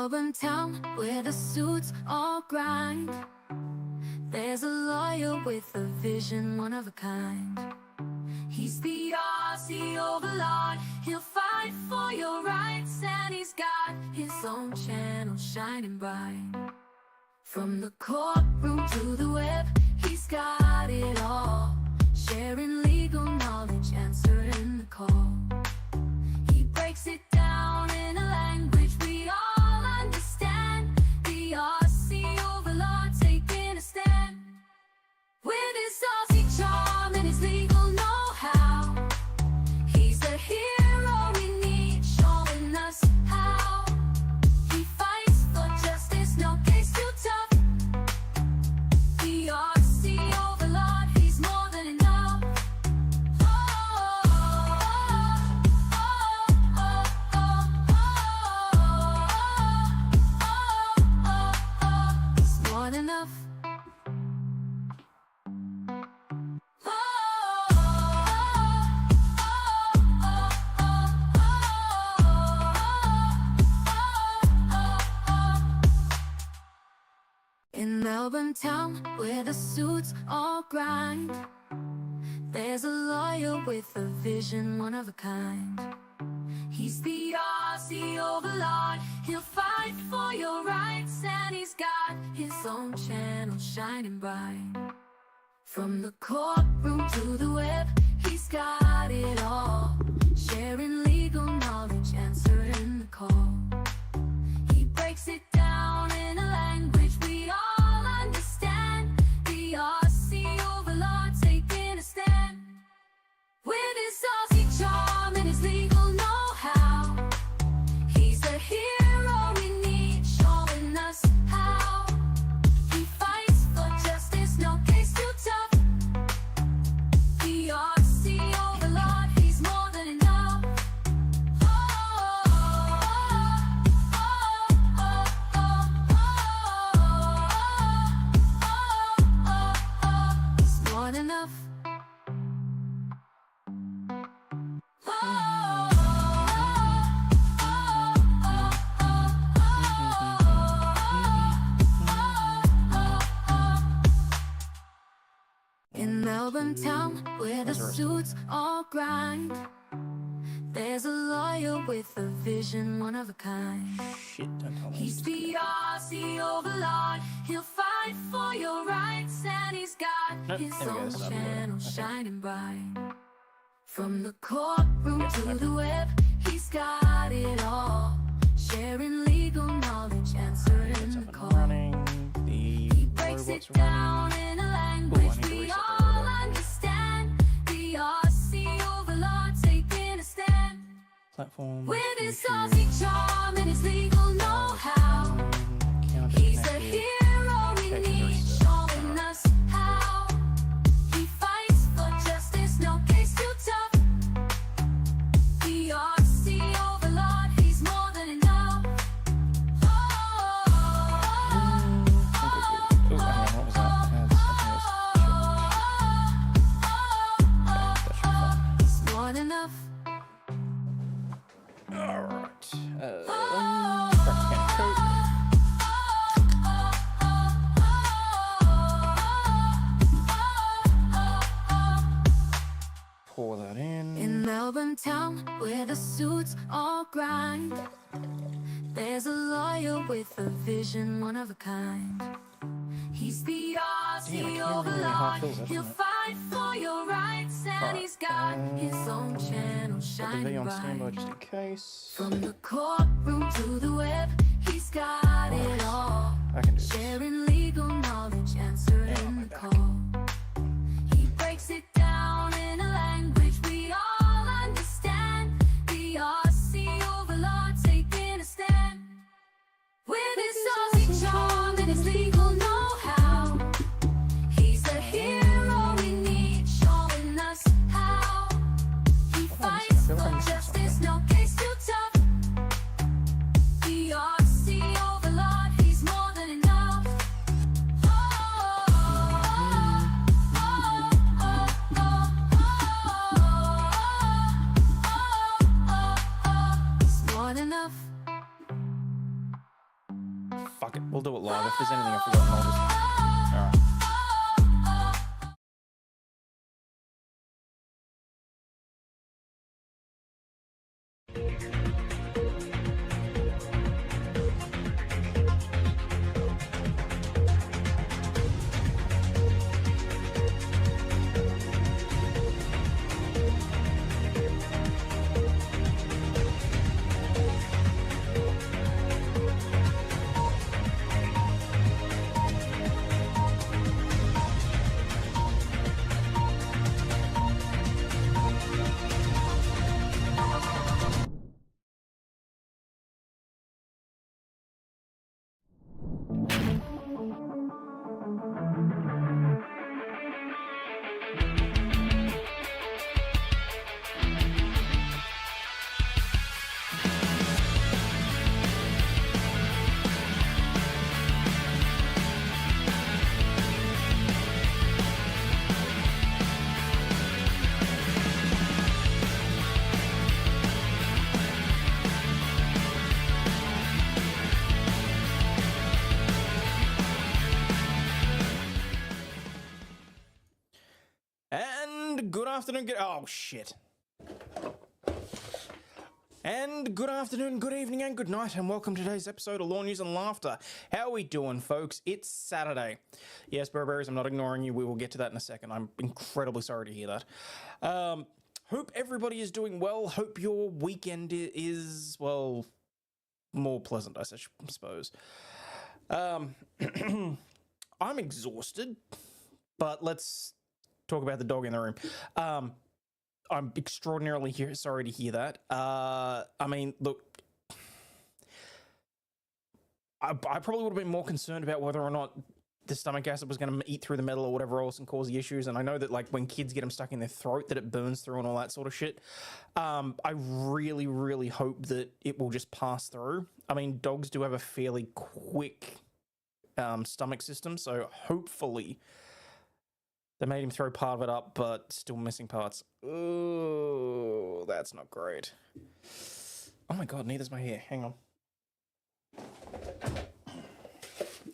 Melbourne town where the suits all grind, there's a lawyer with a vision, one of a kind. He's the Aussie Overlaw'd. He'll fight for your rights, and he's got his own channel shining bright. From the courtroom to the web, he's got it all, sharing legal knowledge, answering the call. He breaks it down in a language we all understand. The Aussie Overlaw'd taking a stand. With his Aussie charm and his legal know-how, he's the hero we need, showing us how. He fights for justice, no case too tough. The Aussie Overlaw'd, he's more than enough. He's more than enough. In Melbourne town where the suits all grind, there's a lawyer with a vision, one of a kind. He's the Aussie Overlaw'd. He'll fight for your rights, and he's got his own channel shining bright. From the courtroom to the web, he's got it all, sharing legal knowledge, answering the call. He breaks it down in a language we all understand. The Aussie Overlaw'd taking a stand. With his Aussie charm and his legal know-how, he's the hero we need, showing us how. He fights for justice, no case too tough. The Aussie Overlaw'd, he's more than enough. He's more than enough. In Melbourne town where the suits all grind, there's a lawyer with a vision, one of a kind. Shit, don't tell me. He's the Aussie Overlaw'd. He'll fight for your rights, and he's got Nope, his there we go, own stop it. channel Okay. shining bright. From the courtroom Yeah, to okay. the web, he's got it all, sharing legal knowledge, answering It's the up and call. running. The He breaks robots it are down running. in a Ooh, I language need to we reset the all robot. understand. The Aussie Overlaw'd taking a stand. Platform. With his YouTube, Aussie charm and his legal know-how, counter he's the connected. hero we Okay, need, reset. showing us how. He fights for justice, no case too tough. The Aussie Overlaw'd, he's more than enough. I think we're good. Ooh, hang on, what was that? That should be fine. He's more than enough. Alright. Crack can coat. Pour that in. In Melbourne town where the suits all grind, there's a lawyer with a vision, one of a kind. He's the Aussie really Overlaw'd. half-fills it, He'll doesn't it? fight for your rights, and Alright, he's got his own channel Put the V shining on standby bright. just in case. From the courtroom to the web, he's got it all, I can do this. sharing legal knowledge, answering Yeah, my the back. call. He breaks it down in a language we all understand. The Aussie Overlaw'd taking a stand. With his Aussie charm and his legal know-how, he's the hero we need, showing us how. He fights for justice, no case too tough. The Aussie Fuck it. We'll do it live. If there's anything I've forgotten, I'll just... Alright. And good afternoon, oh shit. And good afternoon, good evening, and good night, and welcome to today's episode of Law News and Laughter. How are we doing, folks? It's Saturday. Yes, Burberries, I'm not ignoring you. We will get to that in a second. I'm incredibly sorry to hear that. Hope everybody is doing well. Hope your weekend is, well, more pleasant, I suppose. I'm exhausted, but let's talk about the dog in the room. I'm extraordinarily sorry to hear that. I mean, look, I probably would have been more concerned about whether or not the stomach acid was going to eat through the metal or whatever else and cause the issues. And I know that, like, when kids get them stuck in their throat, that it burns through and all that sort of shit. I really, really hope that it will just pass through. I mean, dogs do have a fairly quick stomach system, so hopefully they made him throw part of it up, but still missing parts. Oh, that's not great. Oh my god, neither's my hair. Hang on.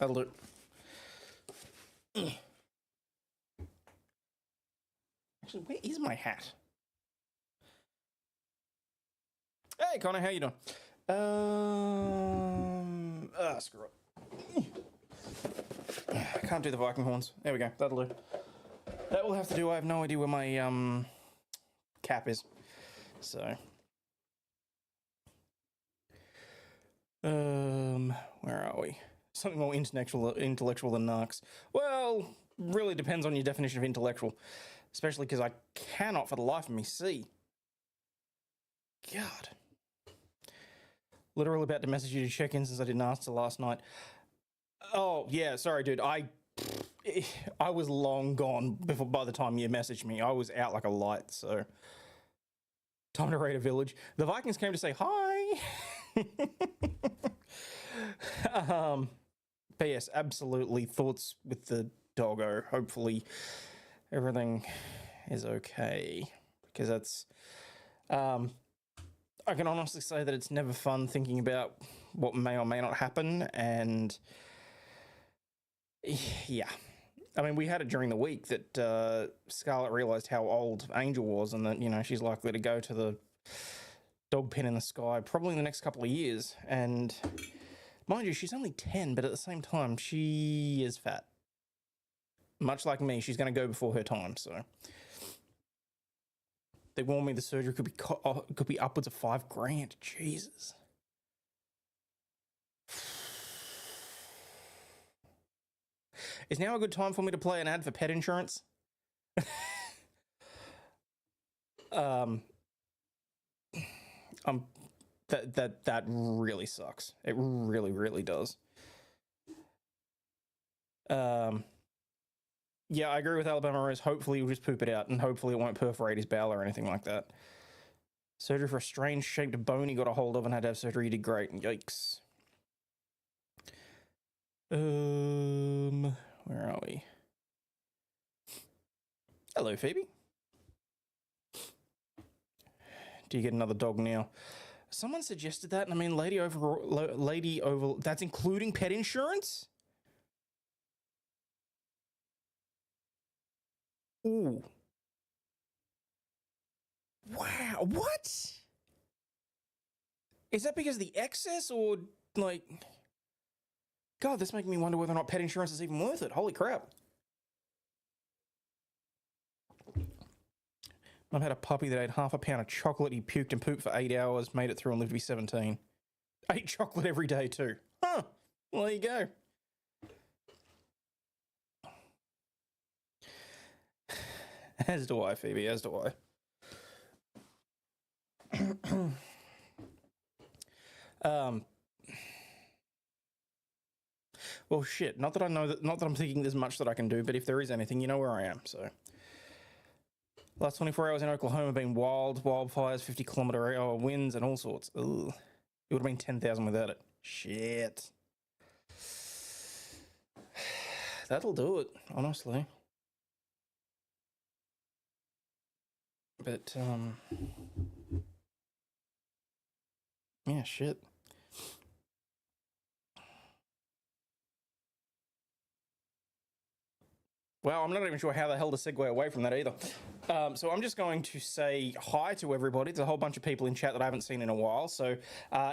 That'll do. Actually, where is my hat? Hey, Connor, how you doing? Screw it. I can't do the Viking horns. There we go. That'll do. That will have to do. I have no idea where my cap is. So, where are we? Something more intellectual than narcs. Well, really depends on your definition of intellectual, especially because I cannot for the life of me see. God, literally about to message you to check in since I didn't answer last night. Oh yeah, sorry, dude. I was long gone by the time you messaged me. I was out like a light, so time to raid a village. The Vikings came to say hi. But yes, absolutely thoughts with the doggo. Hopefully everything is okay, because that's I can honestly say that it's never fun thinking about what may or may not happen, and yeah. I mean, we had it during the week that Scarlett realised how old Angel was, and that, you know, she's likely to go to the dog pen in the sky probably in the next couple of years. And mind you, she's only 10, but at the same time, she is fat. Much like me, she's going to go before her time, so. They warned me the surgery could be upwards of $5,000. Jesus. Is now a good time for me to play an ad for pet insurance? That really sucks. It really, really does. Yeah, I agree with Alabama Rose. Hopefully he'll just poop it out, and hopefully it won't perforate his bowel or anything like that. Surgery for a strange shaped bone he got a hold of and had to have surgery. He did great. Yikes. Where are we? Hello, Phoebe. Do you get another dog now? Someone suggested that, and I mean, lady over. That's including pet insurance. Ooh. Wow. What? Is that because of the excess, or like? God, this making me wonder whether or not pet insurance is even worth it. Holy crap. I've had a puppy that ate half a pound of chocolate. He puked and pooped for 8 hours, made it through and lived to be 17. Ate chocolate every day too. Huh. Well, there you go. As do I, Phoebe, as do I. Well, shit. Not that I'm thinking there's much that I can do, but if there is anything, you know where I am, so. Last 24 hours in Oklahoma have been wildfires, 50-kilometer-hour winds, and all sorts. Ugh. It would have been 10,000 without it. Shit. That'll do it, honestly. But, yeah, shit. Well, I'm not even sure how the hell to segue away from that either. So I'm just going to say hi to everybody. There's a whole bunch of people in chat that I haven't seen in a while. So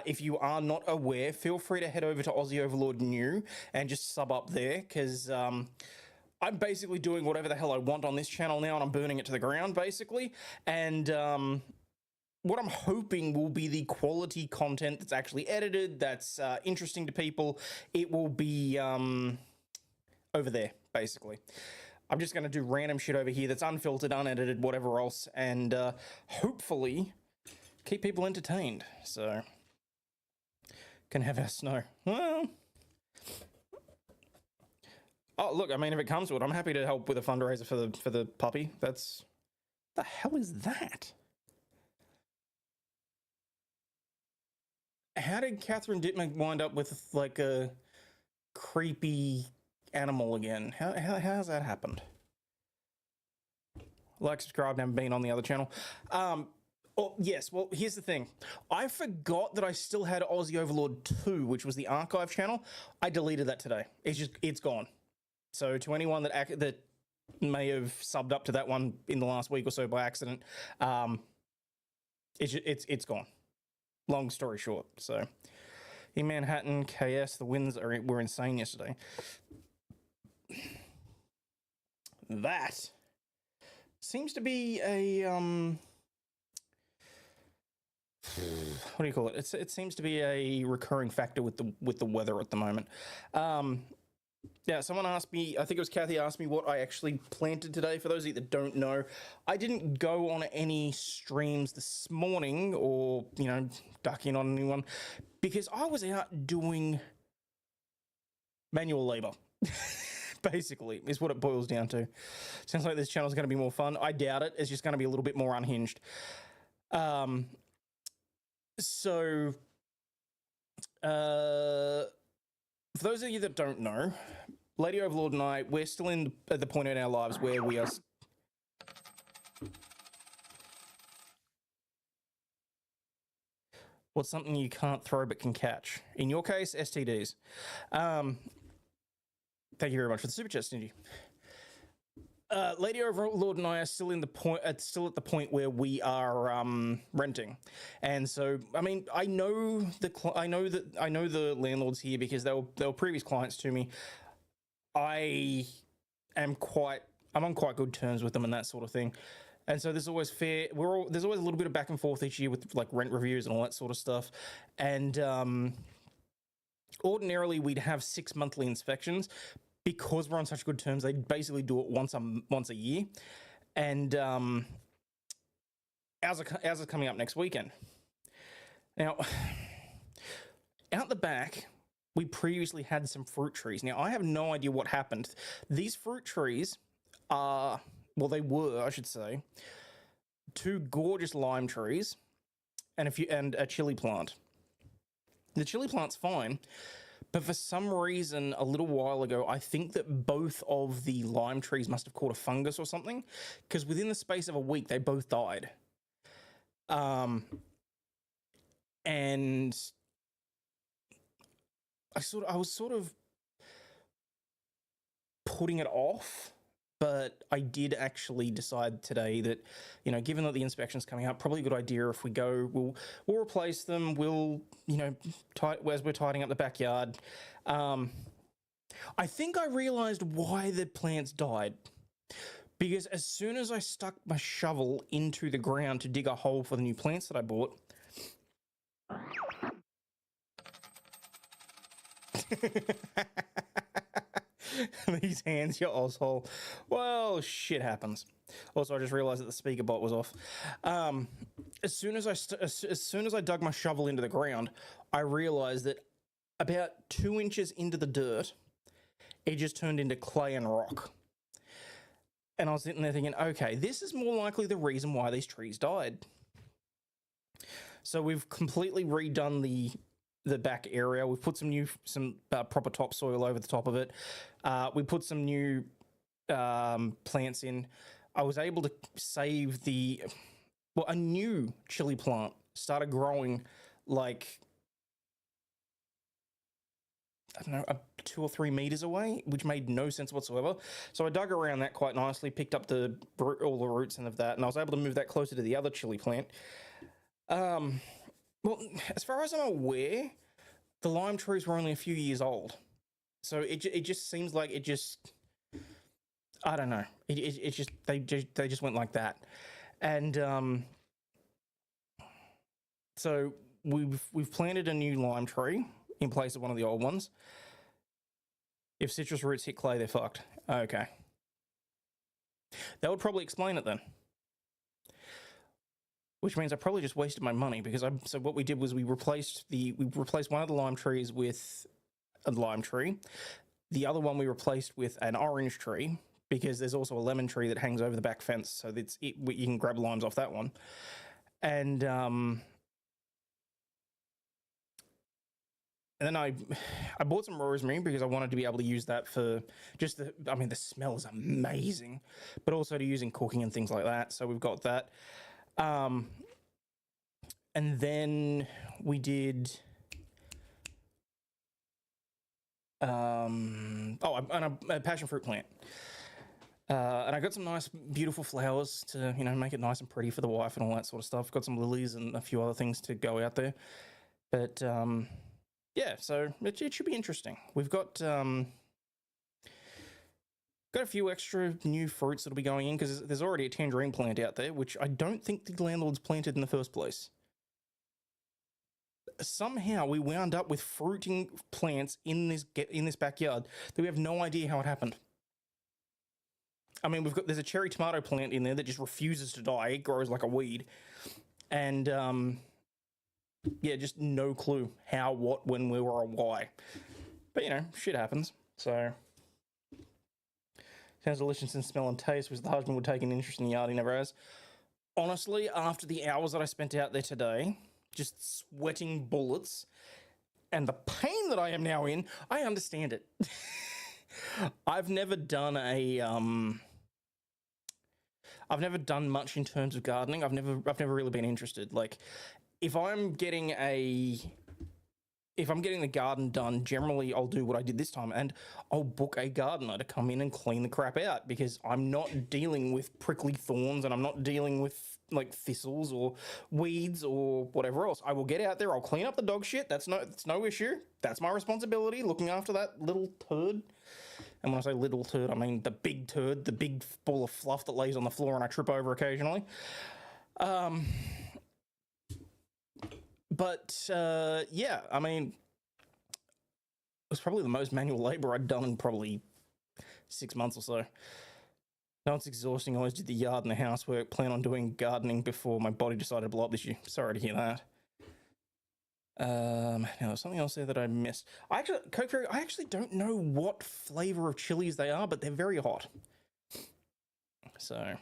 if you are not aware, feel free to head over to Aussie Overlaw'd New and just sub up there, because I'm basically doing whatever the hell I want on this channel now, and I'm burning it to the ground, basically. And what I'm hoping will be the quality content that's actually edited, that's interesting to people. It will be over there, basically. I'm just going to do random shit over here that's unfiltered, unedited, whatever else, and hopefully keep people entertained. So, can have our snow. Well, oh look, I mean, if it comes to it, I'm happy to help with a fundraiser for the puppy. That's, the hell is that? How did Catherine Dittman wind up with like a creepy animal again? How's that happened? Like, subscribe, never been on the other channel. Oh, yes, well, here's the thing. I forgot that I still had Aussie Overlaw'd 2, which was the archive channel. I deleted that today. It's gone. So to anyone that may have subbed up to that one in the last week or so by accident, it's gone. Long story short. So in Manhattan, KS, the winds were insane yesterday. That seems to be a what do you call it? It seems to be a recurring factor with the weather at the moment. Yeah, someone asked me, I think it was Kathy, asked me what I actually planted today. For those of you that don't know, I didn't go on any streams this morning or, you know, duck in on anyone because I was out doing manual labor. Basically, is what it boils down to. Sounds like this channel is going to be more fun. I doubt it. It's just going to be a little bit more unhinged. So, for those of you that don't know, Lady Overlaw'd and I, we're still at the point in our lives where we are... What's something you can't throw but can catch? In your case, STDs. Thank you very much for the super chat, Stingy. Lady Overlaw'd and I are still at the point where we are renting, and so I mean I know the landlords here because they were previous clients to me. I'm on quite good terms with them and that sort of thing, and so there's always there's always a little bit of back and forth each year with like rent reviews and all that sort of stuff, and ordinarily we'd have 6 monthly inspections. Because we're on such good terms, they basically do it once a year, and ours are coming up next weekend. Now, out the back, we previously had some fruit trees. Now, I have no idea what happened. These fruit trees are, well, they were, I should say, 2 gorgeous lime trees and a chili plant. The chili plant's fine. But for some reason, a little while ago, I think that both of the lime trees must have caught a fungus or something, because within the space of a week, they both died. Out and I was sort of putting it off, but I did actually decide today that, you know, given that the inspection's coming up, probably a good idea if we go, we'll replace them. We'll, you know, as we're tidying up the backyard. I think I realized why the plants died. Because as soon as I stuck my shovel into the ground to dig a hole for the new plants that I bought, these hands, you asshole. Well, shit happens. Also, I just realized that the speaker bot was off. As soon as I dug my shovel into the ground, I realized that about 2 inches into the dirt, it just turned into clay and rock. And I was sitting there thinking, okay, this is more likely the reason why these trees died. So we've completely redone the back area. We've put some proper topsoil over the top of it. We put some new plants in. I was able to save a new chili plant started growing like, I don't know, 2 or 3 meters away, which made no sense whatsoever. So I dug around that quite nicely, picked up all the roots and of that, and I was able to move that closer to the other chili plant. Well, as far as I'm aware, the lime trees were only a few years old, so it just seems like it just, I don't know, it just they just went like that, and so we've planted a new lime tree in place of one of the old ones. If citrus roots hit clay, they're fucked. Okay. That would probably explain it then. Which means I probably just wasted my money because so what we did was we replaced one of the lime trees with a lime tree. The other one we replaced with an orange tree because there's also a lemon tree that hangs over the back fence, so you can grab limes off that one. And then I bought some rosemary because I wanted to be able to use that for just the smell is amazing, but also to use in cooking and things like that. So we've got that. And then we did, a passion fruit plant. And I got some nice, beautiful flowers to, you know, make it nice and pretty for the wife and all that sort of stuff. Got some lilies and a few other things to go out there. But, yeah, so it should be interesting. We've got a few extra new fruits that'll be going in because there's already a tangerine plant out there, which I don't think the landlords planted in the first place. Somehow we wound up with fruiting plants in this backyard that we have no idea how it happened. I mean, there's a cherry tomato plant in there that just refuses to die. It grows like a weed, and yeah, just no clue how, what, when, where, or why. But you know, shit happens. So sounds delicious in smell and taste, which the husband would take an interest in the yard he never has. Honestly, after the hours that I spent out there today, just sweating bullets, and the pain that I am now in, I understand it. I've never done much in terms of gardening. I've never really been interested. Like, if I'm getting the garden done, generally I'll do what I did this time and I'll book a gardener to come in and clean the crap out because I'm not dealing with prickly thorns and I'm not dealing with like thistles or weeds or whatever else. I will get out there, I'll clean up the dog shit. That's no issue. That's my responsibility, looking after that little turd. And when I say little turd, I mean the big turd, the big ball of fluff that lays on the floor and I trip over occasionally. But yeah, I mean, it was probably the most manual labor I'd done in probably 6 months or so. No, it's exhausting. I always did the yard and the housework, plan on doing gardening before my body decided to blow up this year. Sorry to hear that. Now there's something else there that I missed. I actually don't know what flavor of chilies they are, but they're very hot. So,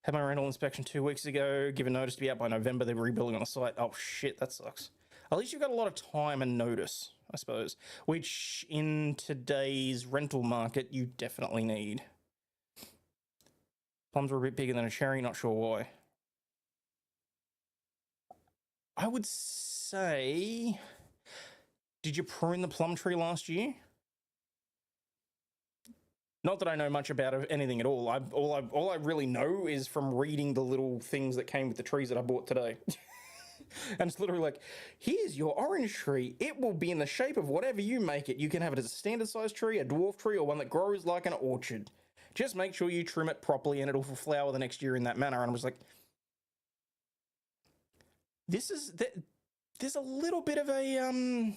had my rental inspection 2 weeks ago, given notice to be out by November. They're rebuilding on the site. Oh shit, that sucks. At least you've got a lot of time and notice, I suppose, which in today's rental market you definitely need. Plums were a bit bigger than a cherry, not sure why. I would say, did you prune the plum tree last year? Not that I know much about anything at all. All I really know is from reading the little things that came with the trees that I bought today. And it's literally like, here's your orange tree. It will be in the shape of whatever you make it. You can have it as a standard sized tree, a dwarf tree, or one that grows like an orchard. Just make sure you trim it properly and it'll flower the next year in that manner. And I was like, there's a little bit of a,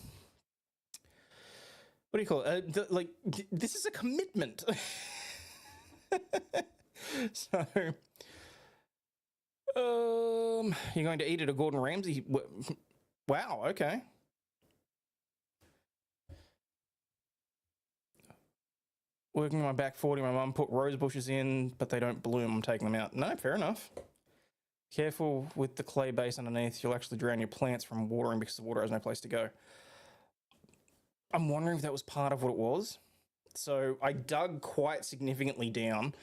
what do you call it? This is a commitment. So, you're going to eat at a Gordon Ramsay? Wow, okay. Working my back 40, my mum put rose bushes in, but they don't bloom. I'm taking them out. No, fair enough. Careful with the clay base underneath. You'll actually drown your plants from watering because the water has no place to go. I'm wondering if that was part of what it was. So I dug quite significantly down,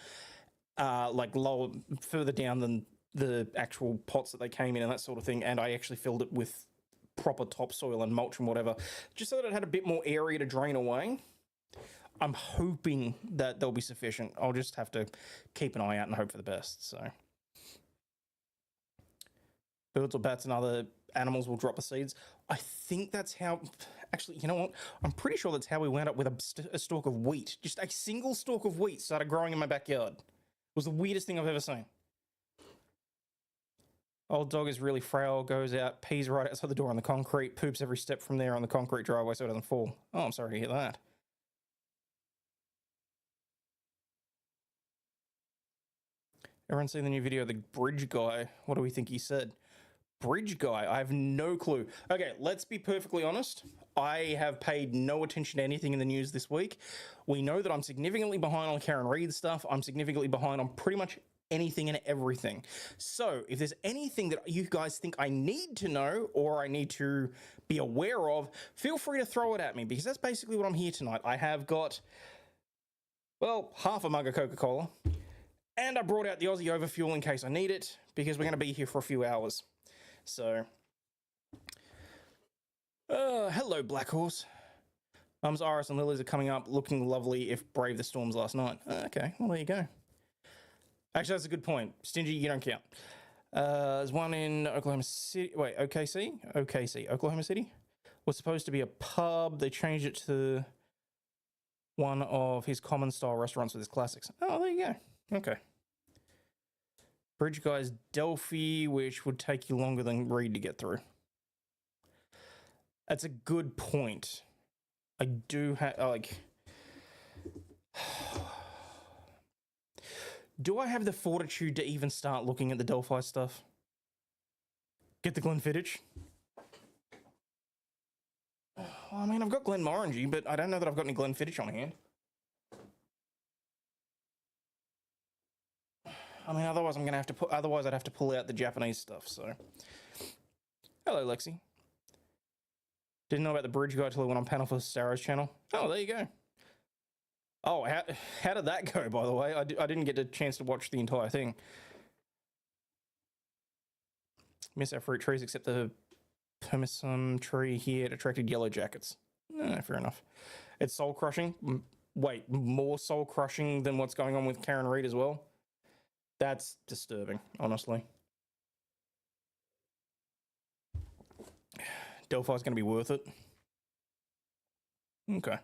like lower, further down than the actual pots that they came in and that sort of thing. And I actually filled it with proper topsoil and mulch and whatever, just so that it had a bit more area to drain away. I'm hoping that they'll be sufficient. I'll just have to keep an eye out and hope for the best. So birds or bats and other animals will drop the seeds. I think that's how... Actually, you know what? I'm pretty sure that's how we wound up with a stalk of wheat. Just a single stalk of wheat started growing in my backyard. It was the weirdest thing I've ever seen. Old dog is really frail, goes out, pees right outside the door on the concrete, poops every step from there on the concrete driveway so it doesn't fall. Oh, I'm sorry to hear that. Everyone seen the new video of the bridge guy? What do we think he said? Bridge guy? I have no clue. Okay, let's be perfectly honest. I have paid no attention to anything in the news this week. We know that I'm significantly behind on Karen Reid stuff. I'm significantly behind on pretty much anything and everything. So if there's anything that you guys think I need to know or I need to be aware of, feel free to throw it at me, because that's basically what I'm here tonight. I have got, well, half a mug of Coca-Cola, and I brought out the Aussie Overfuel in case I need it, because we're going to be here for a few hours. So, hello, Black Horse. Mum's iris and lilies are coming up, looking lovely if brave the storms last night. Okay, well, there you go. Actually, that's a good point. Stingy, you don't count. There's one in Oklahoma City. Wait, OKC? OKC, Oklahoma City? Was supposed to be a pub. They changed it to one of his common style restaurants with his classics. Oh, there you go. Okay. Bridge Guy's Delphi, which would take you longer than Reed to get through. That's a good point. I do have, like... Do I have the fortitude to even start looking at the Delphi stuff? Get the Glenfiddich? I mean, I've got Glenmorangie, but I don't know that I've got any Glenfiddich on hand. I mean, otherwise I'm gonna have to put. Otherwise, I'd have to pull out the Japanese stuff. So, hello, Lexi. Didn't know about the bridge guy till I went on panel for Sarah's channel. Oh, there you go. Oh, how did that go? By the way, I didn't get a chance to watch the entire thing. Miss our fruit trees, except the permissum tree here. It attracted yellow jackets. Fair enough. It's soul crushing. Wait, more soul crushing than what's going on with Karen Reid as well. That's disturbing, honestly. Delphi's going to be worth it. Okay.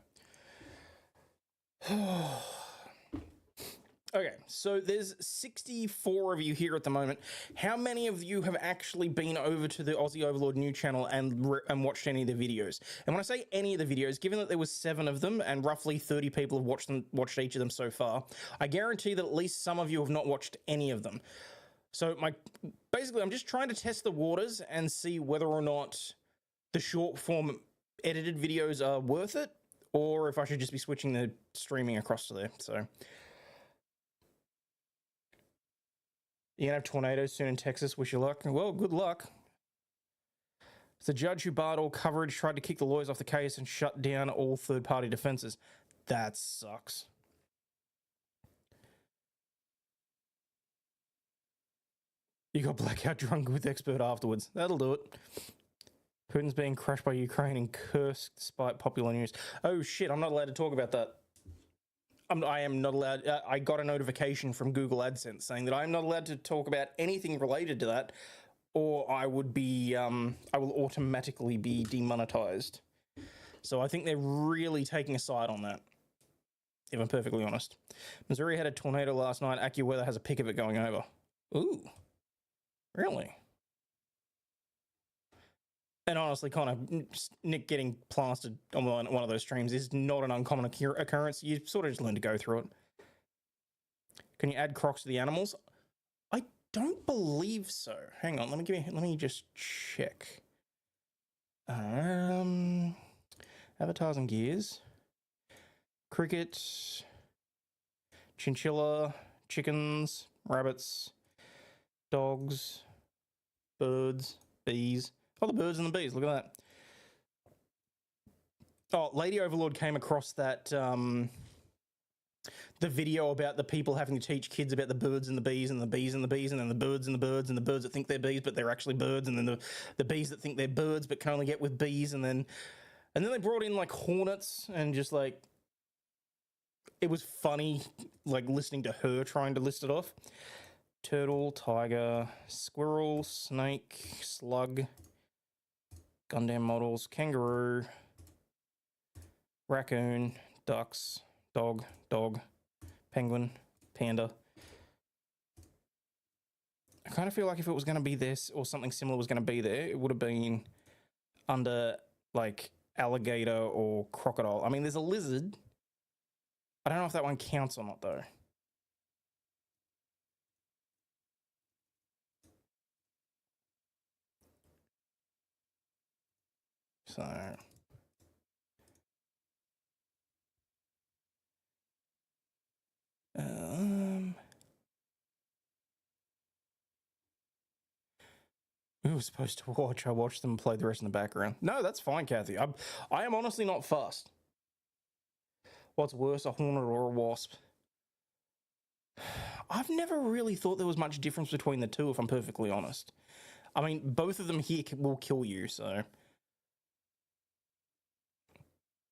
Okay, so there's 64 of you here at the moment. How many of you have actually been over to the Aussie Overlaw'd new channel and watched any of the videos? And when I say any of the videos, given that there was 7 of them and roughly 30 people have watched each of them so far, I guarantee that at least some of you have not watched any of them. So basically, I'm just trying to test the waters and see whether or not the short form edited videos are worth it, or if I should just be switching the streaming across to there. So you're going to have tornadoes soon in Texas. Wish you luck. Well, good luck. The judge who barred all coverage tried to kick the lawyers off the case and shut down all third-party defenses. That sucks. You got blackout drunk with expert afterwards. That'll do it. Putin's being crushed by Ukraine and Kursk despite popular news. Oh shit, I'm not allowed to talk about that. I am not allowed. I got a notification from Google AdSense saying that I'm not allowed to talk about anything related to that, or I would be, I will automatically be demonetized. So I think they're really taking a side on that, if I'm perfectly honest. Missouri had a tornado last night. AccuWeather has a pic of it going over. Ooh, really? And honestly, kind of Nick getting plastered on one of those streams is not an uncommon occurrence. You sort of just learn to go through it. Can you add Crocs to the animals? I don't believe so. Hang on, let me just check. Avatars and gears. Cricket, chinchilla, chickens, rabbits, dogs, birds, bees. Oh, the birds and the bees, look at that. Oh, Lady Overlaw'd came across that, the video about the people having to teach kids about the birds and the bees and the bees and the bees and then the birds and the birds and the birds that think they're bees but they're actually birds and then the bees that think they're birds but can only get with bees and then they brought in like hornets and just like, it was funny like listening to her trying to list it off. Turtle, tiger, squirrel, snake, slug, Gundam models, kangaroo, raccoon, ducks, dog, penguin, panda. I kind of feel like if it was going to be this or something similar was going to be there, it would have been under like alligator or crocodile. I mean, there's a lizard. I don't know if that one counts or not though. So we were supposed to watch. I watched them play the rest in the background. No, that's fine, Kathy. I am honestly not fussed. What's worse, a hornet or a wasp? I've never really thought there was much difference between the two, if I'm perfectly honest. I mean, both of them here will kill you, so.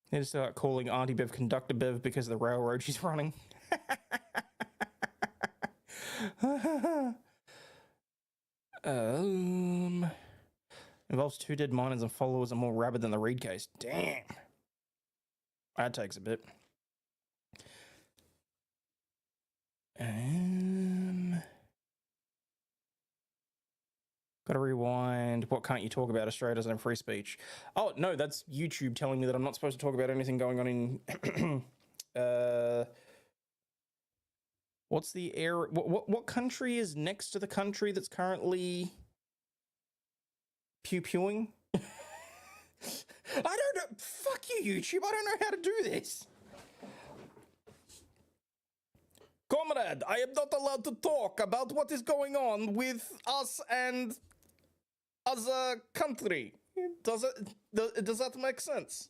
Need to start calling Auntie Bev Conductor Bev because of the railroad she's running. Involves 2 dead miners and followers and more rabid than the Reed case. Damn. That takes a bit. Gotta rewind. What can't you talk about? Australia doesn't have free speech. Oh, no, that's YouTube telling me that I'm not supposed to talk about anything going on in... what's the air... What country is next to the country that's currently... pew-pewing? I don't know. Fuck you, YouTube. I don't know how to do this. Comrade, I am not allowed to talk about what is going on with us and other country. Does that make sense?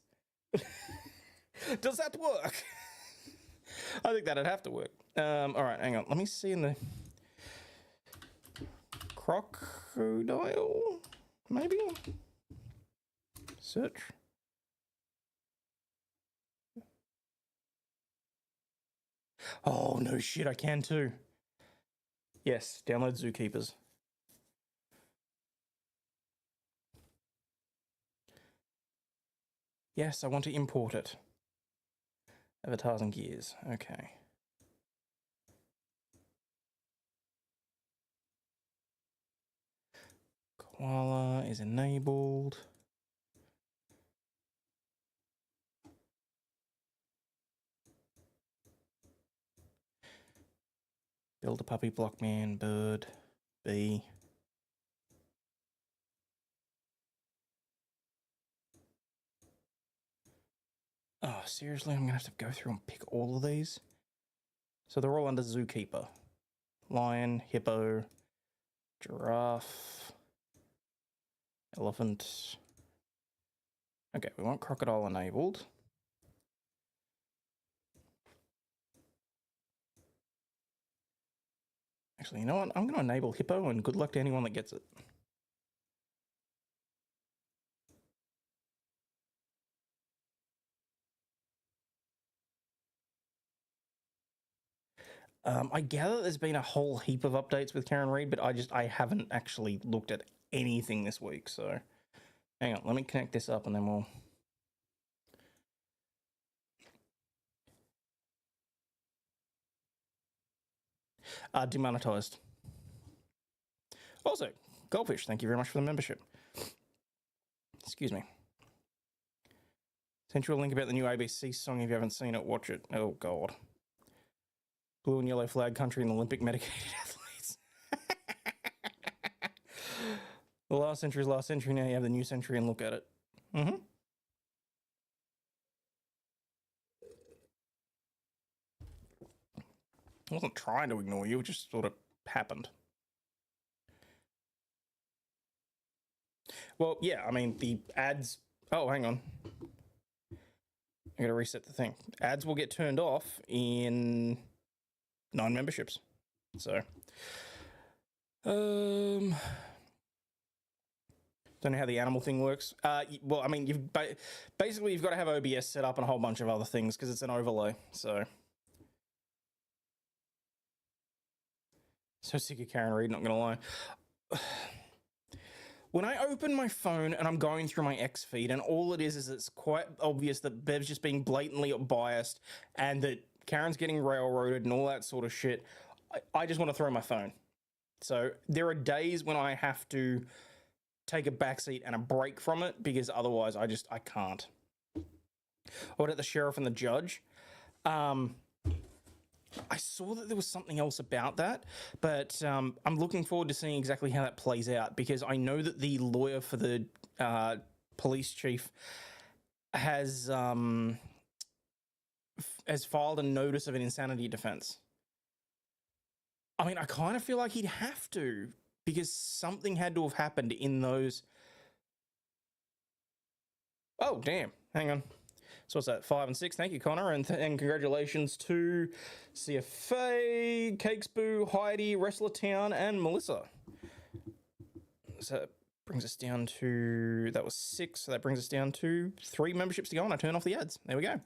Does that work? I think that'd have to work. All right, hang on. Let me see in the crocodile, maybe? Search. Oh, no shit, I can too. Yes, download Zookeepers. Yes, I want to import it. Avatars and gears, okay. Koala is enabled. Build a puppy, blockman, bird, bee. Oh, seriously? I'm going to have to go through and pick all of these? So they're all under Zookeeper. Lion, hippo, giraffe, elephant. Okay, we want crocodile enabled. Actually, you know what? I'm going to enable Hippo, and good luck to anyone that gets it. I gather there's been a whole heap of updates with Karen Reid, but I haven't actually looked at anything this week. So hang on, let me connect this up and then we'll. Demonetized. Also, Goldfish, thank you very much for the membership. Excuse me. Sent you a link about the new ABC song. If you haven't seen it, watch it. Oh, God. Blue and yellow flag country and Olympic medicated athletes. The last century is last century. Now you have the new century and look at it. Mm-hmm. I wasn't trying to ignore you. It just sort of happened. Well, yeah, I mean, the ads... Oh, hang on. I gotta reset the thing. Ads will get turned off in 9 memberships. So... Don't know how the animal thing works. Well, I mean, you've basically you've got to have OBS set up and a whole bunch of other things because it's an overlay. So sick of Karen Reid, not gonna lie. When I open my phone and I'm going through my X feed, and all it is it's quite obvious that Bev's just being blatantly biased and that Karen's getting railroaded and all that sort of shit, I just want to throw my phone. So there are days when I have to take a backseat and a break from it because otherwise I can't. What about the sheriff and the judge? I saw that there was something else about that, but I'm looking forward to seeing exactly how that plays out because I know that the lawyer for the police chief has filed a notice of an insanity defense. I mean, I kind of feel like he'd have to because something had to have happened in those. Oh, damn. Hang on. So what's that? 5 and 6. Thank you, Connor. And congratulations to CFA, Cakesboo, Heidi, Wrestler Town, and Melissa. So that brings us down to, that was 6. So that brings us down to 3 memberships to go, and I turn off the ads. There we go.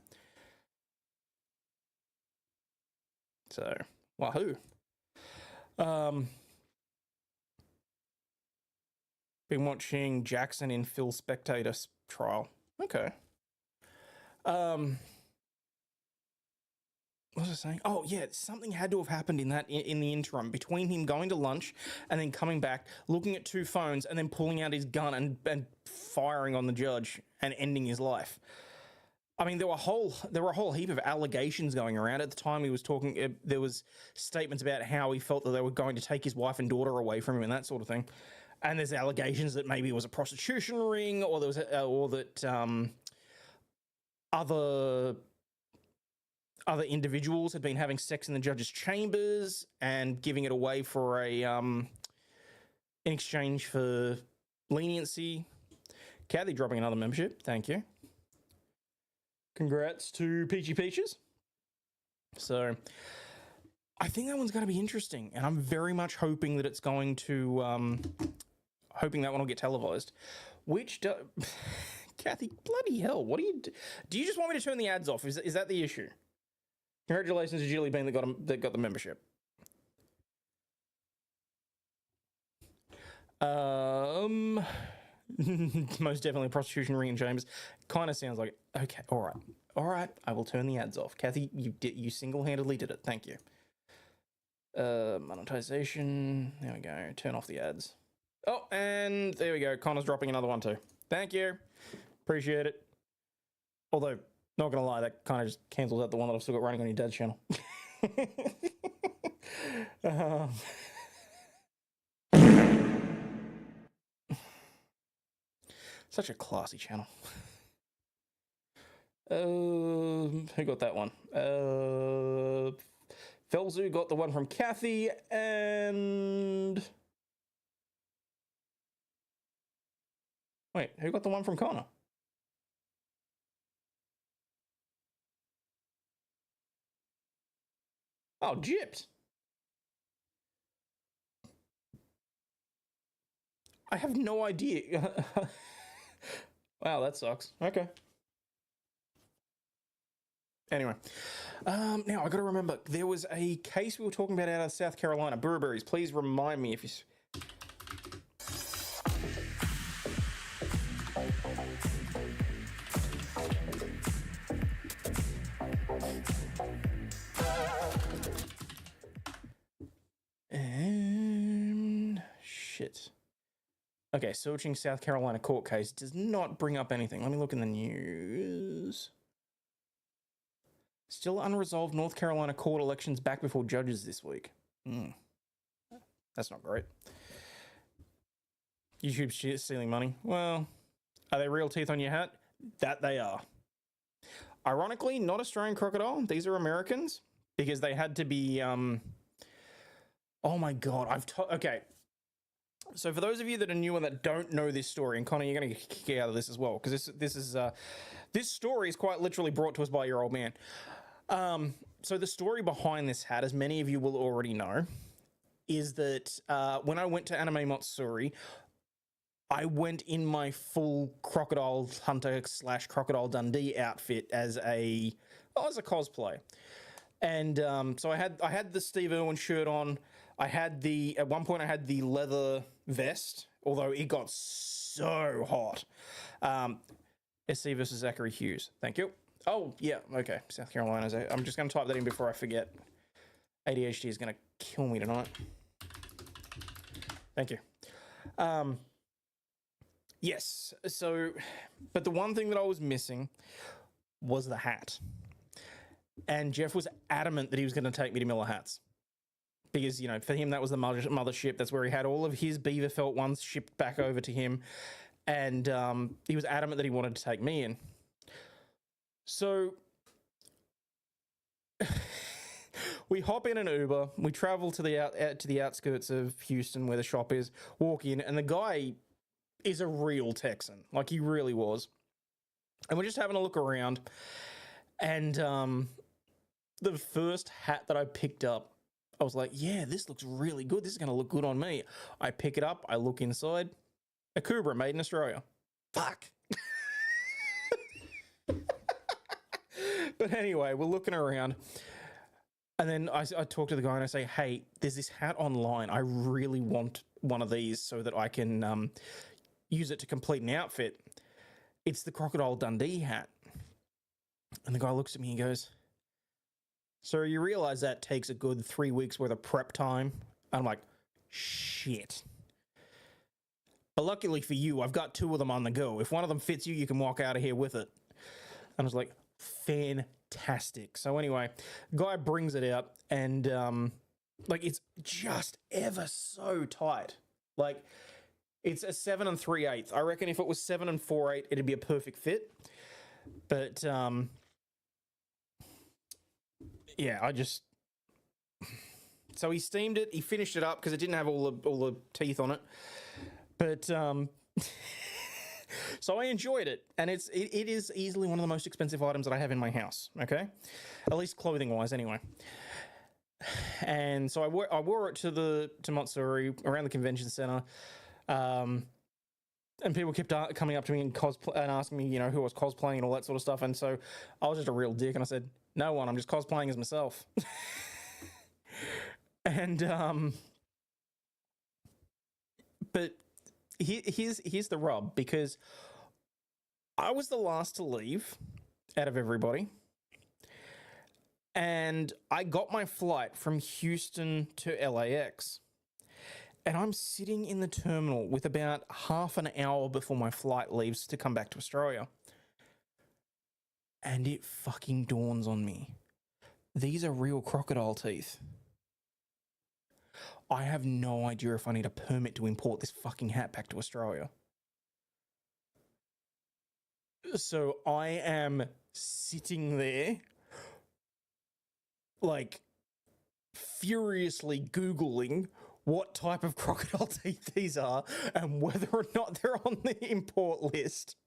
So, wahoo. Been watching Jackson in Phil Spectator's trial. Okay. What was I saying? Oh, yeah, something had to have happened in the interim between him going to lunch and then coming back, looking at 2 phones, and then pulling out his gun and firing on the judge and ending his life. I mean, there were a whole heap of allegations going around at the time. He was talking. There was statements about how he felt that they were going to take his wife and daughter away from him and that sort of thing. And there's allegations that maybe it was a prostitution ring, or there was, or that other individuals had been having sex in the judge's chambers and giving it away for in exchange for leniency. Kathy dropping another membership. Thank you. Congrats to Peachy Peaches. So I think that one's going to be interesting, and I'm very much hoping that it's going to hoping that one will get televised. Kathy, bloody hell! What do you do? You just want me to turn the ads off? Is that the issue? Congratulations to Julie Bean that got the membership. Most definitely prostitution ring in chambers. Kind of sounds like it. Okay, all right. I will turn the ads off. Kathy, you single-handedly did it. Thank you. Monetization. There we go. Turn off the ads. Oh, and there we go. Connor's dropping another one too. Thank you. Appreciate it. Although, not gonna lie, that kind of just cancels out the one that I've still got running on your dad's channel. Such a classy channel. Who got that one? Felzu got the one from Kathy, and wait, who got the one from Connor? Oh, gypped. I have no idea. Wow, that sucks. Okay. Anyway, now I got to remember there was a case we were talking about out of South Carolina. Burberry's. Please remind me if you. And shit. Okay, searching South Carolina court case does not bring up anything. Let me look in the news. Still unresolved North Carolina court elections back before judges this week. That's not great. YouTube stealing money. Well, are they real teeth on your hat? That they are. Ironically, not Australian crocodile. These are Americans because they had to be. Oh my god! Okay. So for those of you that are new and that don't know this story, and Connor, you're going to get a kick out of this as well because this story is quite literally brought to us by your old man. So the story behind this hat, as many of you will already know, is that when I went to Anime Matsuri, I went in my full Crocodile Hunter / Crocodile Dundee outfit as a cosplay, and so I had the Steve Irwin shirt on. At one point I had the leather vest, although it got so hot. SC versus Zachary Hughes. Thank you. Oh, yeah. Okay. South Carolina. I'm just going to type that in before I forget. ADHD is going to kill me tonight. Thank you. Yes. So, but the one thing that I was missing was the hat. And Jeff was adamant that he was going to take me to Miller Hats. Because, you know, for him, that was the mothership. That's where he had all of his beaver felt ones shipped back over to him. And he was adamant that he wanted to take me in. So we hop in an Uber. We travel to the outskirts of Houston where the shop is, walk in, and the guy is a real Texan. Like, he really was. And we're just having a look around. And the first hat that I picked up, I was like, yeah, this looks really good. This is going to look good on me. I pick it up. I look inside. A Kubra made in Australia. Fuck. But anyway, we're looking around. And then I talk to the guy and I say, hey, there's this hat online. I really want one of these so that I can use it to complete an outfit. It's the Crocodile Dundee hat. And the guy looks at me and goes, so you realize that takes a good 3 weeks worth of prep time? And I'm like, shit. But luckily for you, I've got 2 of them on the go. If one of them fits you, you can walk out of here with it. And I was like, fantastic. So anyway, guy brings it out and like it's just ever so tight. Like it's a 7 3/8. I reckon if it was 7 4/8, it'd be a perfect fit. But yeah, so he steamed it. He finished it up because it didn't have all the teeth on it. But so I enjoyed it, and it is easily one of the most expensive items that I have in my house. Okay, at least clothing wise, anyway. And so I wore it to Matsuri around the convention center, and people kept coming up to me and asking me, you know, who I was cosplaying and all that sort of stuff. And so I was just a real dick, and I said, no one, I'm just cosplaying as myself. And but here's the rub, because I was the last to leave out of everybody, and I got my flight from Houston to LAX, and I'm sitting in the terminal with about half an hour before my flight leaves to come back to Australia. And it fucking dawns on me. These are real crocodile teeth. I have no idea if I need a permit to import this fucking hat back to Australia. So I am sitting there, like, furiously Googling what type of crocodile teeth these are and whether or not they're on the import list.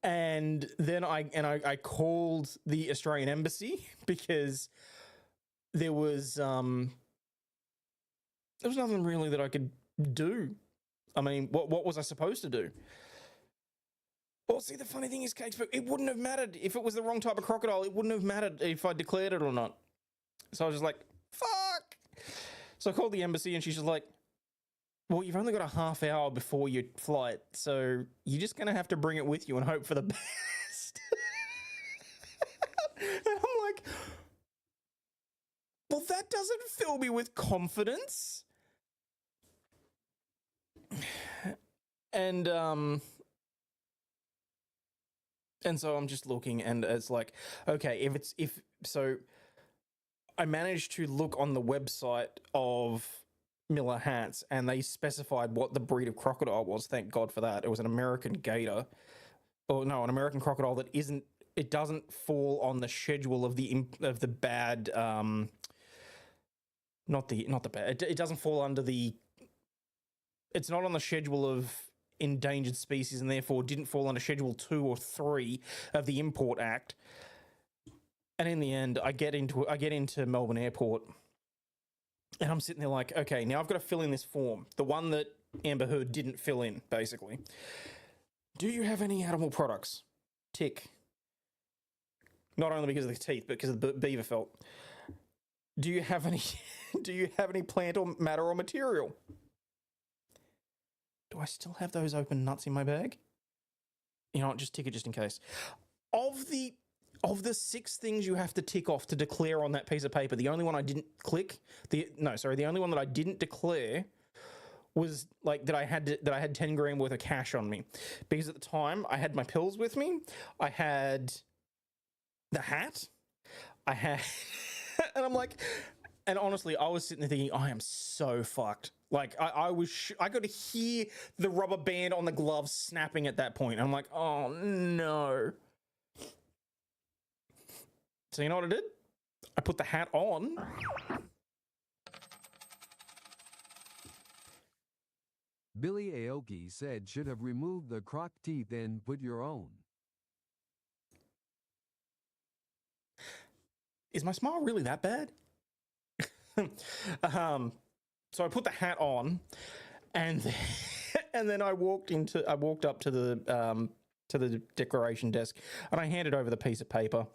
And then I called the Australian Embassy because there was nothing really that I could do. I mean, what was I supposed to do? Well, see, the funny thing is, Cakes, but it wouldn't have mattered if it was the wrong type of crocodile. It wouldn't have mattered if I declared it or not. So I was just like, fuck. So I called the embassy and she's just like, well, you've only got a half hour before your flight, so you're just going to have to bring it with you and hope for the best. And I'm like, well, that doesn't fill me with confidence. And so I'm just looking, and it's like, okay, so I managed to look on the website of Miller Hats, and they specified what the breed of crocodile was. Thank God for that. It was an American gator, or no, an American crocodile that isn't. It doesn't fall on the schedule of the bad. Not the bad. It doesn't fall under the. It's not on the schedule of endangered species, and therefore didn't fall under Schedule 2 or 3 of the Import Act. And in the end, I get into Melbourne Airport, and I'm sitting there like, okay, now I've got to fill in this form, the one that Amber Heard didn't fill in, basically. Do you have any animal products? Tick. Not only because of the teeth, but because of the beaver felt. Do you have any? Do you have any plant or matter or material? Do I still have those open nuts in my bag? You know what, just tick it just in case. Of the 6 things you have to tick off to declare on that piece of paper, the only one I didn't click, the only one that I didn't declare was like that I had 10 grand worth of cash on me. Because at the time I had my pills with me, I had the hat, I had and I'm like, and honestly, I was sitting there thinking, I am so fucked. Like, I could hear the rubber band on the glove snapping at that point. I'm like, oh no. So you know what I did? I put the hat on. Billy Aoki said should have removed the croc teeth and put your own. Is my smile really that bad? So I put the hat on, and then I walked up to the declaration desk, and I handed over the piece of paper,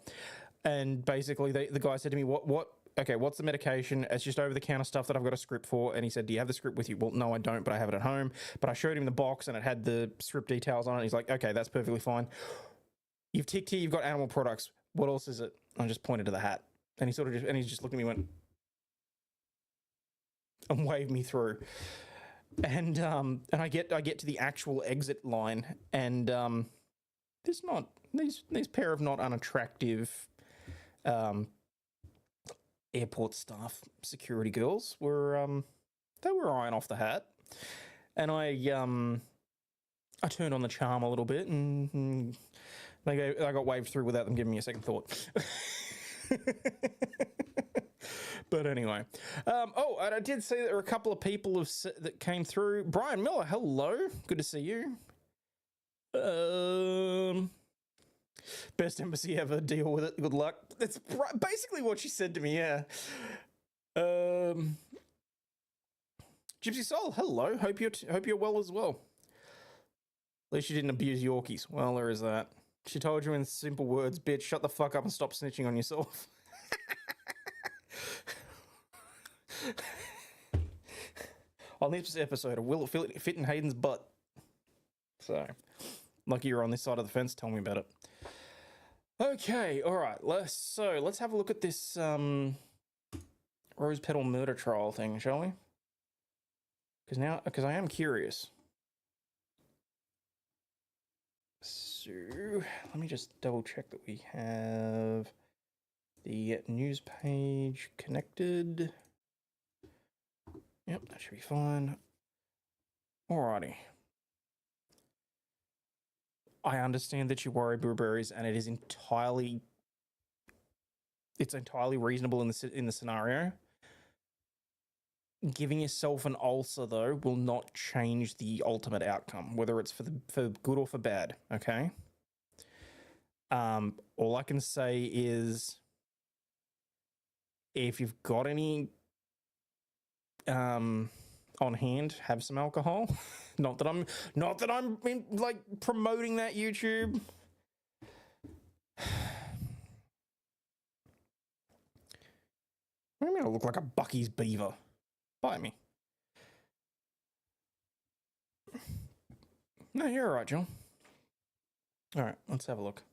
and basically the guy said to me, what's the medication? It's just over the counter stuff that I've got a script for. And he said, do you have the script with you? Well, no, I don't, but I have it at home. But I showed him the box and it had the script details on it. He's like, okay, that's perfectly fine. You've ticked here, you've got animal products. What else is it? I just pointed to the hat, and he just looked at me and went, and waved me through. And I get to the actual exit line, and there's not these pair of not unattractive airport staff security girls were they were eyeing off the hat, and I turned on the charm a little bit, and I got waved through without them giving me a second thought. But anyway, and I did see that there were a couple of people that came through. Brian Miller, hello, good to see you. Best embassy ever. Deal with it. Good luck. That's basically what she said to me. Yeah. Gypsy Soul, hello. Hope you're well as well. At least you didn't abuse Yorkies. Well, there is that. She told you in simple words, bitch, shut the fuck up and stop snitching on yourself. On this episode, will it fit in Hayden's butt? So, lucky you're on this side of the fence. Tell me about it. Okay, all right. Let's have a look at this rose petal murder trial thing, shall we? Because I am curious. So let me just double check that we have the news page connected. Yep, that should be fine. Alrighty. I understand that you worry blueberries, and it's entirely reasonable in the scenario. Giving yourself an ulcer, though, will not change the ultimate outcome, whether it's for good or for bad. Okay. All I can say is, if you've got any on hand have some alcohol. not that I'm like promoting that YouTube. What do you mean I look like a Bucky's beaver? Bite me. No, you're all right, John. All right, let's have a look.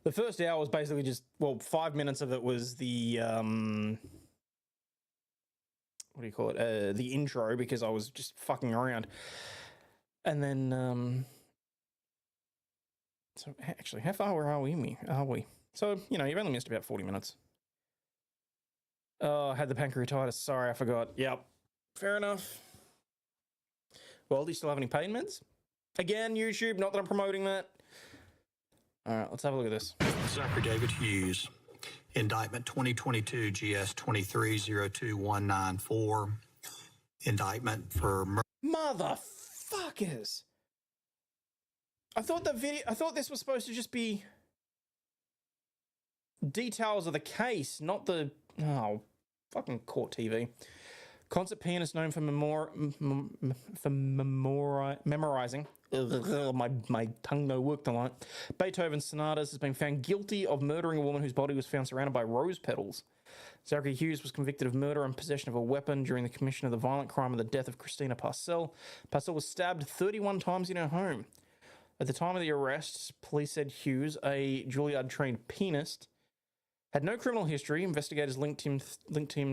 The first hour was basically just, well, 5 minutes of it was the, what do you call it? The intro, because I was just fucking around. And then, so actually, how far are we? So, you know, you've only missed about 40 minutes. Oh, I had the pancreatitis. Sorry, I forgot. Yep. Fair enough. Well, do you still have any pain meds? Again, YouTube, not that I'm promoting that. All right, let's have a look at this. Zachary David Hughes, indictment 2022 GS 2302194, indictment for Motherfuckers. I thought this was supposed to just be details of the case, not the fucking court TV. Concert pianist known for memorizing. My tongue no work tonight. Beethoven's sonatas has been found guilty of murdering a woman whose body was found surrounded by rose petals. Zachary Hughes was convicted of murder and possession of a weapon during the commission of the violent crime of the death of Christina Parcell. Parcell was stabbed 31 times in her home. At the time of the arrest, police said Hughes, a Juilliard-trained pianist, had no criminal history. Investigators linked him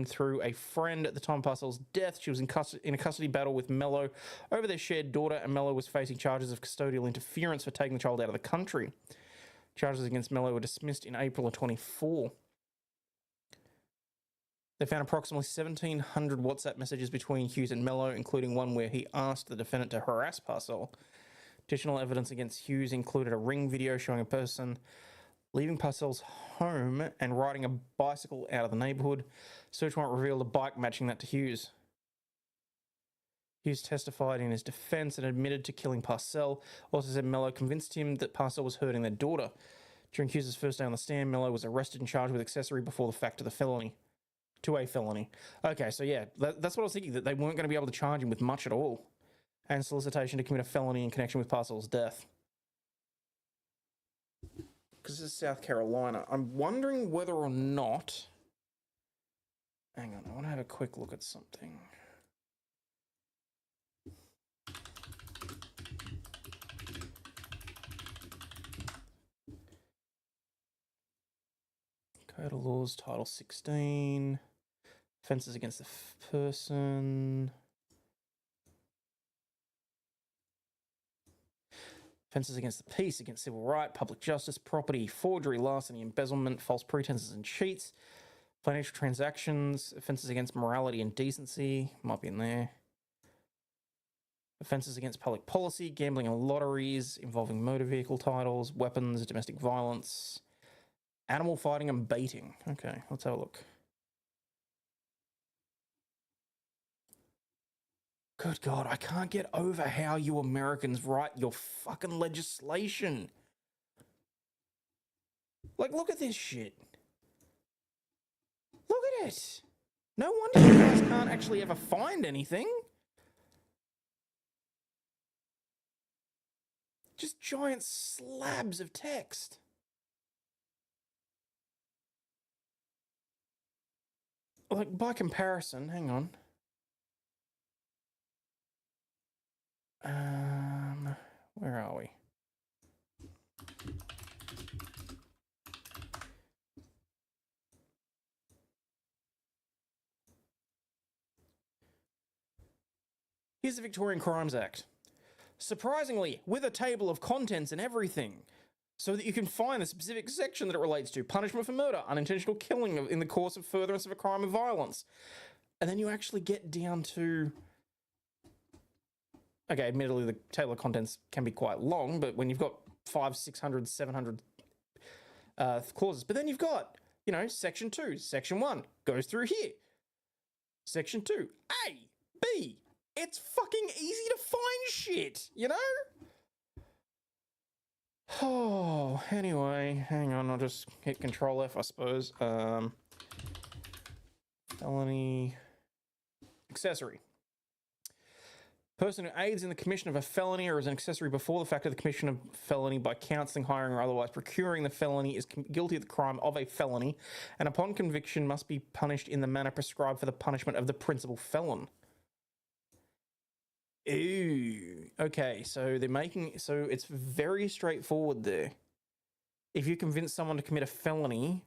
through a friend. At the time of Parcell's death, she was in a custody battle with Mello over their shared daughter, and Mello was facing charges of custodial interference for taking the child out of the country. Charges against Mello were dismissed in April of 24. They found approximately 1,700 WhatsApp messages between Hughes and Mello, including one where he asked the defendant to harass Parcell. Additional evidence against Hughes included a ring video showing a person leaving Parcell's home and riding a bicycle out of the neighbourhood. Search warrant revealed a bike matching that to Hughes. Hughes testified in his defence and admitted to killing Parcell. Also said Mello convinced him that Parcell was hurting their daughter. During Hughes' first day on the stand, Mello was arrested and charged with accessory before the fact of the felony. To a felony. Okay, so yeah, that's what I was thinking, that they weren't going to be able to charge him with much at all. And solicitation to commit a felony in connection with Parcell's death. Because this is South Carolina. I'm wondering whether or not... Hang on, I want to have a quick look at something. Code of Laws, Title 16. Offences against the person... Offences against the peace, against civil right, public justice, property, forgery, larceny, embezzlement, false pretenses and cheats, financial transactions, offences against morality and decency, might be in there. Offences against public policy, gambling and lotteries involving motor vehicle titles, weapons, domestic violence, animal fighting and baiting. Okay, let's have a look. Good God, I can't get over how you Americans write your fucking legislation. Like, look at this shit. Look at it. No wonder you guys can't actually ever find anything. Just giant slabs of text. Like, by comparison, hang on. Where are we? Here's the Victorian Crimes Act. Surprisingly, with a table of contents and everything, so that you can find the specific section that it relates to. Punishment for murder, unintentional killing in the course of furtherance of a crime of violence. And then you actually get down to... Okay, admittedly, the table of contents can be quite long, but when you've got 500, 600, 700 clauses, but then you've got, you know, section 2, section 1 goes through here. Section 2, A, B. It's fucking easy to find shit, you know? Oh, anyway, hang on, I'll just hit Control F, I suppose. Felony accessory. Person who aids in the commission of a felony or is an accessory before the fact of the commission of felony by counselling, hiring, or otherwise procuring the felony is guilty of the crime of a felony, and upon conviction must be punished in the manner prescribed for the punishment of the principal felon. Ooh. Okay, so they're making... So it's very straightforward there. If you convince someone to commit a felony,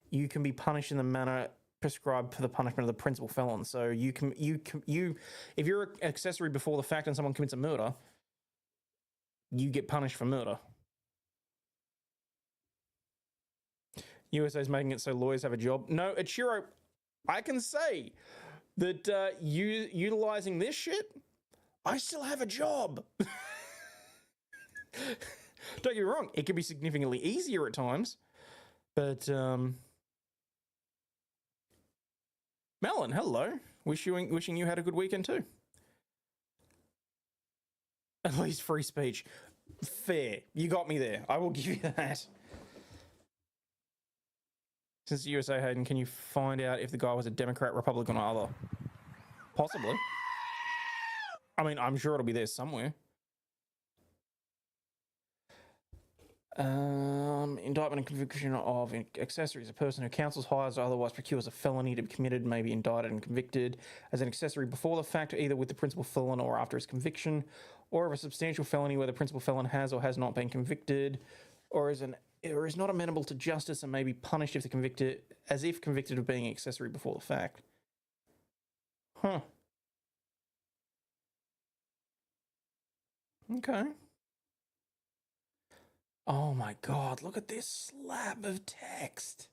you can be punished in the manner prescribed for the punishment of the principal felon. So if you're an accessory before the fact and someone commits a murder, you get punished for murder. USA's making it so lawyers have a job. No, Ichiro, I can say that utilizing this shit, I still have a job. Don't get me wrong, it can be significantly easier at times, but Melon, hello. Wishing you had a good weekend too. At least free speech. Fair. You got me there. I will give you that. Since the USA, Hayden, can you find out if the guy was a Democrat, Republican, or other? Possibly. I mean, I'm sure it'll be there somewhere. Indictment and conviction of accessories. A person who counsels, hires, or otherwise procures a felony to be committed may be indicted and convicted as an accessory before the fact, either with the principal felon or after his conviction, or of a substantial felony where the principal felon has or has not been convicted, or is not amenable to justice and may be punished if convicted of being an accessory before the fact. Huh. Okay. Oh my god, look at this slab of text.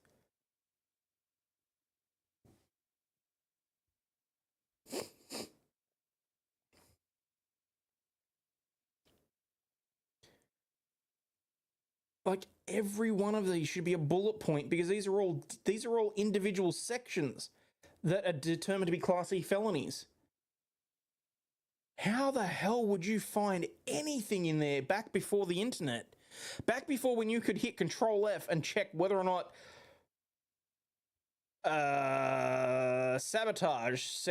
Like every one of these should be a bullet point because these are all individual sections that are determined to be Class E felonies. How the hell would you find anything in there back before the internet? Back before when you could hit Control F and check whether or not sabotage,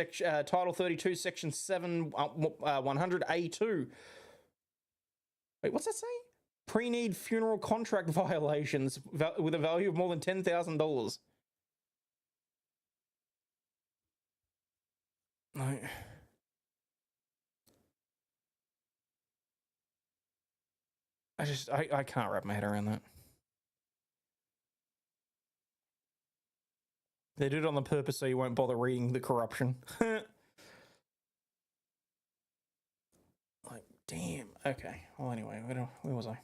Title 32, Section 7, 100A2. Wait, what's that say? Pre-need funeral contract violations with a value of more than $10,000. No. I can't wrap my head around that. They did it on the purpose so you won't bother reading the corruption. Like, damn. Okay. Well, anyway, where was I?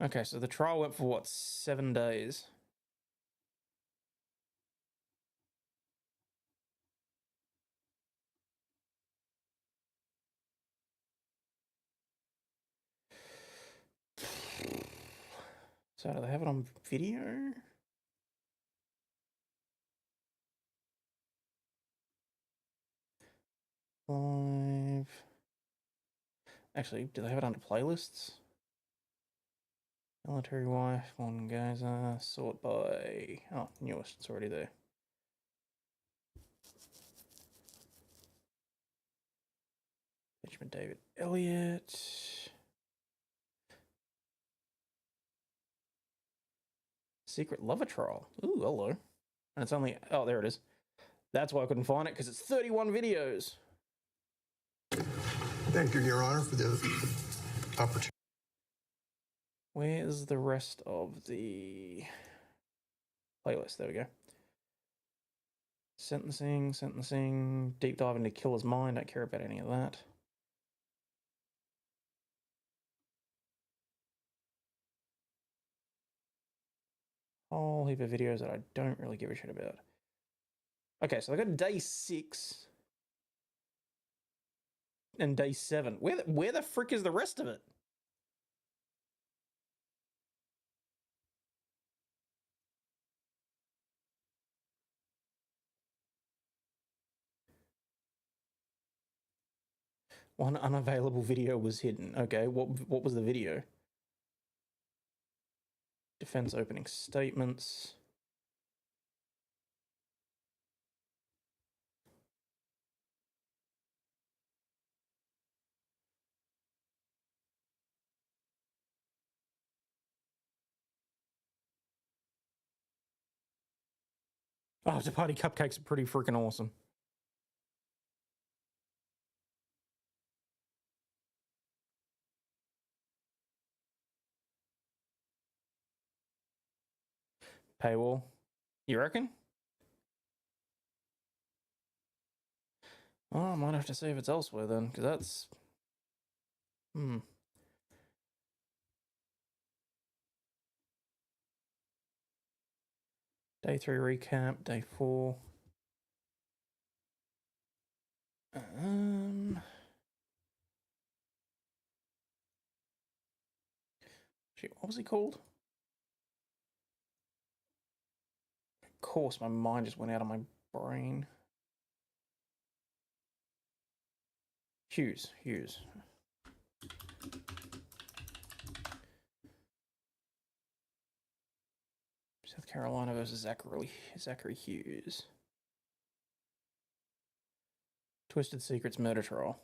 Okay, so the trial went for what, 7 days? So do they have it on video? Live. Actually, do they have it under playlists? Military wife, one Gaza, sort by... Oh, newest, it's already there. Benjamin David Elliott. Secret Lover Trial. Ooh, hello. And it's only... Oh, there it is. That's why I couldn't find it, because it's 31 videos. Thank you, Your Honor, for the opportunity. Where's the rest of the playlist? There we go. Sentencing, deep dive into Killer's Mind. Don't care about any of that. Whole heap of videos that I don't really give a shit about. Okay, so I got day 6 and day 7. Where the frick is the rest of it? One unavailable video was hidden. Okay, what was the video? Defense opening statements. Oh, chapati cupcakes are pretty freaking awesome. Paywall. You reckon? Oh, I might have to see if it's elsewhere then, because that's... Day 3 recap, day 4. Shit, what was he called? Of course, my mind just went out of my brain. Hughes. South Carolina versus Zachary Hughes. Twisted Secrets murder trial.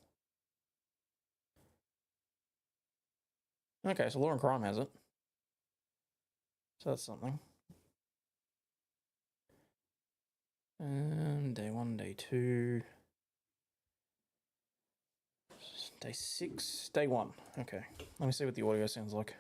Okay, so Law and Crime has it. So that's something. Day 1, day 2. Day 6, day 1. Okay, let me see what the audio sounds like.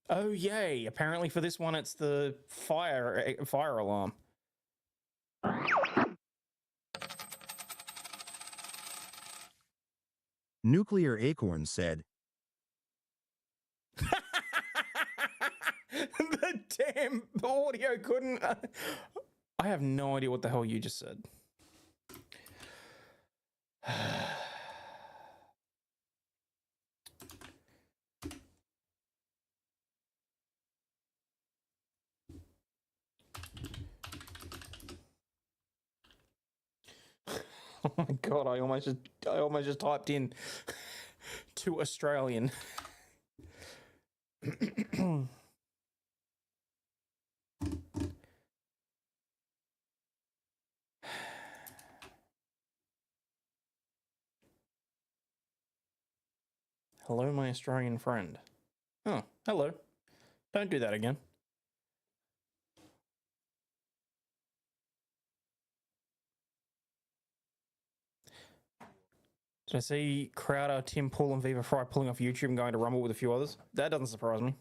Oh, yay. Apparently for this one, it's the fire alarm. Nuclear Acorn said, The damn audio couldn't... I have no idea what the hell you just said. Oh my god, I almost just typed in to Australian. Hello, my Australian friend. Oh, hello. Don't do that again. Did I see Crowder, Tim Pool, and Viva Fry pulling off YouTube and going to Rumble with a few others? That doesn't surprise me.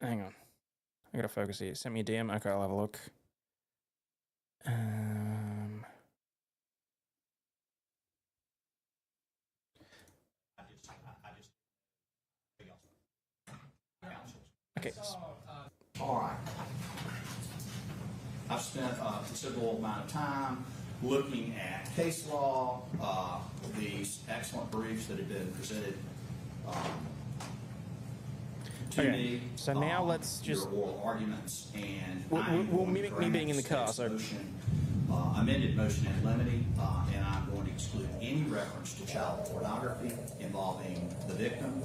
Hang on. I gotta focus here. Send me a DM. Okay, I'll have a look. Okay. All right. I've spent a considerable amount of time looking at case law, these excellent briefs that have been presented to me. So now let's your just... oral arguments, and We'll mimic me being in the car, so... amended motion in limine, and I'm going to exclude any reference to child pornography involving the victim,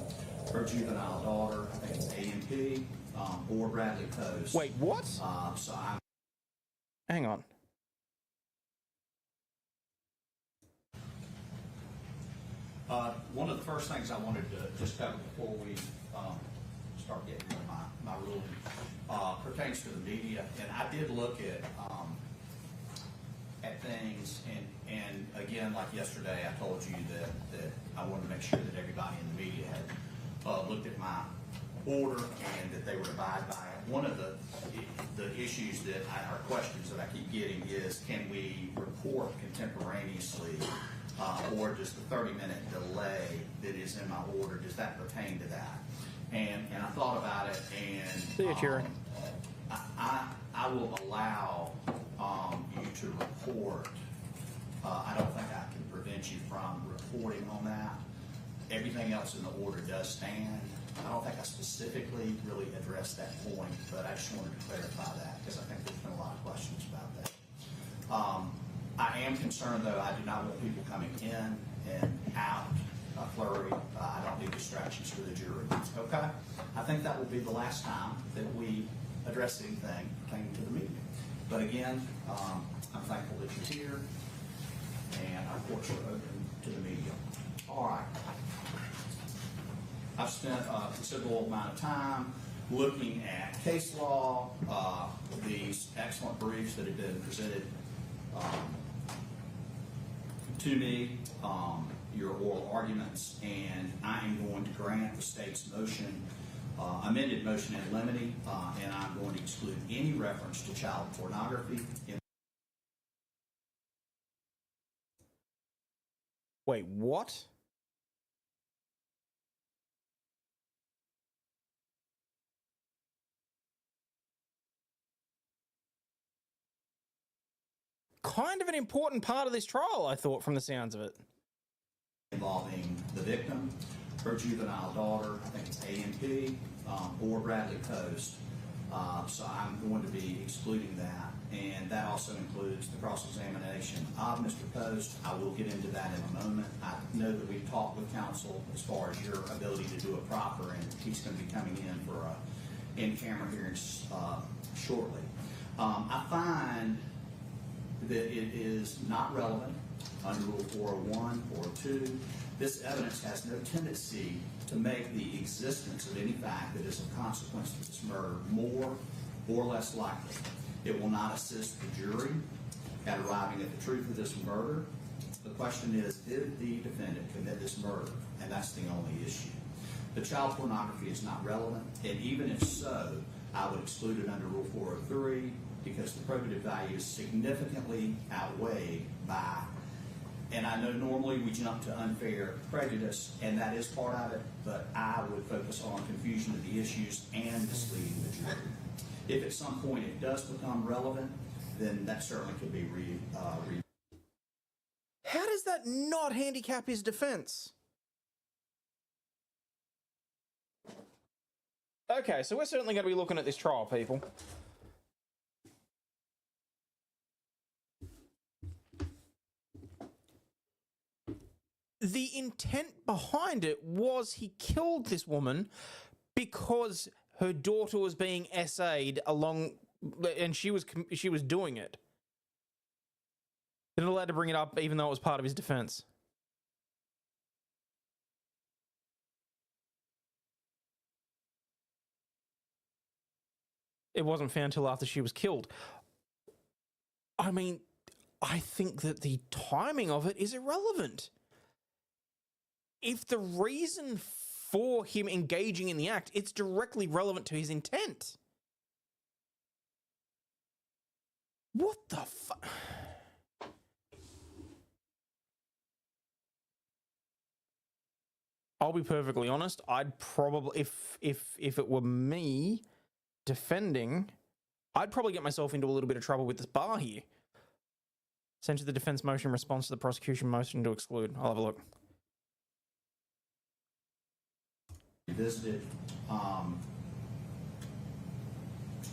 her juvenile daughter, I think it's AMP, or Bradley Post. Wait, what? So I'm... Hang on. One of the first things I wanted to just cover before we start getting into my ruling pertains to the media. And I did look at things, and again, like yesterday, I told you that I wanted to make sure that everybody in the media had looked at my order and that they would abide by it. One of the issues or questions that I keep getting is, can we report contemporaneously, or does the 30-minute delay that is in my order, does that pertain to that? And I thought about it, and I will allow you to report. I don't think I can prevent you from reporting on that. Everything else in the order does stand. I don't think I specifically really addressed that point, but I just wanted to clarify that because I think there's been a lot of questions about that. I am concerned, though, I do not want people coming in and out a flurry. I don't need distractions for the jury. Okay? I think that will be the last time that we address anything pertaining to the media. But again, I'm thankful that you're here, and our courts are open to the media. All right. I've spent a considerable amount of time looking at case law, these excellent briefs that have been presented to me, your oral arguments, and I am going to grant the state's motion, amended motion in limine, and I'm going to exclude any reference to child pornography. Wait, what? Kind of an important part of this trial, I thought, from the sounds of it. Involving the victim, her juvenile daughter, I think it's AMP, or Bradley Post. So I'm going to be excluding that. And that also includes the cross-examination of Mr. Post. I will get into that in a moment. I know that we've talked with counsel as far as your ability to do a proper, and he's going to be coming in for a in-camera hearing shortly. I find that it is not relevant under Rule 401 or 2. This evidence has no tendency to make the existence of any fact that is of consequence of this murder more or less likely. It will not assist the jury at arriving at the truth of this murder. The question is, did the defendant commit this murder? And that's the only issue. The child pornography is not relevant, and even if so, I would exclude it under Rule 403 because the probative value is significantly outweighed by, and I know normally we jump to unfair prejudice, and that is part of it, but I would focus on confusion of the issues and misleading the jury. If at some point it does become relevant, then that certainly could be How does that not handicap his defense? Okay, so we're certainly going to be looking at this trial, people. The intent behind it was he killed this woman because her daughter was being SA'd along, and she was doing it. They're not allowed to bring it up even though it was part of his defense. It wasn't found until after she was killed. I mean, I think that the timing of it is irrelevant. If the reason for him engaging in the act, it's directly relevant to his intent. What the fuck? I'll be perfectly honest. I'd probably, if it were me defending, I'd probably get myself into a little bit of trouble with this bar here. Essentially, the defense motion in response to the prosecution motion to exclude. I'll have a look. Visited, and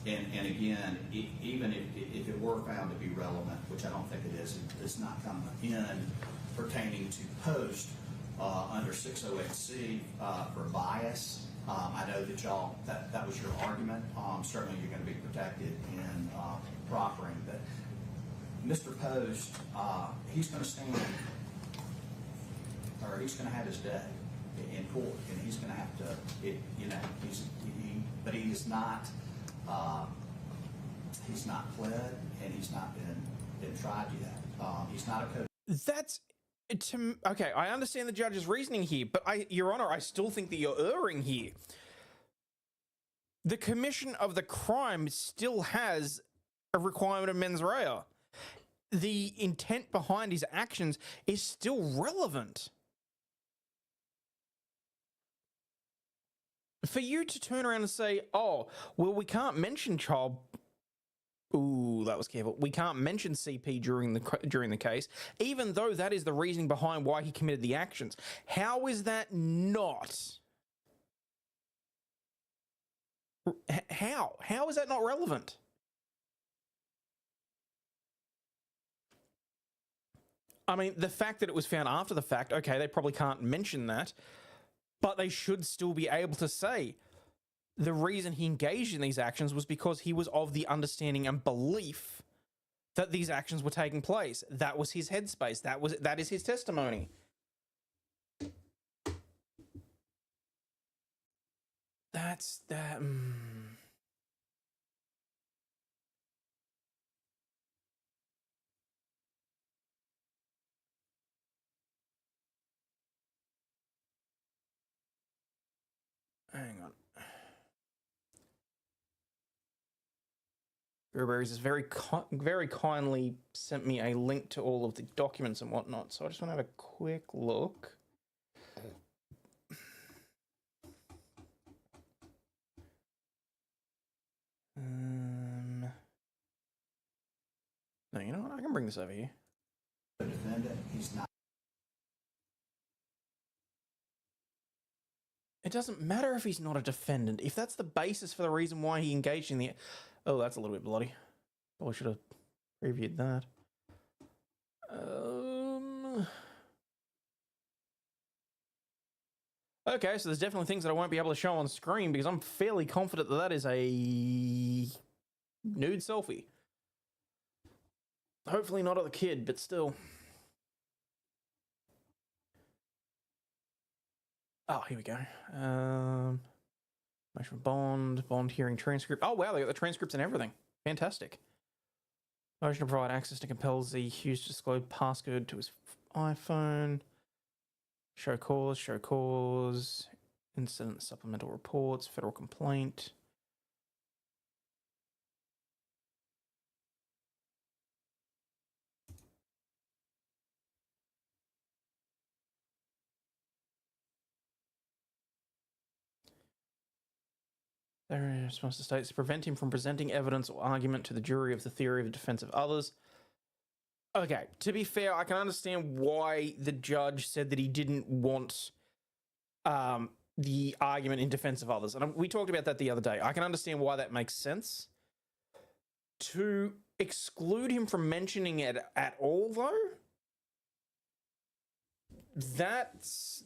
again, even if it were found to be relevant, which I don't think it is, it's not come in pertaining to Post under 608C for bias. I know that y'all, that was your argument. Certainly you're going to be protected in proffering, but Mr. Post, he's going to stand, or he's going to have his day in court, and he's going to have to, but he is not, he's not pled, and he's not been tried yet. He's not a code. That's okay. I understand the judge's reasoning here, but Your Honor, I still think that you're erring here. The commission of the crime still has a requirement of mens rea. The intent behind his actions is still relevant. For you to turn around and say, oh, well, we can't mention child... Ooh, that was careful. We can't mention CP during the case, even though that is the reasoning behind why he committed the actions. How is that not? How? How is that not relevant? I mean, the fact that it was found after the fact, okay, they probably can't mention that, but they should still be able to say the reason he engaged in these actions was because he was of the understanding and belief that these actions were taking place. That was his headspace. That is his testimony. That's that. Hang on. Berries has very kindly sent me a link to all of the documents and whatnot, so I just want to have a quick look. No, you know what? I can bring this over here. The defendant, he's not. It doesn't matter if he's not a defendant. If that's the basis for the reason why he engaged in the... Oh, that's a little bit bloody. Probably should have previewed that. Okay, so there's definitely things that I won't be able to show on screen because I'm fairly confident that that is a nude selfie. Hopefully not of the kid, but still. Oh, here we go. Motion for bond hearing transcript. Oh, wow, they got the transcripts and everything. Fantastic. Motion to provide access to compel Z Hughes to disclose passcode to his iPhone. Show cause. Incident supplemental reports. Federal complaint. They're supposed to state to prevent him from presenting evidence or argument to the jury of the theory of the defense of others. Okay, to be fair, I can understand why the judge said that he didn't want the argument in defense of others. And we talked about that the other day. I can understand why that makes sense. To exclude him from mentioning it at all, though, that's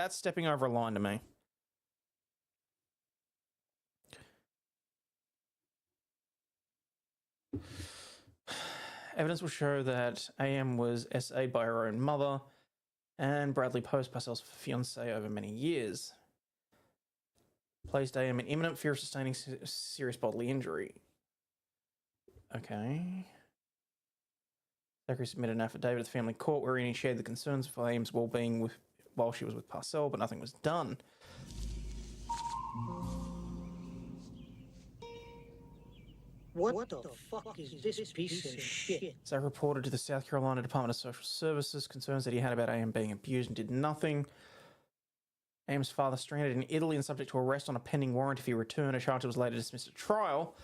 stepping over a line to me. Evidence will show that AM was SA'd by her own mother and Bradley Post, Parcel's fiance, over many years. Placed AM in imminent fear of sustaining serious bodily injury. Okay. Zachary submitted an affidavit to the family court wherein he shared the concerns for AM's well-being while she was with Parcel, but nothing was done. What the fuck is this piece of shit? Zach reported to the South Carolina Department of Social Services concerns that he had about AM being abused and did nothing. AM's father stranded in Italy and subject to arrest on a pending warrant if he returned. A charge was later dismissed at trial.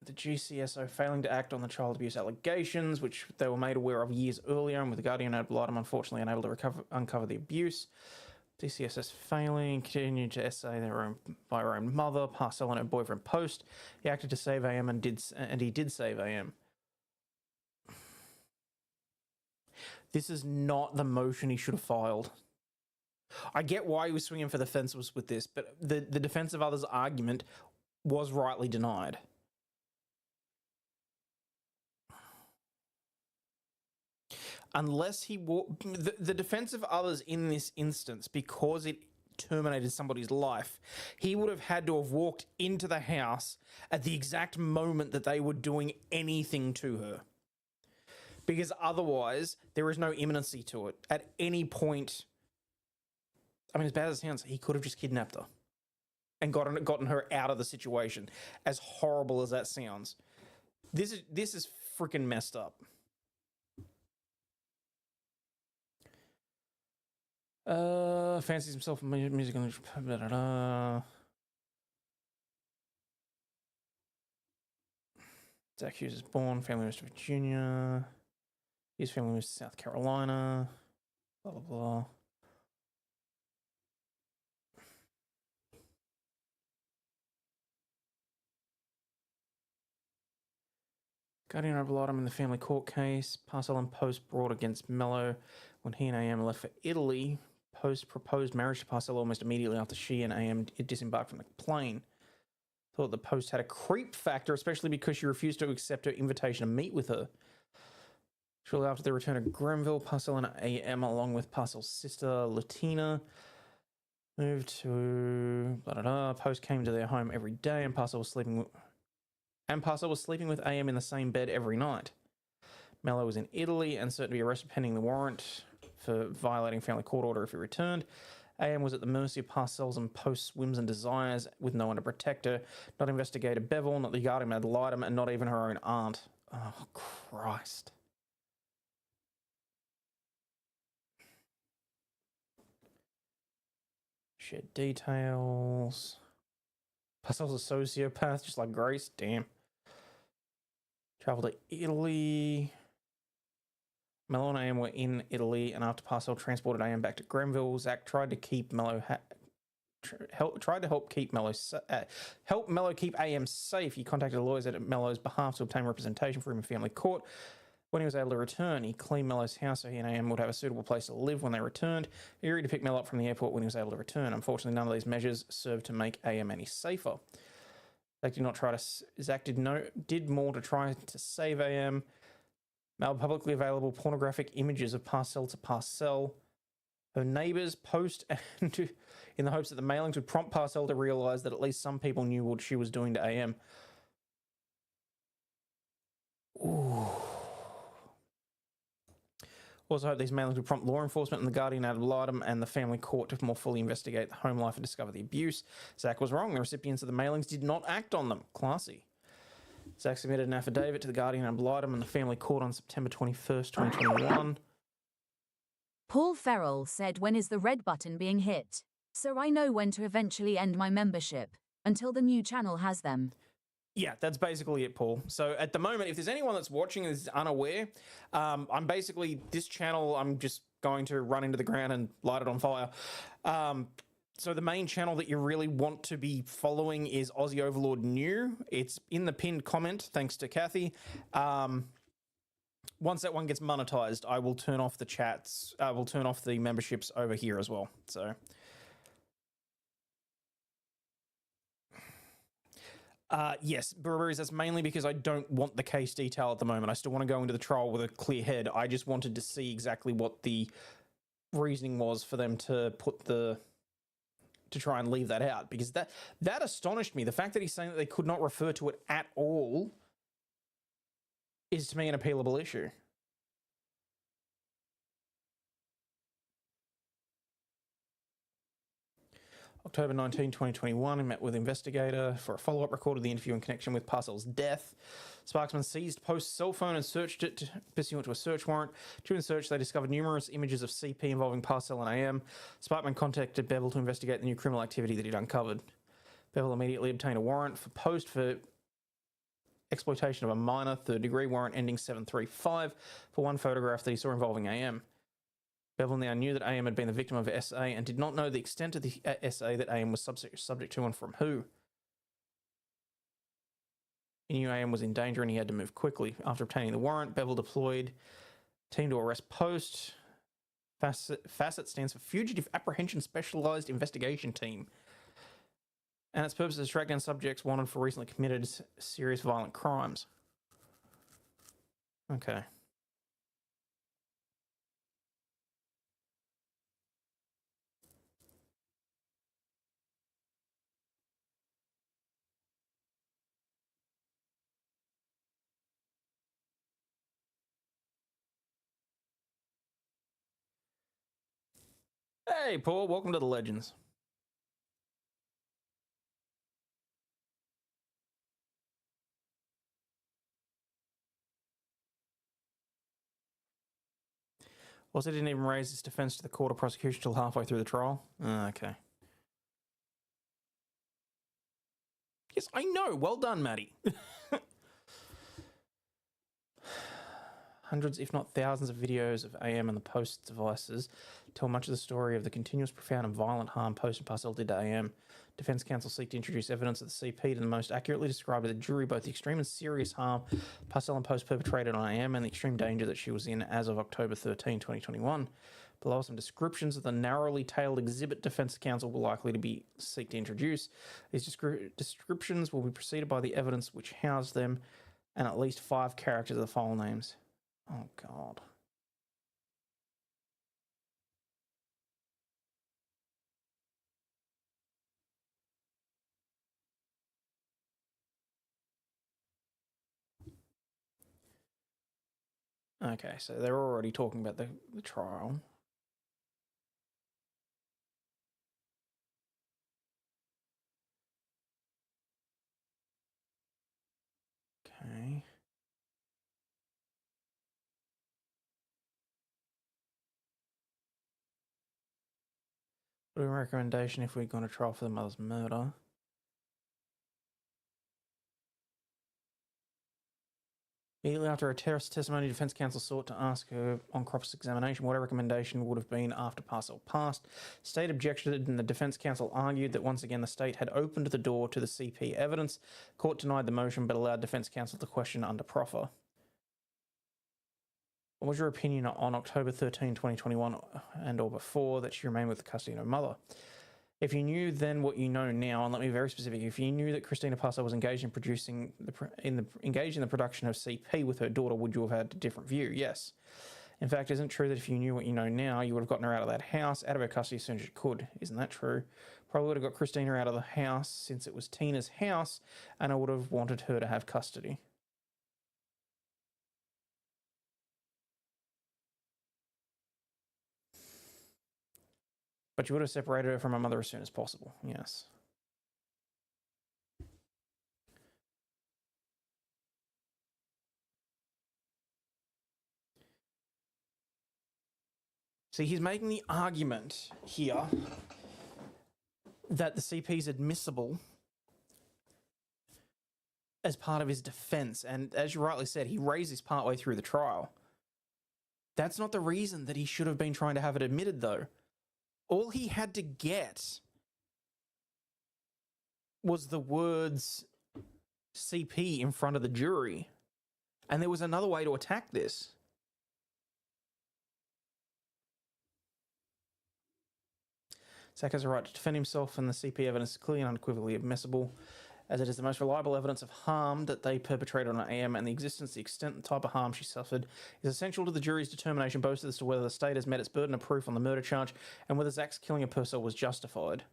The GCSO failing to act on the child abuse allegations, which they were made aware of years earlier, and with the guardian ad litem unfortunately unable to uncover the abuse. DCSS failing, continued to essay by her own mother, Parcel and her boyfriend Post. He acted to save AM and he did save AM. This is not the motion he should have filed. I get why he was swinging for the fences with this, but the defense of others argument was rightly denied. Unless he the defense of others in this instance, because it terminated somebody's life, he would have had to have walked into the house at the exact moment that they were doing anything to her. Because otherwise, there is no imminency to it. At any point, I mean, as bad as it sounds, he could have just kidnapped her and gotten her out of the situation. As horrible as that sounds, this is freaking messed up. Fancies himself in music and Zach Hughes is born, family moved to Virginia. His family moved to South Carolina. Blah, blah, blah. Guardian Overlaw'd in the family court case. Parcel and Post brought against Mello when he and AM left for Italy. Post proposed marriage to Parcel almost immediately after she and AM disembarked from the plane. Thought the Post had a creep factor, especially because she refused to accept her invitation to meet with her. Shortly after their return to Grenville, Parcel and AM, along with Parcel's sister, Latina, Moved to blah, blah, blah. Post came to their home every day, and Parcel was sleeping with AM in the same bed every night. Mello was in Italy and certain to be arrested pending the warrant for violating family court order if he returned. AM was at the mercy of Parcells and Post's whims and desires with no one to protect her. Not Investigator Bevel, not the guardian ad litem, and not even her own aunt. Oh, Christ. Shared details. Parcells a sociopath, just like Grace. Damn. Traveled to Italy. Mello and AM were in Italy, and after Parcell transported AM back to Grenville, Zach tried to keep Mello help Mello keep AM safe. He contacted lawyers at Mello's behalf to obtain representation for him in family court. When he was able to return, he cleaned Mello's house so he and AM would have a suitable place to live when they returned. He agreed to pick Mello up from the airport when he was able to return. Unfortunately, none of these measures served to make AM any safer. Zach did more to try to save AM. Mailed publicly available pornographic images of Parcell to Parcell. Her neighbours post and in the hopes that the mailings would prompt Parcell to realise that at least some people knew what she was doing to AM. Ooh. Also hope these mailings would prompt law enforcement and the guardian ad litem and the family court to more fully investigate the home life and discover the abuse. Zach was wrong. The recipients of the mailings did not act on them. Classy. Zach submitted an affidavit to the guardian ad litem and the family court on September 21st, 2021. Paul Farrell said, "When is the red button being hit? So I know when to eventually end my membership, until the new channel has them." Yeah, that's basically it, Paul. So at the moment, if there's anyone that's watching and is unaware, I'm basically, this channel, I'm just going to run into the ground and light it on fire. So the main channel that you really want to be following is Aussie Overlaw'd New. It's in the pinned comment, thanks to Kathy. Once that one gets monetized, I will turn off the chats. I will turn off the memberships over here as well. So, yes, breweries, that's mainly because I don't want the case detail at the moment. I still want to go into the trial with a clear head. I just wanted to see exactly what the reasoning was for them to try and leave that out, because that astonished me. The fact that he's saying that they could not refer to it at all is to me an appealable issue. October 19, 2021, he met with investigator for a follow-up record of the interview in connection with Parcell's death. Sparksman seized Post's cell phone and searched it pursuant to a search warrant. During the search, they discovered numerous images of CP involving Parcell and AM. Sparkman contacted Bevel to investigate the new criminal activity that he'd uncovered. Bevel immediately obtained a warrant for Post for exploitation of a minor, third-degree warrant ending 735 for one photograph that he saw involving AM. Bevel now knew that AM had been the victim of SA and did not know the extent of the SA that AM was subject to and from who. He knew AM was in danger and he had to move quickly. After obtaining the warrant, Bevel deployed team to arrest Post. FACET stands for Fugitive Apprehension Specialised Investigation Team. And its purpose is to track down subjects wanted for recently committed serious violent crimes. Okay. Hey, Paul, welcome to the Legends. Also, didn't even raise his defense to the court of prosecution until halfway through the trial. Okay. Yes, I know. Well done, Maddie. Hundreds, if not thousands, of videos of AM and the Post devices tell much of the story of the continuous, profound, and violent harm Post and Parcell did to AM. Defence counsel seek to introduce evidence of the CP to the most accurately describe to the jury both the extreme and serious harm Parcell and Post perpetrated on AM and the extreme danger that she was in as of October 13, 2021. Below are some descriptions of the narrowly tailed exhibit defence counsel will likely to be seek to introduce. These descriptions will be preceded by the evidence which housed them and at least 5 characters of the file names. Oh, God. Okay, so they're already talking about the trial. Okay. What a recommendation if we're going to trial for the mother's murder. Immediately after a terrorist testimony, defence counsel sought to ask her on cross-examination what her recommendation would have been after Parcel passed. State objected and the defence counsel argued that once again the state had opened the door to the CP evidence. Court denied the motion but allowed defence counsel to question under proffer. What was your opinion on October 13, 2021 and or before that she remained with the custody of her mother? If you knew then what you know now, and let me be very specific, if you knew that Christina Passer was engaged in engaged in the production of CP with her daughter, would you have had a different view? Yes. In fact, isn't it true that if you knew what you know now, you would have gotten her out of that house, out of her custody as soon as you could? Isn't that true? Probably would have got Christina out of the house since it was Tina's house, and I would have wanted her to have custody. But you would have separated her from her mother as soon as possible, yes. See, he's making the argument here that the CP is admissible as part of his defence. And as you rightly said, he raised this partway through the trial. That's not the reason that he should have been trying to have it admitted, though. All he had to get was the words CP in front of the jury. And there was another way to attack this. Zach has a right to defend himself, and the CP evidence is clearly and unequivocally admissible, as it is the most reliable evidence of harm that they perpetrated on AM, and the existence, the extent, and type of harm she suffered is essential to the jury's determination both as to whether the state has met its burden of proof on the murder charge and whether Zach's killing of Purcell was justified.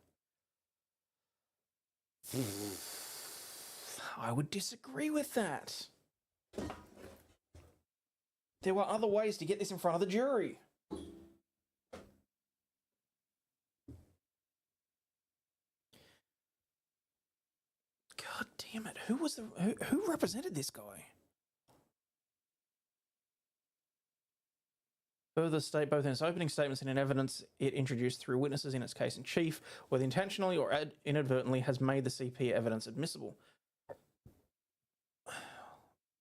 I would disagree with that. There were other ways to get this in front of the jury. God damn it! Who represented this guy? Further, the state, both in its opening statements and in evidence it introduced through witnesses in its case in chief, whether intentionally or inadvertently, has made the CP evidence admissible.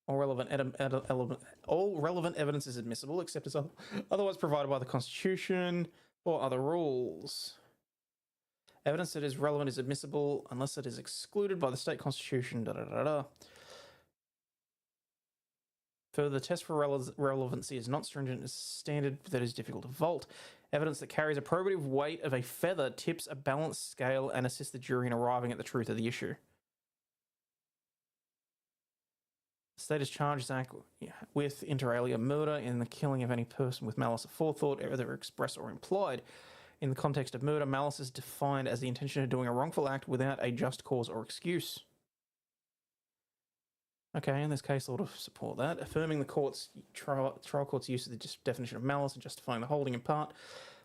All relevant evidence is admissible, except as otherwise provided by the Constitution or other rules. Evidence that is relevant is admissible unless it is excluded by the state constitution. Further, the test for relevancy is not stringent as a standard that is difficult to vault. Evidence that carries a probative weight of a feather tips a balanced scale and assists the jury in arriving at the truth of the issue. The state has charged Zach with inter alia murder in the killing of any person with malice aforethought, either express or implied. In the context of murder, malice is defined as the intention of doing a wrongful act without a just cause or excuse. Okay, in this case, I'll support that. Affirming the trial court's use of the definition of malice and justifying the holding in part.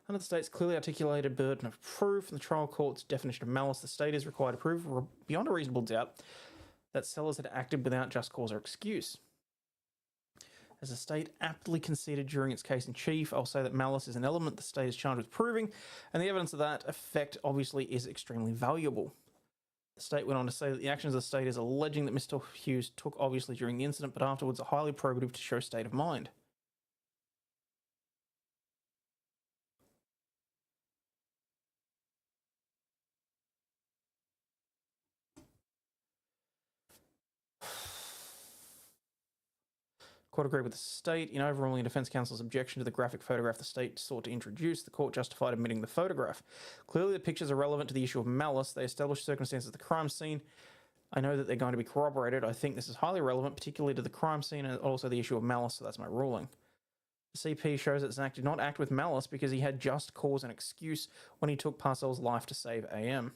Under the state's clearly articulated burden of proof and the trial court's definition of malice, the state is required to prove beyond a reasonable doubt that sellers had acted without just cause or excuse. As the state aptly conceded during its case in chief, I'll say that malice is an element the state is charged with proving, and the evidence of that effect obviously is extremely valuable. The state went on to say that the actions of the state is alleging that Mr. Hughes took obviously during the incident, but afterwards are highly probative to show state of mind. Court agreed with the state. In overruling defence counsel's objection to the graphic photograph the state sought to introduce, the court justified admitting the photograph. Clearly the pictures are relevant to the issue of malice. They establish circumstances of the crime scene. I know that they're going to be corroborated. I think this is highly relevant, particularly to the crime scene and also the issue of malice, so that's my ruling. The CP shows that Zach did not act with malice because he had just cause and excuse when he took Parcell's life to save AM.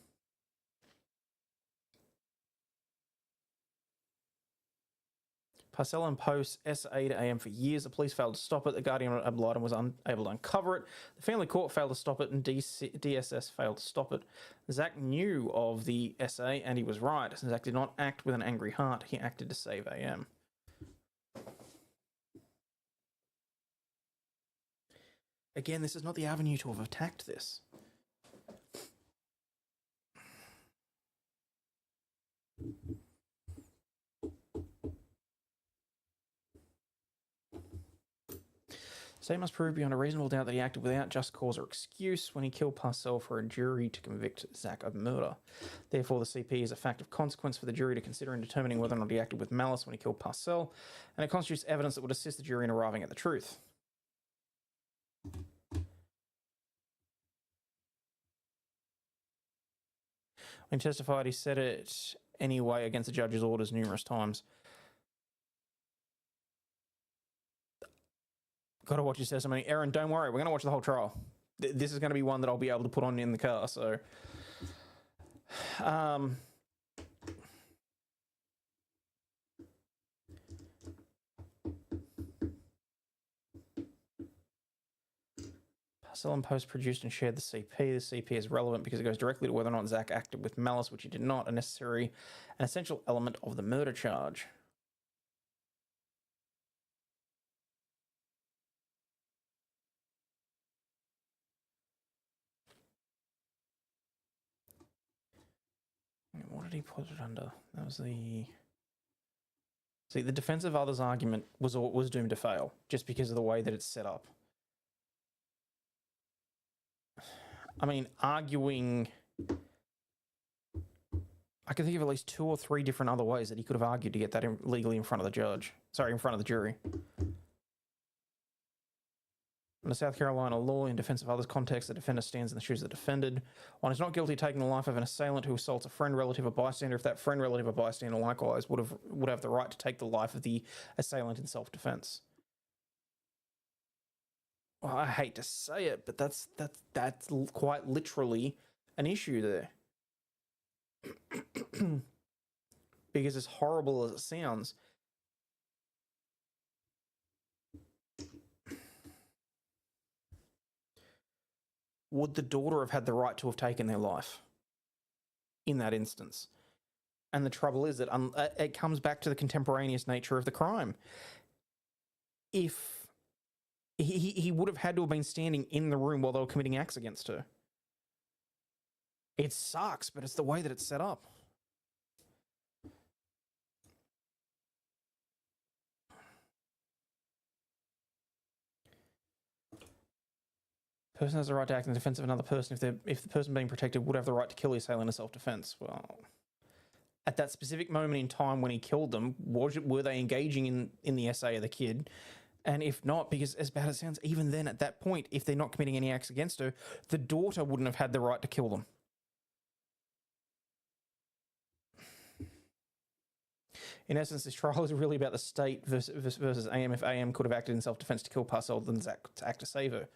Parcella and Post SA to AM for years. The police failed to stop it. The Guardian of Overlaw'd was unable to uncover it. The family court failed to stop it, and DSS failed to stop it. Zach knew of the SA, and he was right. Zach did not act with an angry heart. He acted to save AM. Again, this is not the avenue to have attacked this. State must prove beyond a reasonable doubt that he acted without just cause or excuse when he killed Parcell for a jury to convict Zach of murder. Therefore, the CP is a fact of consequence for the jury to consider in determining whether or not he acted with malice when he killed Parcell, and it constitutes evidence that would assist the jury in arriving at the truth. When he testified, he said it anyway against the judge's orders numerous times. Gotta watch his testimony. Aaron, don't worry, we're gonna watch the whole trial. This is gonna be one that I'll be able to put on in the car, so. Parcell and Post produced and shared the CP. The CP is relevant because it goes directly to whether or not Zach acted with malice, which he did not, an essential element of the murder charge. What did he put it under? That was the... See, the defense of others argument was doomed to fail just because of the way that it's set up. I mean, arguing... I can think of at least 2 or 3 different other ways that he could have argued to get that legally in front of the judge. Sorry, in front of the jury. Under South Carolina law, in defense of others' context, the defender stands in the shoes of the defended. One is not guilty of taking the life of an assailant who assaults a friend, relative, or bystander if that friend, relative, or bystander likewise would have the right to take the life of the assailant in self-defense. Well, I hate to say it, but that's quite literally an issue there. Because as horrible as it sounds, would the daughter have had the right to have taken their life in that instance? And the trouble is that it comes back to the contemporaneous nature of the crime. If he would have had to have been standing in the room while they were committing acts against her. It sucks, but it's the way that it's set up. Person has the right to act in defense of another person if the person being protected would have the right to kill the assailant in self-defense. Well, at that specific moment in time when he killed them, were they engaging in the SA of the kid? And if not, because as bad as it sounds, even then at that point, if they're not committing any acts against her, the daughter wouldn't have had the right to kill them. In essence, this trial is really about the state versus AM. If AM could have acted in self-defense to kill Parcell, then Zach to act to save her.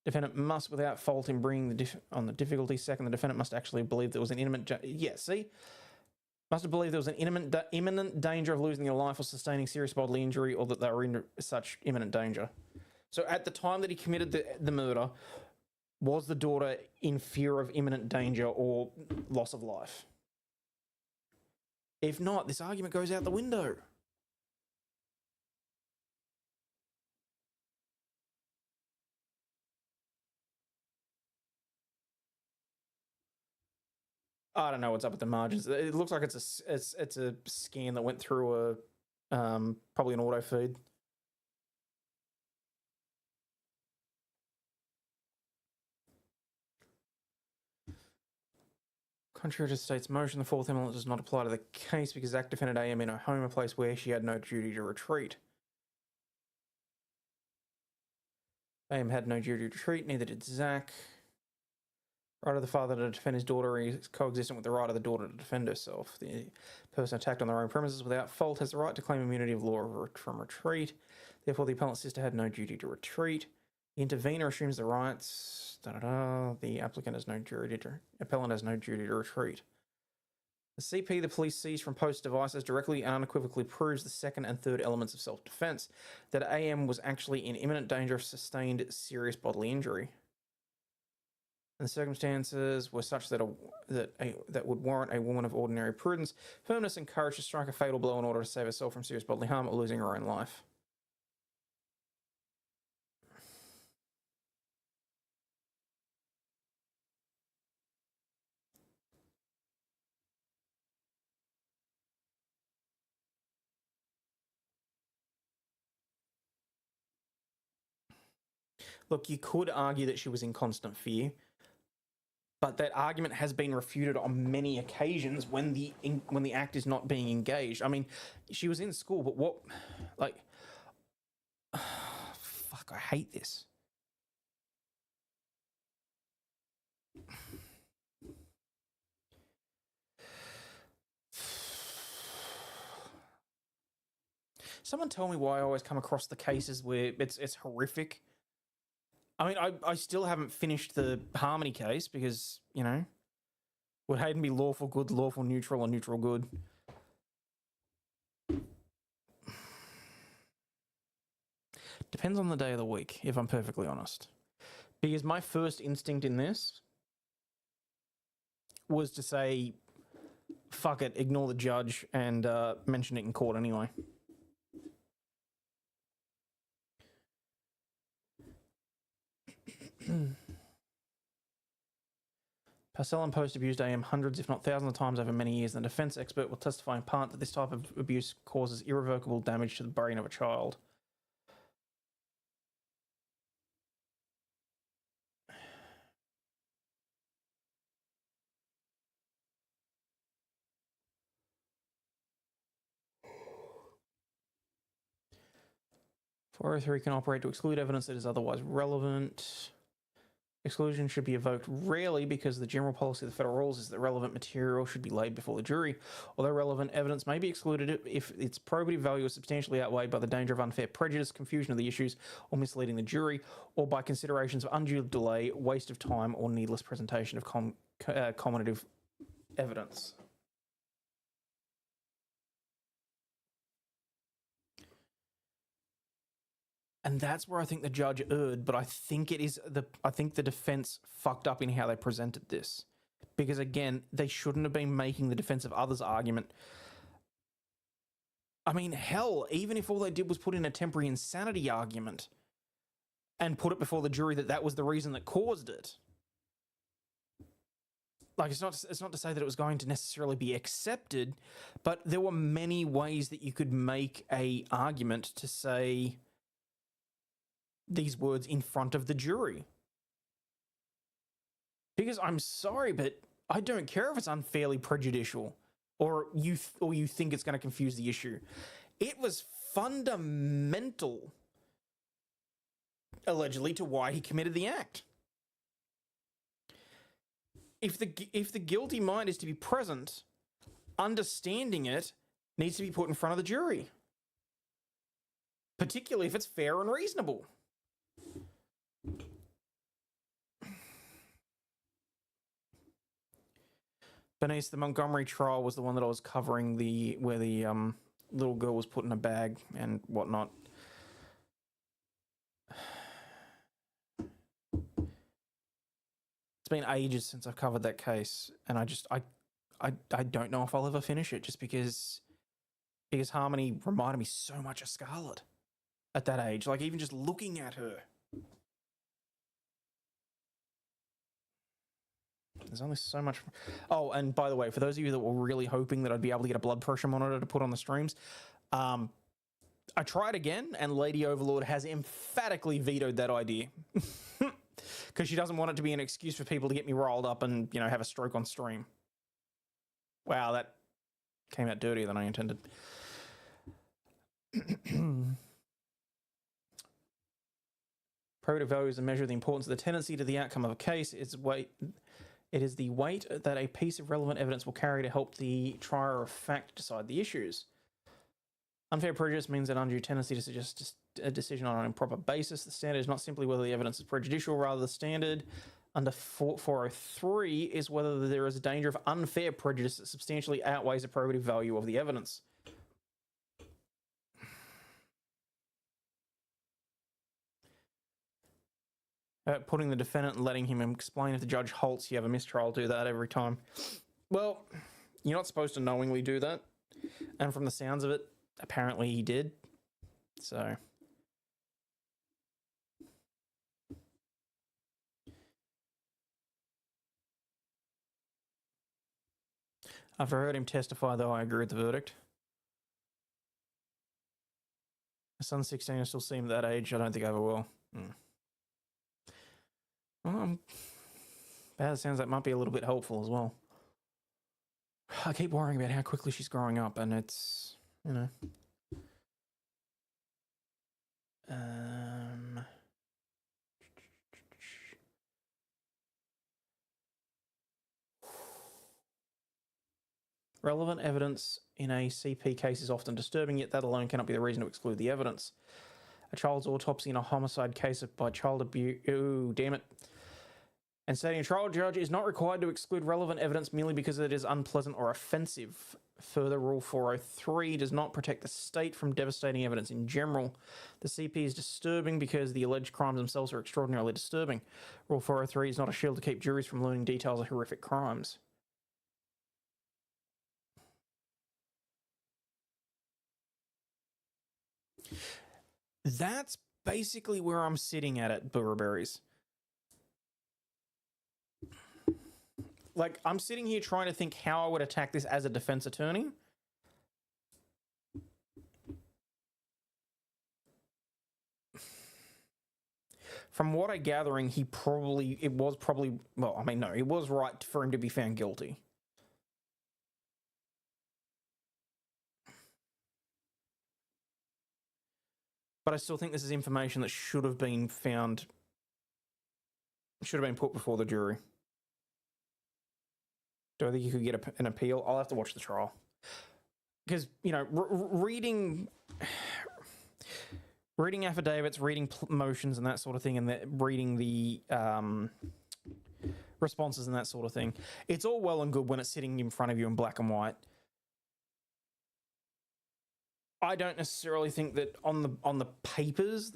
Defendant must, without fault in bringing on the difficulty. Second, the defendant must actually believe there was an imminent... Must have believed there was an imminent danger of losing their life or sustaining serious bodily injury, or that they were in such imminent danger. So at the time that he committed the murder, was the daughter in fear of imminent danger or loss of life? If not, this argument goes out the window. I don't know what's up with the margins. It looks like it's a scan that went through probably an auto feed. Contrary to the state's motion, the fourth element does not apply to the case because Zach defended AM in her home, a place where she had no duty to retreat. AM had no duty to retreat, neither did Zach. Right of the father to defend his daughter is coexistent with the right of the daughter to defend herself. The person attacked on their own premises without fault has the right to claim immunity of law from retreat. Therefore, the appellant's sister had no duty to retreat. The intervener assumes the rights. The appellant has no duty to retreat. The CP the police seized from Post's devices directly and unequivocally proves the second and third elements of self-defense, that AM was actually in imminent danger of sustained serious bodily injury. And the circumstances were such that that would warrant a woman of ordinary prudence, firmness, and courage to strike a fatal blow in order to save herself from serious bodily harm or losing her own life. Look, you could argue that she was in constant fear, but that argument has been refuted on many occasions when the act is not being engaged. I mean, she was in school, but what, like, fuck, I hate this. Someone tell me why I always come across the cases where it's horrific. I mean, I still haven't finished the Harmony case because, you know, would Hayden be lawful good, lawful neutral, or neutral good? Depends on the day of the week, if I'm perfectly honest. Because my first instinct in this was to say, fuck it, ignore the judge and mention it in court anyway. Parcell and Post abused AM hundreds, if not thousands of times over many years, and the defence expert will testify in part that this type of abuse causes irrevocable damage to the brain of a child. .403 can operate to exclude evidence that is otherwise relevant. Exclusion should be evoked rarely because the general policy of the federal rules is that relevant material should be laid before the jury, although relevant evidence may be excluded if its probative value is substantially outweighed by the danger of unfair prejudice, confusion of the issues, or misleading the jury, or by considerations of undue delay, waste of time, or needless presentation of comminative evidence. And that's where I think the judge erred, but I think I think the defense fucked up in how they presented this. Because again, they shouldn't have been making the defense of others argument. I mean, hell, even if all they did was put in a temporary insanity argument and put it before the jury that was the reason that caused it. Like, it's not to say that it was going to necessarily be accepted, but there were many ways that you could make a argument to say these words in front of the jury. Because I'm sorry, but I don't care if it's unfairly prejudicial or you think it's going to confuse the issue. It was fundamental, allegedly, to why he committed the act. If the guilty mind is to be present, understanding it needs to be put in front of the jury, particularly if it's fair and reasonable. Bernice, the Montgomery trial was the one that I was covering, where the little girl was put in a bag and whatnot. It's been ages since I've covered that case, and I don't know if I'll ever finish it, just because Harmony reminded me so much of Scarlett at that age. Like, even just looking at her. There's only so much. Oh, and by the way, for those of you that were really hoping that I'd be able to get a blood pressure monitor to put on the streams, I tried again, and Lady Overlaw'd has emphatically vetoed that idea. Because she doesn't want it to be an excuse for people to get me rolled up and, you know, have a stroke on stream. Wow, that came out dirtier than I intended. Probative value is a measure of the importance of the tendency to the outcome of a case. It is the weight that a piece of relevant evidence will carry to help the trier of fact decide the issues. Unfair prejudice means an undue tendency to suggest a decision on an improper basis. The standard is not simply whether the evidence is prejudicial, rather the standard under 403 is whether there is a danger of unfair prejudice that substantially outweighs the probative value of the evidence. Putting the defendant and letting him explain if the judge halts, you have a mistrial, do that every time. Well, you're not supposed to knowingly do that. And from the sounds of it, apparently he did. So... After I heard him testify, though, I agree with the verdict. My son's 16, I still see him at that age. I don't think I ever will. Well, bad as it sounds, that might be a little bit helpful as well. I keep worrying about how quickly she's growing up, and it's, you know. Relevant evidence in a CP case is often disturbing, yet that alone cannot be the reason to exclude the evidence. A child's autopsy in a homicide case by child abuse... Ooh, damn it. And stating a trial judge is not required to exclude relevant evidence merely because it is unpleasant or offensive. Further, Rule 403 does not protect the state from devastating evidence in general. The CP is disturbing because the alleged crimes themselves are extraordinarily disturbing. Rule 403 is not a shield to keep juries from learning details of horrific crimes. That's basically where I'm sitting at Burberry's. Like, I'm sitting here trying to think how I would attack this as a defense attorney. From what I'm gathering, it was right for him to be found guilty. But I still think this is information that should have been put before the jury. Do I think you could get an appeal? I'll have to watch the trial. Because, you know, reading affidavits, reading motions and that sort of thing, and reading the responses and that sort of thing, it's all well and good when it's sitting in front of you in black and white. I don't necessarily think that on the papers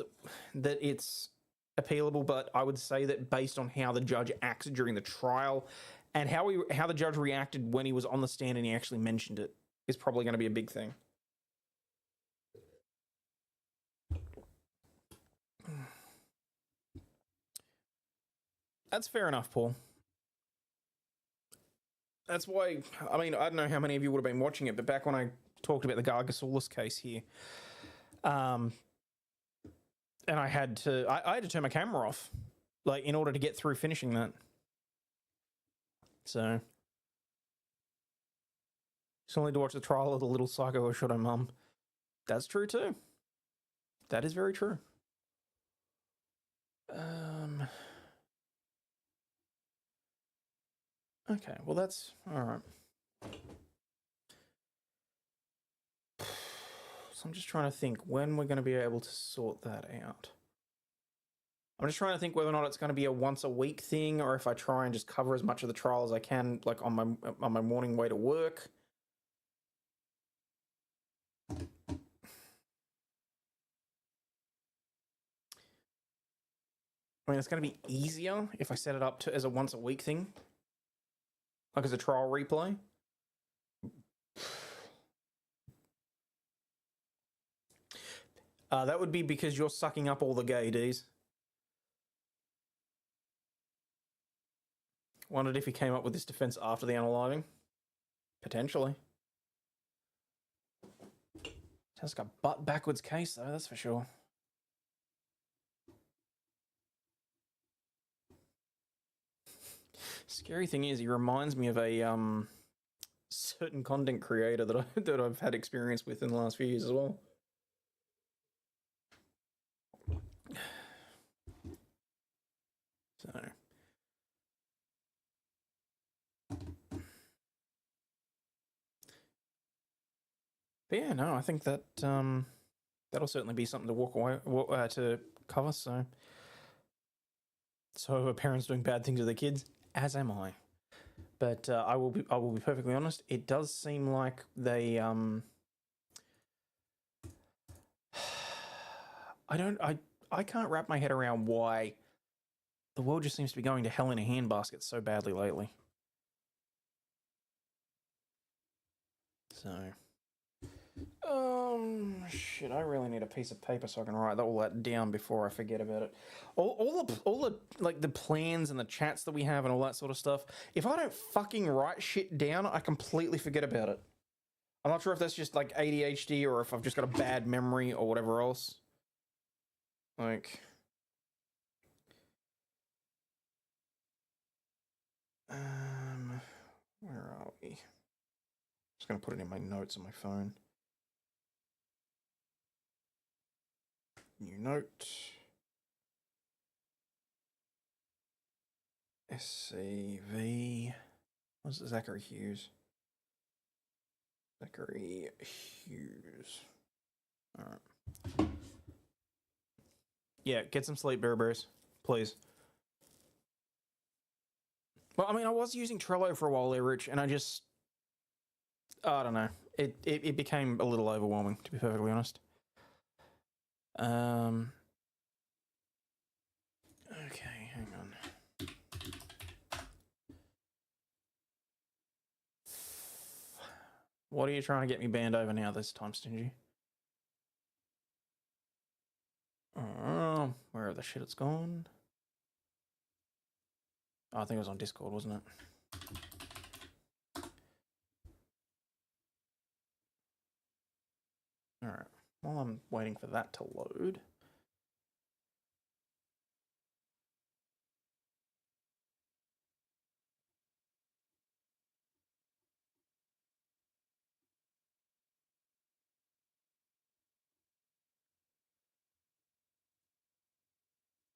that it's appealable, but I would say that based on how the judge acts during the trial and how the judge reacted when he was on the stand and he actually mentioned it is probably going to be a big thing. That's fair enough, Paul. That's why, I mean, I don't know how many of you would have been watching it, but back when I talked about the Gargasoulis case here, and I had to turn my camera off, like, in order to get through finishing that. So, just only to watch the trial of the little psycho who shot her mum. That's true too. That is very true. Okay, well that's all right. So I'm just trying to think when we're going to be able to sort that out. I'm just trying to think whether or not it's going to be a once a week thing, or if I try and just cover as much of the trial as I can, like on my morning way to work. I mean, it's going to be easier if I set it up as a once a week thing, like as a trial replay. That would be because you're sucking up all the gay Ds. Wondered if he came up with this defense after the unaliving. Potentially. Sounds like a butt backwards case, though, that's for sure. Scary thing is, he reminds me of a certain content creator that I've had experience with in the last few years as well. So, but yeah, no, I think that that'll certainly be something to walk away to cover. So So are parents doing bad things to their kids, as am I. But I will be perfectly honest. It does seem like they I can't wrap my head around why the world just seems to be going to hell in a handbasket so badly lately. So, shit, I really need a piece of paper so I can write all that down before I forget about it. All the like the plans and the chats that we have and all that sort of stuff. If I don't fucking write shit down, I completely forget about it. I'm not sure if that's just like ADHD or if I've just got a bad memory or whatever else. Like, where are we? Just gonna put it in my notes on my phone. New note. SCV. What's it? Zachary Hughes. Zachary Hughes. Alright. Yeah, get some sleep, Bears, please. Well, I mean, I was using Trello for a while there, Rich, and I don't know. It became a little overwhelming, to be perfectly honest. Okay, hang on. What are you trying to get me banned over now this time, Stingy? Where the shit it's gone? Oh, I think it was on Discord, wasn't it? Alright, while I'm waiting for that to load.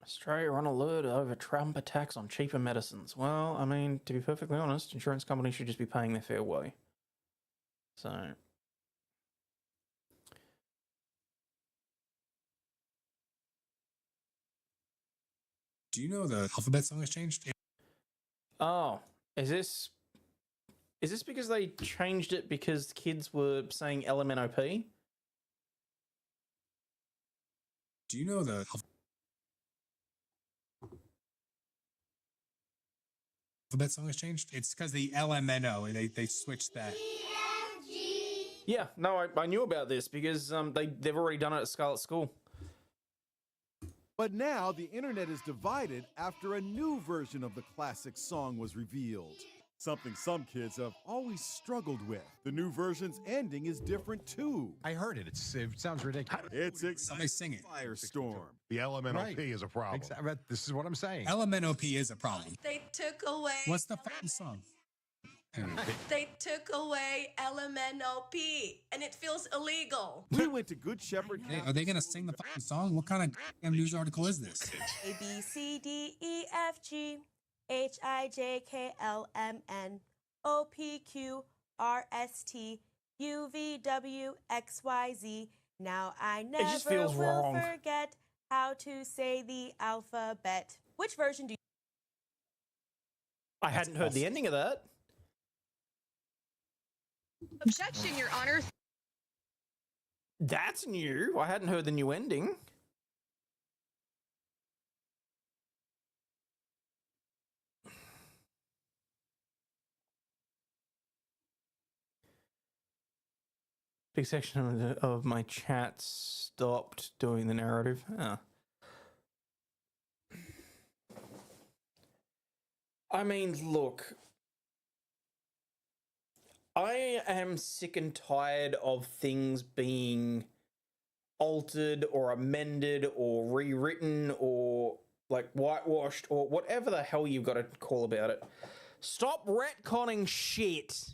Australia on alert over Trump attacks on cheaper medicines. Well, I mean, to be perfectly honest, insurance companies should just be paying their fair way. So... Do you know the alphabet song has changed? Oh, is this because they changed it because kids were saying LMNOP? Do you know the alphabet song has changed? It's because the LMNO, they switched that. Yeah, no, I knew about this because they've already done it at Scarlet School. But now the internet is divided after a new version of the classic song was revealed. Something some kids have always struggled with. The new version's ending is different too. I heard it. It sounds ridiculous. It's Somebody sing it. Firestorm. The LMNOP Right. is a problem. This is what I'm saying. LMNOP is a problem. They took away. What's the fucking song? They took away LMNOP, and it feels illegal. We went to Good Shepherd. Hey, are they gonna sing the fucking song? What kind of goddamn news article is this? A B C D E F G H I J K L M N O P Q R S T U V W X Y Z. Now I never just feels will wrong. forget how to say the alphabet. Which version do you? I hadn't heard the ending of that. Objection, Your Honor. That's new. I hadn't heard the new ending. Big section of my chat stopped doing the narrative. Ah. I mean, look. I am sick and tired of things being altered or amended or rewritten or like whitewashed or whatever the hell you've got to call about it. Stop retconning shit.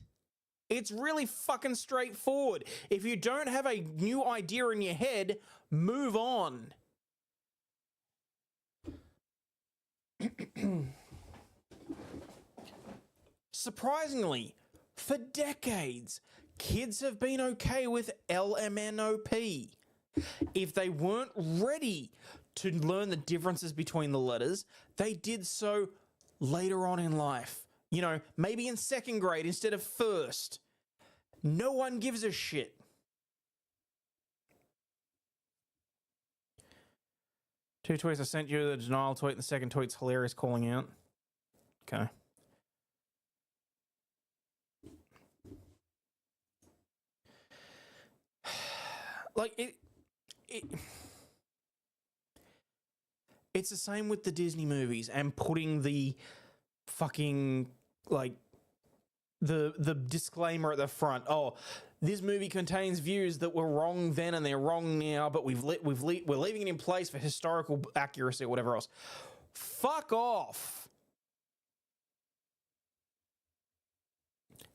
It's really fucking straightforward. If you don't have a new idea in your head, move on. Surprisingly, for decades, kids have been okay with LMNOP. If they weren't ready to learn the differences between the letters, they did so later on in life. You know, maybe in second grade instead of first. No one gives a shit. Two tweets I sent you, the denial tweet and the second tweet's hilarious calling out. Okay. Like, it's the same with the Disney movies and putting the fucking, like, the disclaimer at the front. Oh, this movie contains views that were wrong then and they're wrong now, but we're leaving it in place for historical accuracy or whatever else. Fuck off.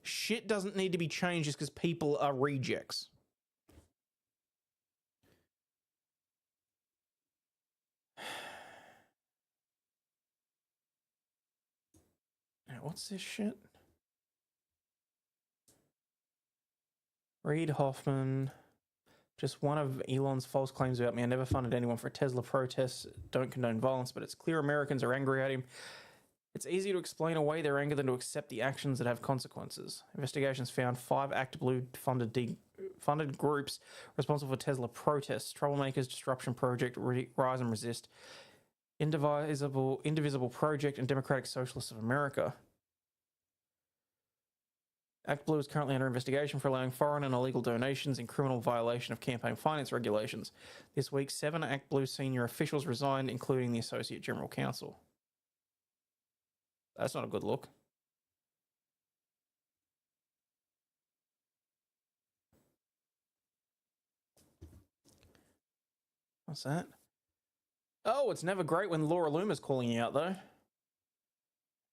Shit doesn't need to be changed just because people are rejects. Now, what's this shit? Reid Hoffman, just one of Elon's false claims about me. I never funded anyone for Tesla protests. Don't condone violence, but it's clear Americans are angry at him. It's easier to explain away their anger than to accept the actions that have consequences. Investigations found 5 ActBlue funded groups responsible for Tesla protests: Troublemakers, Disruption Project, Rise and Resist, Indivisible Project, and Democratic Socialists of America. ActBlue is currently under investigation for allowing foreign and illegal donations in criminal violation of campaign finance regulations. This week, 7 ActBlue senior officials resigned, including the Associate General Counsel. That's not a good look. What's that? Oh, it's never great when Laura Loomer's calling you out, though.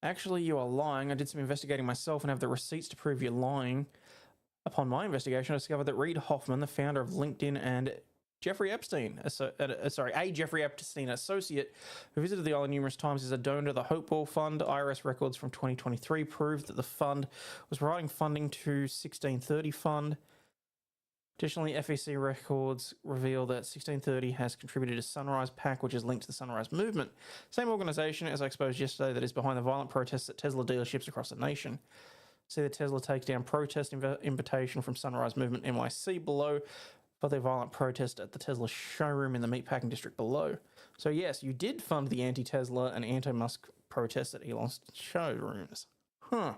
Actually, you are lying. I did some investigating myself and have the receipts to prove you're lying. Upon my investigation, I discovered that Reid Hoffman, the founder of LinkedIn, and Jeffrey Epstein, Jeffrey Epstein associate, who visited the island numerous times as a donor to the Hopewell Fund. IRS records from 2023 proved that the fund was providing funding to 1630 Fund. Additionally, FEC records reveal that 1630 has contributed to Sunrise PAC, which is linked to the Sunrise Movement, same organisation as I exposed yesterday that is behind the violent protests at Tesla dealerships across the nation. See the Tesla takedown protest invitation from Sunrise Movement NYC below for their violent protest at the Tesla showroom in the meatpacking district below. So yes, you did fund the anti-Tesla and anti-Musk protests at Elon's showrooms. Huh.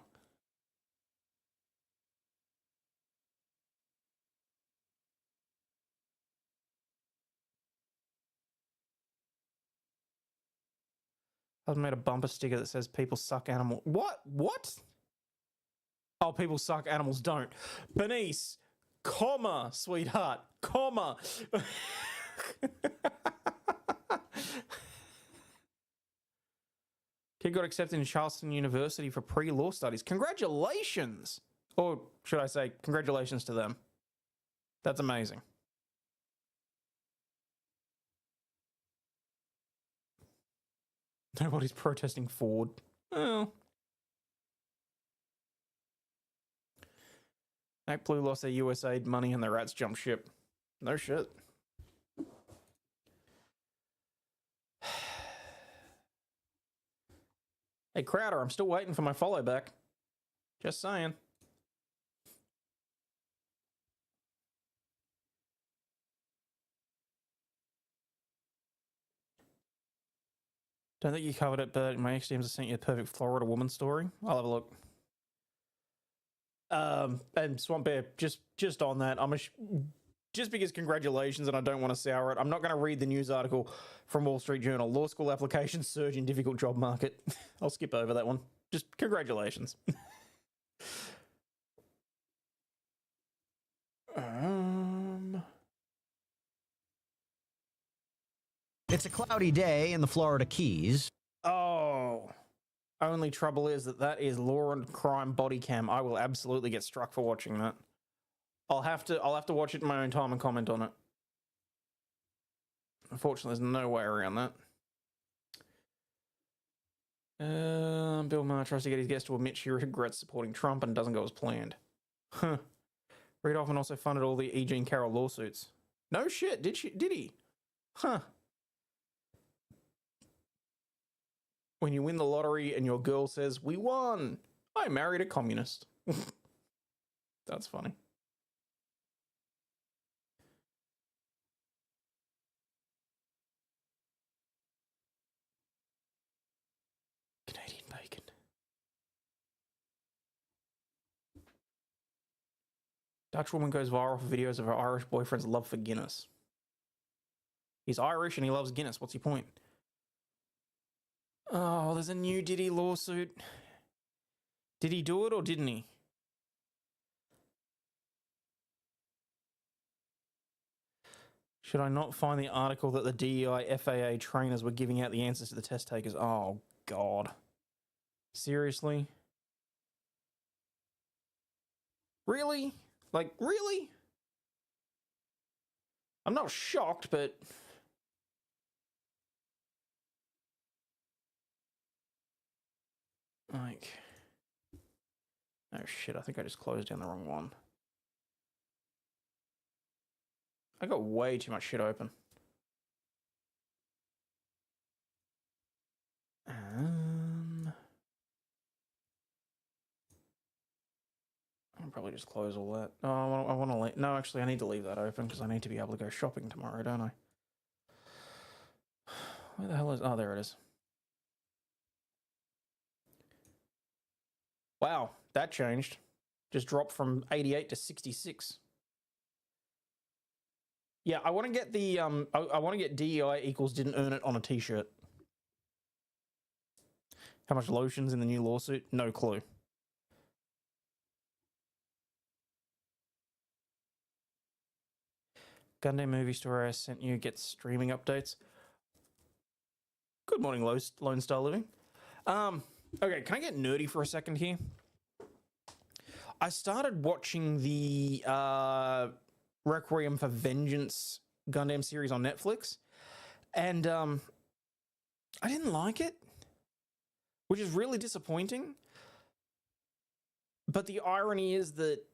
I've made a bumper sticker that says people suck animals. What? Oh, people suck, animals don't. Bernice, comma, sweetheart, comma. Kid got accepted in Charleston University for pre-law studies. Congratulations! Or should I say, congratulations to them. That's amazing. Nobody's protesting Ford. Oh. ActBlue lost their USAID money and the rats jumped ship. No shit. Hey, Crowder, I'm still waiting for my follow back. Just saying. Don't think you covered it, but my ex-DMs have sent you a perfect Florida woman story. I'll have a look. And Swamp Bear, just on that, just because congratulations and I don't want to sour it, I'm not going to read the news article from Wall Street Journal. Law school applications surge in difficult job market. I'll skip over that one. Just congratulations. It's a cloudy day in the Florida Keys. Oh. Only trouble is that is law and crime body cam. I will absolutely get struck for watching that. I'll have to watch it in my own time and comment on it. Unfortunately, there's no way around that. Bill Maher tries to get his guest to admit she regrets supporting Trump and doesn't go as planned. Huh. Reid Hoffman also funded all the E. Jean Carroll lawsuits. No shit, did he? Huh. when you win the lottery and your girl says, "We won. I married a communist." That's funny. Canadian bacon. Dutch woman goes viral for videos of her Irish boyfriend's love for Guinness. He's Irish and he loves Guinness. What's your point? Oh, there's a new Diddy lawsuit. Did he do it or didn't he? Should I not find the article that the DEI FAA trainers were giving out the answers to the test takers? Oh, God. Seriously? Really? Like, really? I'm not shocked, but... like... oh, shit, I think I just closed down the wrong one. I got way too much shit open. I'll probably just close all that. Oh, I want to leave. No, actually, I need to leave that open because I need to be able to go shopping tomorrow, don't I? Where the hell is... oh, there it is. Wow, that changed. Just dropped from 88 to 66. Yeah, I want to get the I want to get DEI equals didn't earn it on a t-shirt. How much lotion's in the new lawsuit? No clue. Gundam movie story I sent you gets streaming updates. Good morning, Lone Star Living. Okay, can I get nerdy for a second here? I started watching the Requiem for Vengeance Gundam series on Netflix, and I didn't like it, which is really disappointing. But the irony is that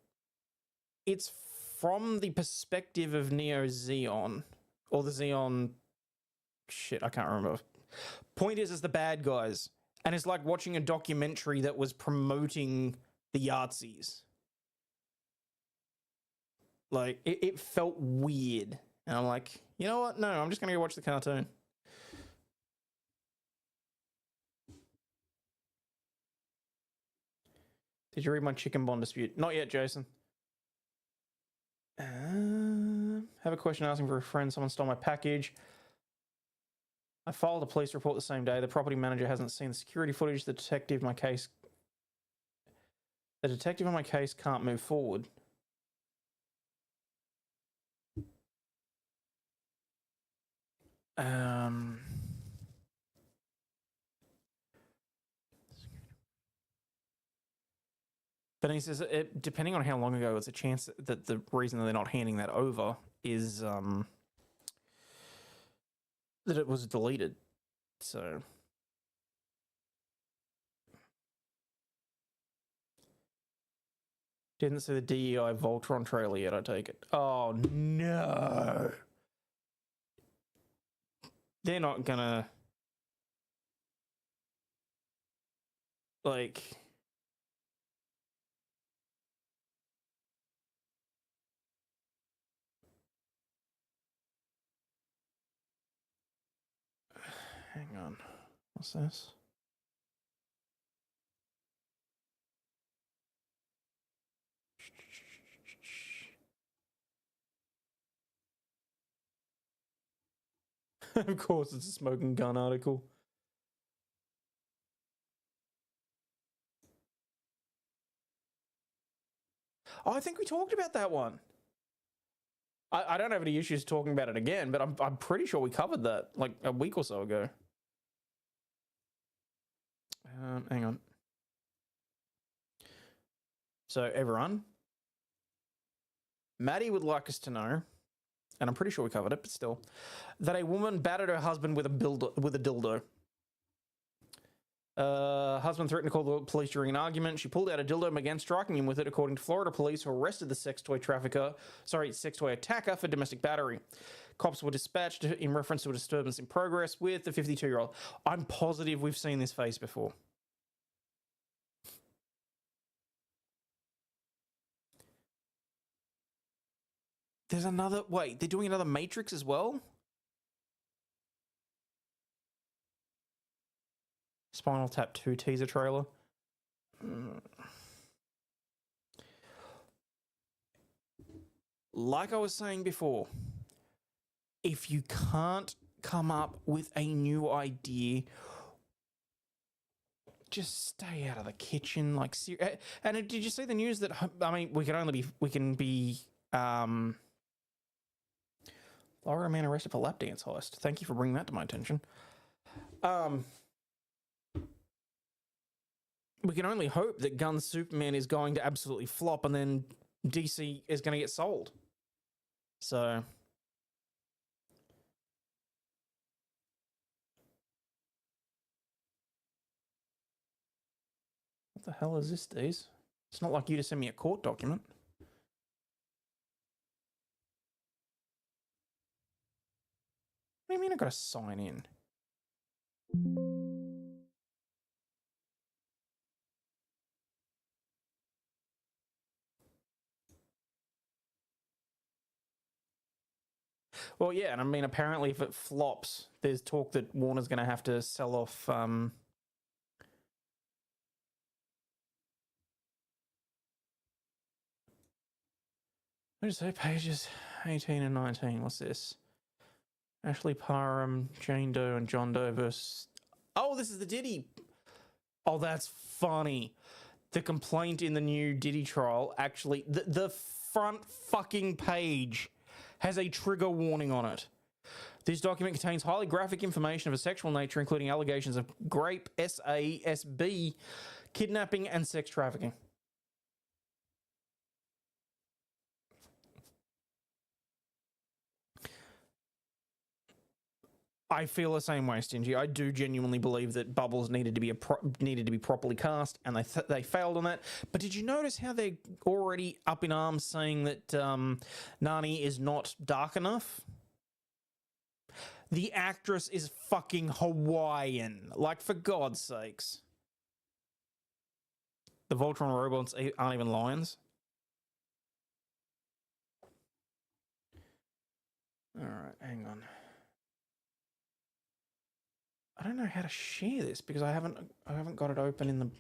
it's from the perspective of Neo Zeon, or the Zeon... shit, I can't remember. Point is, it's the bad guys. And it's like watching a documentary that was promoting the Yahtzees. Like, it felt weird. And I'm like, you know what? No, I'm just going to go watch the cartoon. Did you read my chicken bond dispute? Not yet, Jason. Have a question asking for a friend. Someone stole my package. I filed a police report the same day. The property manager hasn't seen the security footage. The detective on my case can't move forward. But he says, depending on how long ago, it's a chance that the reason that they're not handing that over is that it was deleted. So didn't see the DEI Voltron trailer yet, I take it. Oh no. They're not gonna like hang on. What's this? Of course, it's a smoking gun article. Oh, I think we talked about that one. I don't have any issues talking about it again, but I'm pretty sure we covered that like a week or so ago. Hang on. So everyone, Maddie would like us to know, and I'm pretty sure we covered it, but still, that a woman battered her husband with a dildo. Husband threatened to call the police during an argument. She pulled out a dildo and began striking him with it, according to Florida police, who arrested the sex toy attacker for domestic battery. Cops were dispatched in reference to a disturbance in progress with the 52-year-old. I'm positive we've seen this face before. There's another... Wait, they're doing another Matrix as well? Spinal Tap 2 teaser trailer. Like I was saying before, if you can't come up with a new idea, just stay out of the kitchen. Like, and did you see the news that, I mean, we can be Florida man arrested for lap dance heist. Thank you for bringing that to my attention. We can only hope that Gun Superman is going to absolutely flop and then DC is going to get sold. So... What the hell is this, Days? It's not like you to send me a court document. What do you mean I gotta sign in? Well, yeah, and I mean, apparently if it flops, there's talk that Warner's gonna have to sell off, what did it say? Pages 18 and 19. What's this? Ashley Parham, Jane Doe, and John Doe versus... Oh, this is the Diddy. Oh, that's funny. The complaint in the new Diddy trial, actually... The front fucking page has a trigger warning on it. This document contains highly graphic information of a sexual nature, including allegations of rape, SASB, kidnapping, and sex trafficking. I feel the same way, Stingy. I do genuinely believe that Bubbles needed to be properly cast, and they failed on that. But did you notice how they're already up in arms saying that Nani is not dark enough? The actress is fucking Hawaiian. Like, for God's sakes. The Voltron robots aren't even lions. All right, hang on. I don't know how to share this because I haven't got it open in the...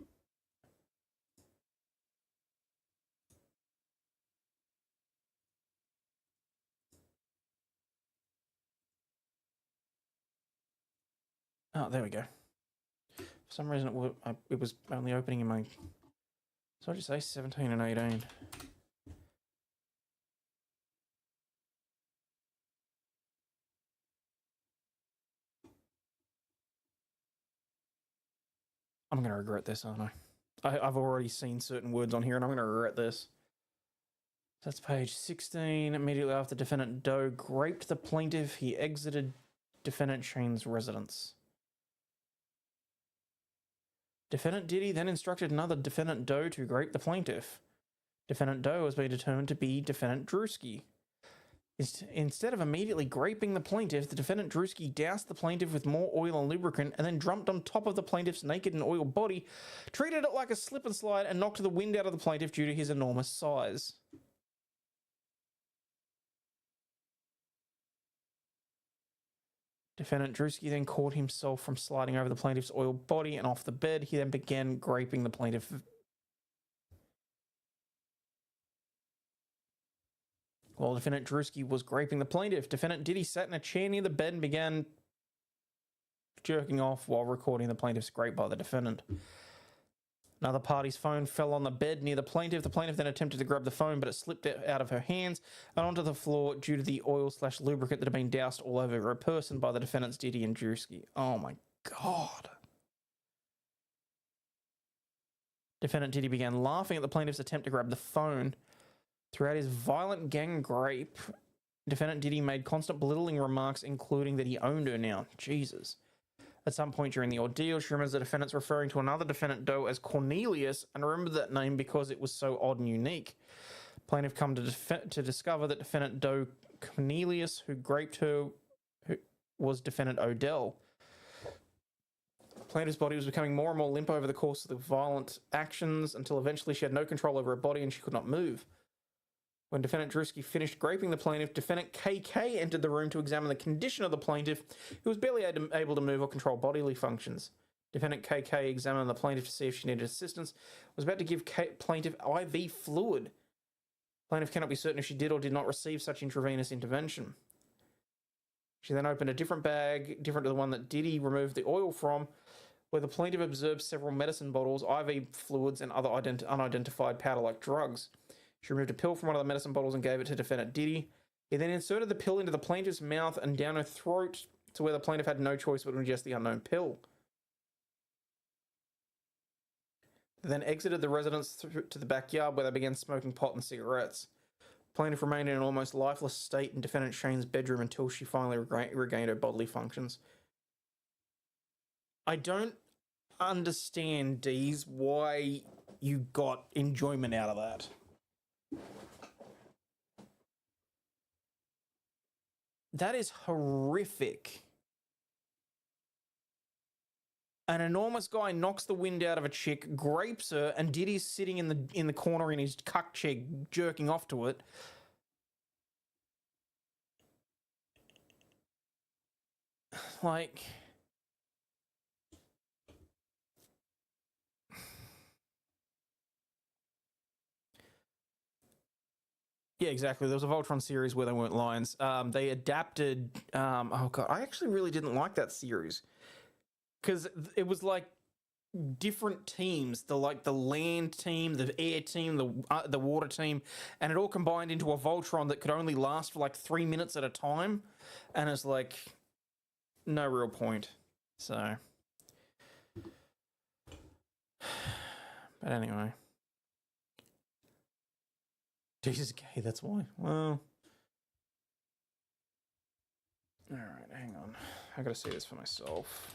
Oh, there we go. For some reason it was only opening in my... So I just say 17 and 18. I'm going to regret this, aren't I? I've already seen certain words on here and I'm going to regret this. That's page 16. Immediately after defendant Doe raped the plaintiff, he exited defendant Shane's residence. Defendant Diddy then instructed another defendant Doe to rape the plaintiff. Defendant Doe has been determined to be defendant Drewski. Instead of immediately graping the plaintiff, the defendant Drewski doused the plaintiff with more oil and lubricant and then jumped on top of the plaintiff's naked and oiled body, treated it like a slip and slide, and knocked the wind out of the plaintiff due to his enormous size. Defendant Drewski then caught himself from sliding over the plaintiff's oiled body and off the bed. He then began graping the plaintiff. While defendant Drewski was graping the plaintiff, defendant Diddy sat in a chair near the bed and began jerking off while recording the plaintiff's grape by the defendant. Another party's phone fell on the bed near the plaintiff. The plaintiff then attempted to grab the phone, but it slipped out of her hands and onto the floor due to the oil/lubricant that had been doused all over her person by the defendants Diddy and Drewski. Oh my God. Defendant Diddy began laughing at the plaintiff's attempt to grab the phone. Throughout his violent gang rape, defendant Diddy made constant belittling remarks, including that he owned her now. Jesus. At some point during the ordeal, she remembers the defendants referring to another defendant Doe as Cornelius and remembered that name because it was so odd and unique. Plaintiff come to discover that defendant Doe Cornelius, who raped her, who was defendant Odell. Plaintiff's body was becoming more and more limp over the course of the violent actions until eventually she had no control over her body and she could not move. When defendant Drewski finished raping the plaintiff, defendant KK entered the room to examine the condition of the plaintiff, who was barely able to move or control bodily functions. Defendant KK examined the plaintiff to see if she needed assistance, was about to give plaintiff IV fluid. Plaintiff cannot be certain if she did or did not receive such intravenous intervention. She then opened a different bag, different to the one that Diddy removed the oil from, where the plaintiff observed several medicine bottles, IV fluids, and other unidentified powder-like drugs. She removed a pill from one of the medicine bottles and gave it to defendant Diddy. He then inserted the pill into the plaintiff's mouth and down her throat to where the plaintiff had no choice but to ingest the unknown pill. They then exited the residence to the backyard where they began smoking pot and cigarettes. Plaintiff remained in an almost lifeless state in defendant Shane's bedroom until she finally regained her bodily functions. I don't understand, Deez, why you got enjoyment out of that. That is horrific. An enormous guy knocks the wind out of a chick, grapes her, and Diddy's sitting in the corner in his cuck chair, jerking off to it. Like, yeah, exactly. There was a Voltron series where they weren't lions. They adapted. Oh god, I actually really didn't like that series because it was like different teams. The land team, the air team, the water team, and it all combined into a Voltron that could only last for like 3 minutes at a time, and it's like no real point. So, but anyway. Jesus, gay, that's why. Well. Alright, hang on. I gotta see this for myself.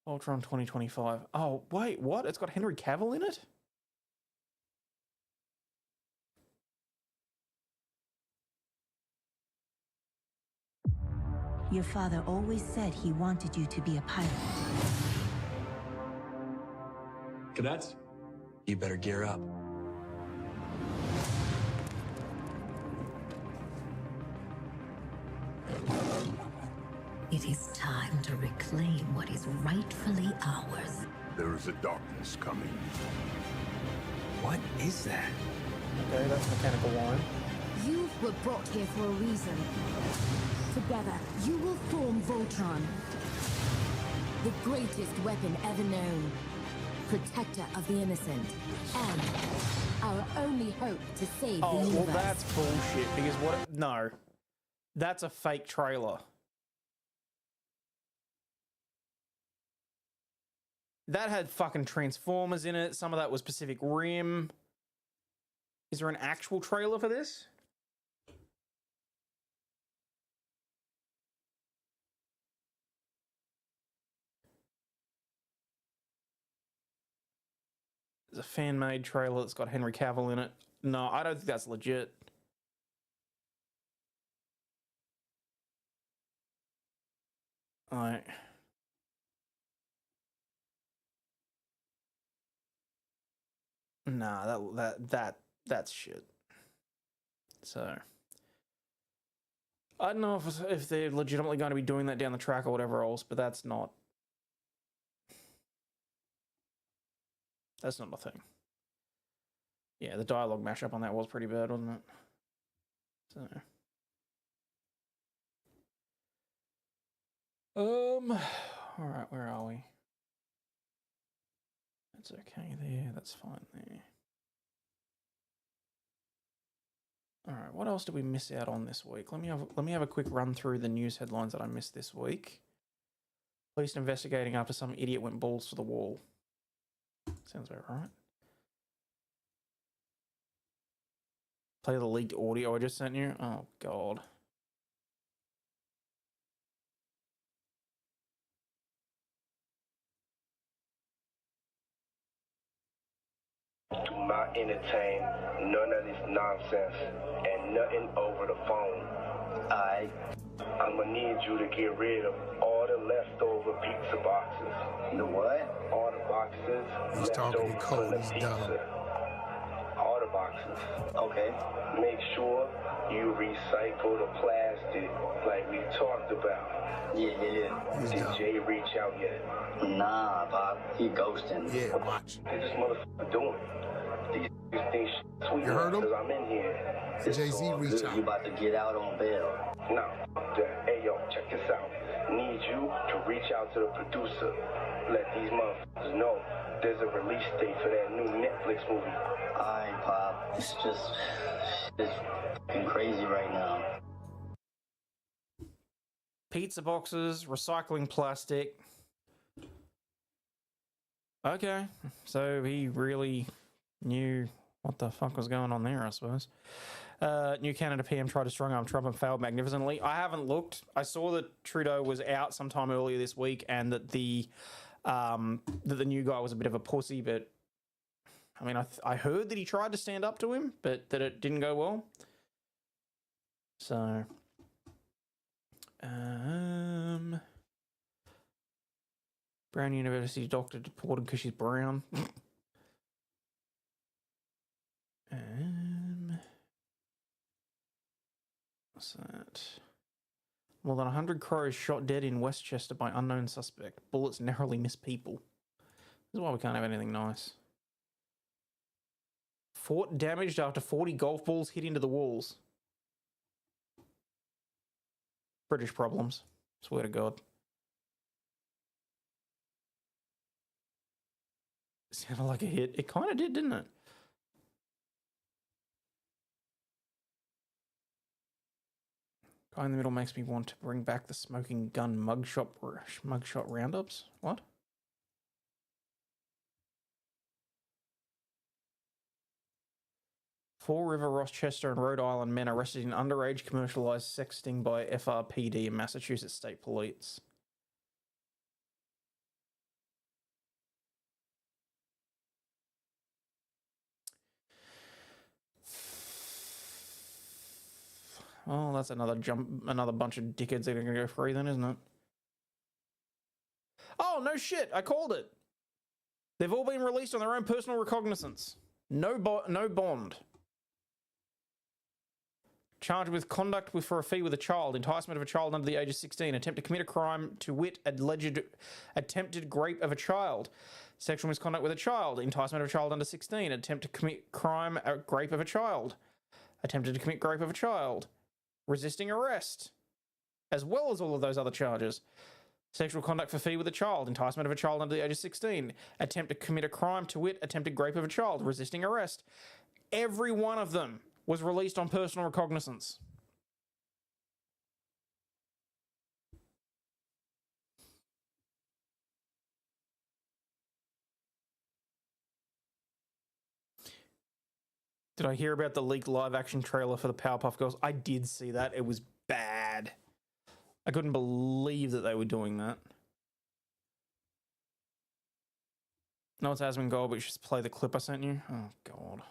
Ultron 2025. Oh, wait, what? It's got Henry Cavill in it? Your father always said he wanted you to be a pilot. Cadets, you better gear up. It is time to reclaim what is rightfully ours. There is a darkness coming. What is that? Okay, that's mechanical line. You were brought here for a reason. Together, you will form Voltron. The greatest weapon ever known. Protector of the innocent. And our only hope to save the universe. Well, that's bullshit, because no. That's a fake trailer. That had fucking Transformers in it. Some of that was Pacific Rim. Is there an actual trailer for this? There's a fan-made trailer that's got Henry Cavill in it. No, I don't think that's legit. Alright. Nah, that's shit. So I don't know if they're legitimately going to be doing that down the track or whatever else, but that's not a thing. Yeah, the dialogue mashup on that was pretty bad, wasn't it? So alright, where are we? That's okay there, that's fine there. Alright, what else did we miss out on this week? Let me have a quick run through the news headlines that I missed this week. Police investigating after some idiot went balls to the wall. Sounds about right. Play the leaked audio I just sent you. Oh god. Do not entertain none of this nonsense and nothing over the phone. I'm gonna need you to get rid of all the leftover pizza boxes. The what? All the boxes. He's talking in code. He's dumb. All the boxes. Okay. Make sure you recycle the plastic like we talked about. Yeah. Did Jay reach out yet? Nah, Bob. He ghosting. Yeah, watch. What this motherfucker doing? These things sweet. You heard him? Because I'm in here. Jay-Z reach out. You about to get out on bail. No. Hey, yo, check this out. Need you to reach out to the producer. Let these motherfuckers know there's a release date for that new Netflix movie. Alright, Pop. It's fucking crazy right now. Pizza boxes, recycling plastic. Okay, so he really knew what the fuck was going on there, I suppose. New Canada PM tried to strong-arm Trump and failed magnificently. I haven't looked. I saw that Trudeau was out sometime earlier this week, and that the new guy was a bit of a pussy. But I mean, I heard that he tried to stand up to him, but that it didn't go well. So, Brown University doctor deported because she's brown. What's that? More than 100 crows shot dead in Westchester by unknown suspect. Bullets narrowly miss people. This is why we can't have anything nice. Fort damaged after 40 golf balls hit into the walls. British problems. Swear to God. Sounded like a hit. It kind of did, didn't it? Guy in the middle makes me want to bring back the smoking gun mugshot roundups. What? Fall River, Rochester, and Rhode Island men arrested in underage commercialized sexting by FRPD and Massachusetts State Police. Oh, that's another bunch of dickheads that are going to go free then, isn't it? Oh, no shit, I called it. They've all been released on their own personal recognizance. No bond. Charged with conduct for a fee with a child, enticement of a child under the age of 16, attempt to commit a crime, to wit, alleged attempted grape of a child, sexual misconduct with a child, enticement of a child under 16, attempt to commit crime, grape of a child, attempted to commit grape of a child, resisting arrest, as well as all of those other charges. Sexual conduct for fee with a child, enticement of a child under the age of 16, attempt to commit a crime, to wit, attempted grape of a child, resisting arrest. Every one of them was released on personal recognizance. Did I hear about the leaked live-action trailer for the Powerpuff Girls? I did see that. It was bad. I couldn't believe that they were doing that. No, it's Asmongold, but you should play the clip I sent you. Oh, God.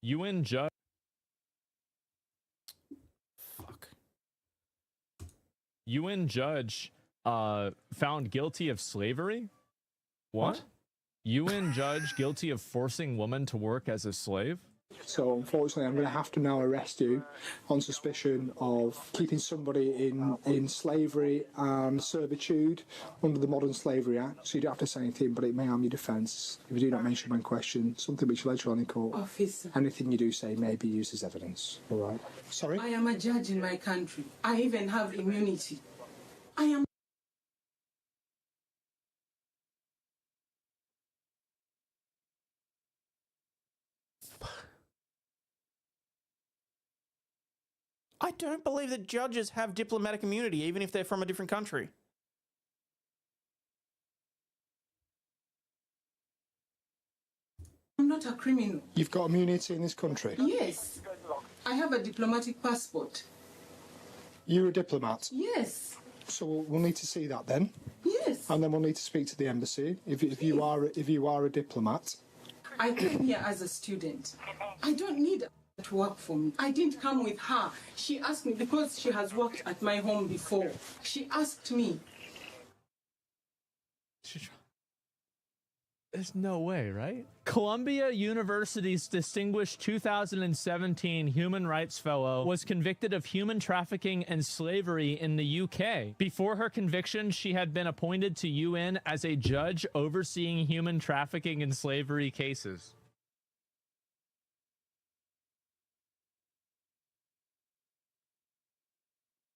UN judge. Fuck. UN judge found guilty of slavery. What? UN judge guilty of forcing woman to work as a slave. So unfortunately, I'm going to have to now arrest you on suspicion of keeping somebody in slavery and servitude under the Modern Slavery Act. So you don't have to say anything, but it may harm your defence if you do not mention when questioned, something which later on in court, Officer, anything you do say may be used as evidence. All right. Sorry? I am a judge in my country. I even have immunity. I am. I don't believe that judges have diplomatic immunity, even if they're from a different country. I'm not a criminal. You've got immunity in this country? Yes. I have a diplomatic passport. You're a diplomat? Yes. So we'll need to see that then. Yes. And then we'll need to speak to the embassy if you are a diplomat. I came here as a student. I don't need her to work for me. I didn't come with her. She asked me because she has worked at my home before. She asked me. There's no way, right? Columbia University's distinguished 2017 Human Rights Fellow was convicted of human trafficking and slavery in the UK. Before her conviction, she had been appointed to UN as a judge overseeing human trafficking and slavery cases.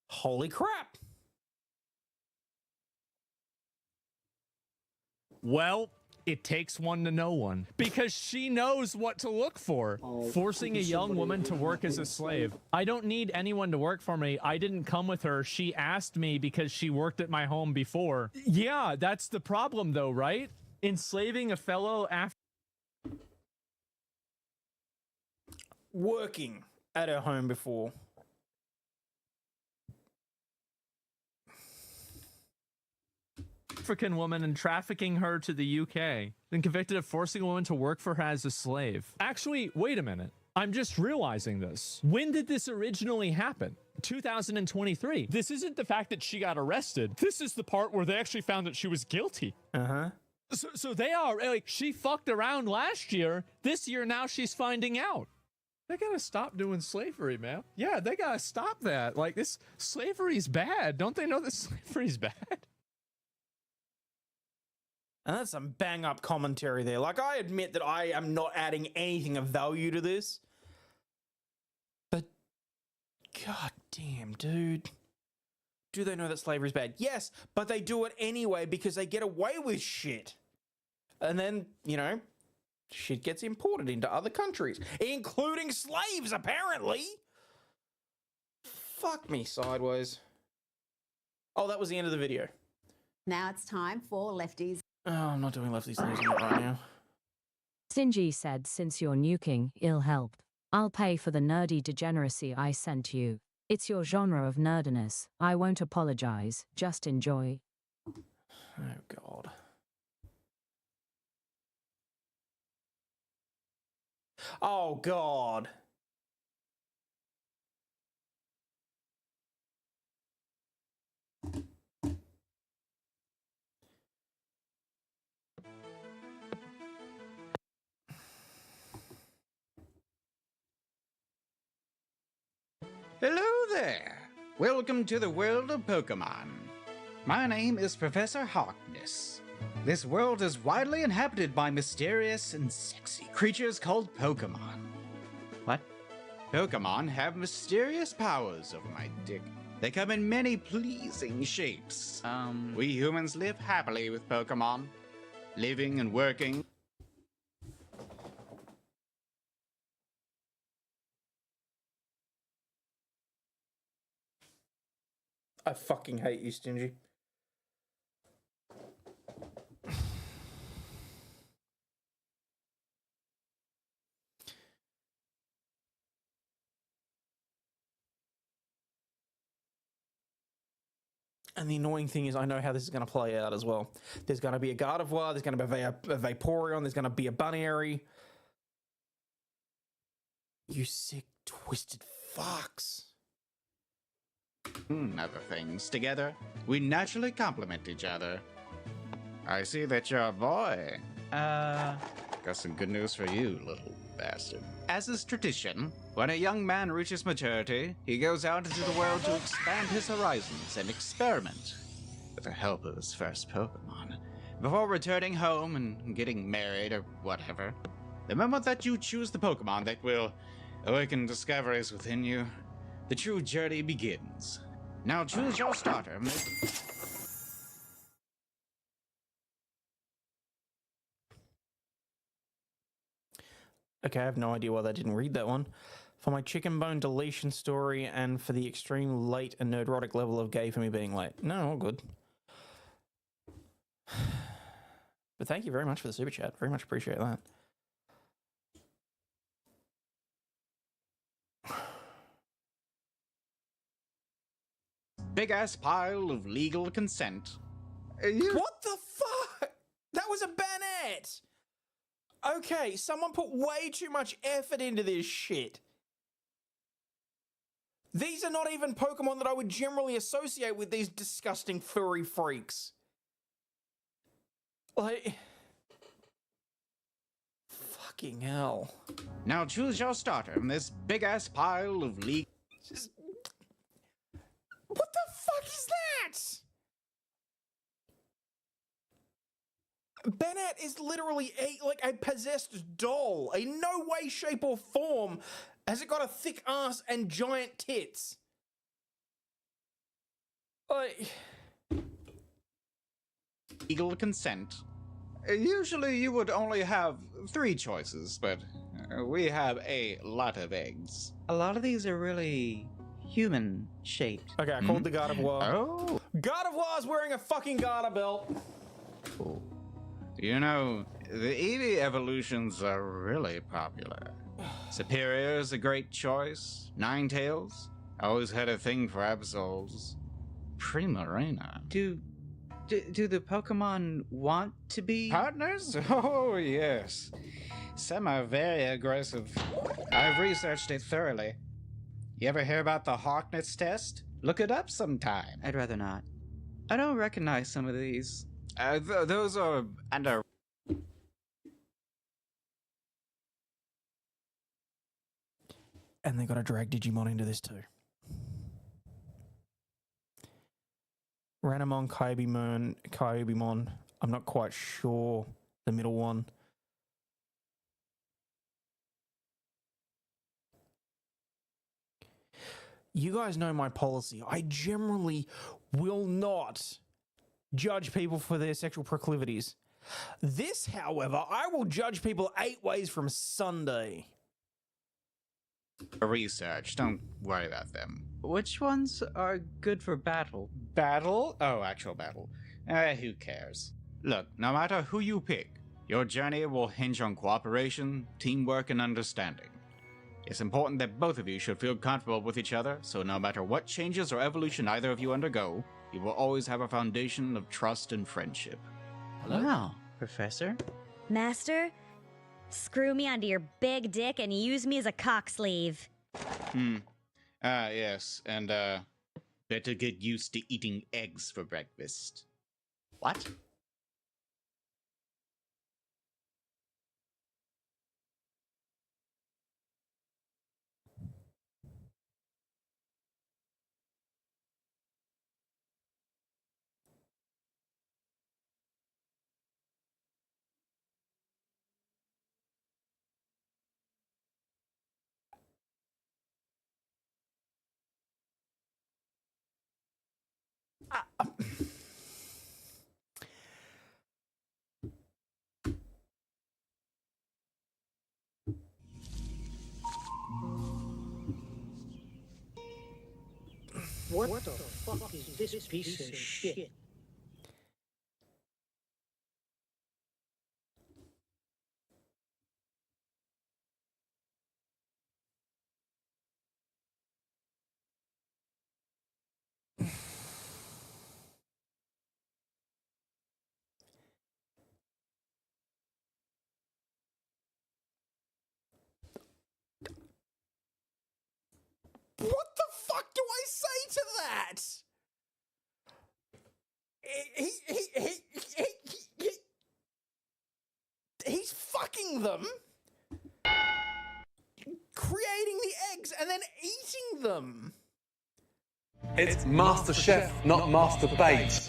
Holy crap. Well, it takes one to know one, because she knows what to look for. Forcing a young woman to work as a slave. I don't need anyone to work for me. I didn't come with her. She asked me because she worked at my home before. Yeah, that's the problem though, right? Enslaving a fellow after Working at her home before. African woman and trafficking her to the UK, then convicted of forcing a woman to work for her as a slave. Actually, wait a minute. I'm just realizing this. When did this originally happen? 2023. This isn't the fact that she got arrested. This is the part where they actually found that she was guilty. Uh-huh. So they are, like, she fucked around last year. This year, now she's finding out. They gotta stop doing slavery, man. Yeah, they gotta stop that. Like, this slavery's bad. Don't they know that slavery's bad? And that's some bang up commentary there. Like, I admit that I am not adding anything of value to this. But, god damn, dude. Do they know that slavery is bad? Yes, but they do it anyway because they get away with shit. And then, you know, shit gets imported into other countries, including slaves, apparently. Fuck me sideways. Oh, that was the end of the video. Now it's time for Lefties. Oh, I'm not doing Lefties losing it right now. Sinji said, since you're nuking, it'll help. I'll pay for the nerdy degeneracy I sent you. It's your genre of nerdiness. I won't apologize. Just enjoy. Oh, God. Oh, God. Hello there! Welcome to the world of Pokemon. My name is Professor Harkness. This world is widely inhabited by mysterious and sexy creatures called Pokemon. What? Pokemon have mysterious powers over my dick. They come in many pleasing shapes. We humans live happily with Pokemon, living and working. I fucking hate you, Stingy. And the annoying thing is I know how this is going to play out as well. There's going to be a Gardevoir, there's going to be a Vaporeon, there's going to be a Buneary. You sick, twisted fucks. Other things. Together, we naturally complement each other. I see that you're a boy. Got some good news for you, little bastard. As is tradition, when a young man reaches maturity, he goes out into the world to expand his horizons and experiment with the help of his first Pokemon, before returning home and getting married or whatever. The moment that you choose the Pokemon that will awaken discoveries within you, the true journey begins. Now choose your starter. Okay, I have no idea why they didn't read that one. For my chicken bone deletion story and for the extreme late and neurotic level of gay for me being late. No, all good. But thank you very much for the super chat. Very much appreciate that. Big ass pile of legal consent. What the fuck? That was a Bennett. Okay, someone put way too much effort into this shit. These are not even Pokemon that I would generally associate with these disgusting furry freaks. Like, fucking hell. Now choose your starter in this big-ass pile of leak. What the fuck is that? Bennett is literally a possessed doll. In no way, shape, or form has it got a thick ass and giant tits. Legal consent. Usually you would only have 3 choices, but we have a lot of eggs. A lot of these are really human-shaped. Okay, I called the Gardevoir. Oh. Gardevoir's wearing a fucking garter belt. Cool. You know, the Eevee evolutions are really popular. Superior is a great choice. Ninetales, always had a thing for Absols. Primarina. Do the Pokemon want to be partners? Oh, yes. Some are very aggressive. I've researched it thoroughly. You ever hear about the Hawkness test? Look it up sometime. I'd rather not. I don't recognize some of these. Those are under. And they got to drag Digimon into this too. Ranamon, Kyubimon. I'm not quite sure the middle one. You guys know my policy. I generally will not judge people for their sexual proclivities. This, however, I will judge people 8 ways from Sunday. Research. Don't worry about them. Which ones are good for battle? Battle? Oh, actual battle. Who cares? Look, no matter who you pick, your journey will hinge on cooperation, teamwork, and understanding. It's important that both of you should feel comfortable with each other, so no matter what changes or evolution either of you undergo, you will always have a foundation of trust and friendship. Hello? Wow, Professor? Master, screw me onto your big dick and use me as a cock sleeve. Yes, and better get used to eating eggs for breakfast. What? What the fuck is this piece of shit? What the fuck do I say to that? He's fucking them, creating the eggs, and then eating them. It's Master Chef, not Master Bait.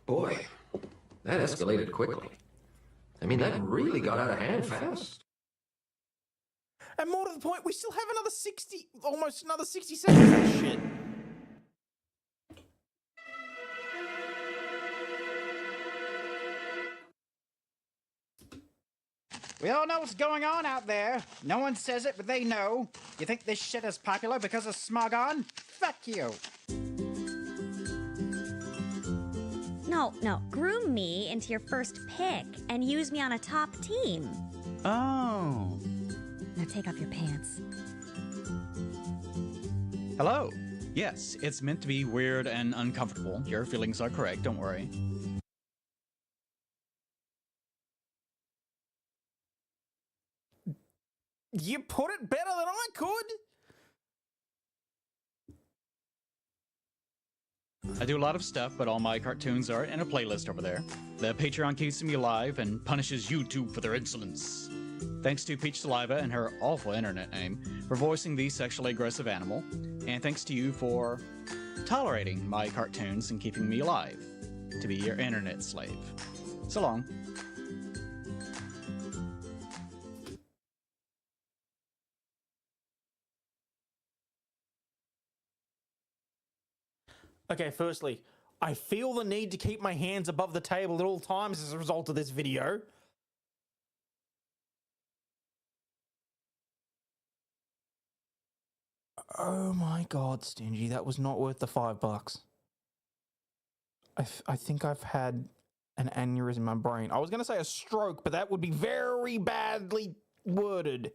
Boy, that escalated quickly. I mean, that really got out of hand fast. And more to the point, we still have another 60, almost another 60 seconds of this shit. We all know what's going on out there. No one says it, but they know. You think this shit is popular because of Smogon? Fuck you. No, groom me into your first pick and use me on a top team. Oh. Now take off your pants. Hello. Yes, it's meant to be weird and uncomfortable. Your feelings are correct, don't worry. You put it better than I could. I do a lot of stuff, but all my cartoons are in a playlist over there. The Patreon keeps me alive and punishes YouTube for their insolence. Thanks to Peach Saliva and her awful internet name for voicing the sexually aggressive animal, and thanks to you for tolerating my cartoons and keeping me alive to be your internet slave. So long. Okay, firstly, I feel the need to keep my hands above the table at all times as a result of this video. Oh my god, Stingy, that was not worth the $5. I think I've had an aneurysm in my brain. I was going to say a stroke, but that would be very badly worded.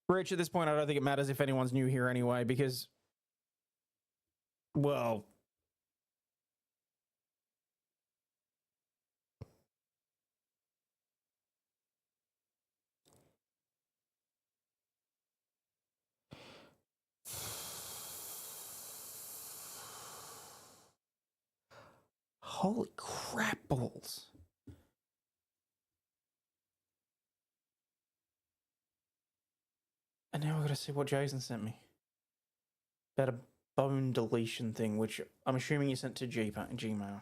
Rich, at this point, I don't think it matters if anyone's new here anyway, because, well, holy crap balls. And now I've got to see what Jason sent me. About a bone deletion thing, which I'm assuming you sent to Gmail.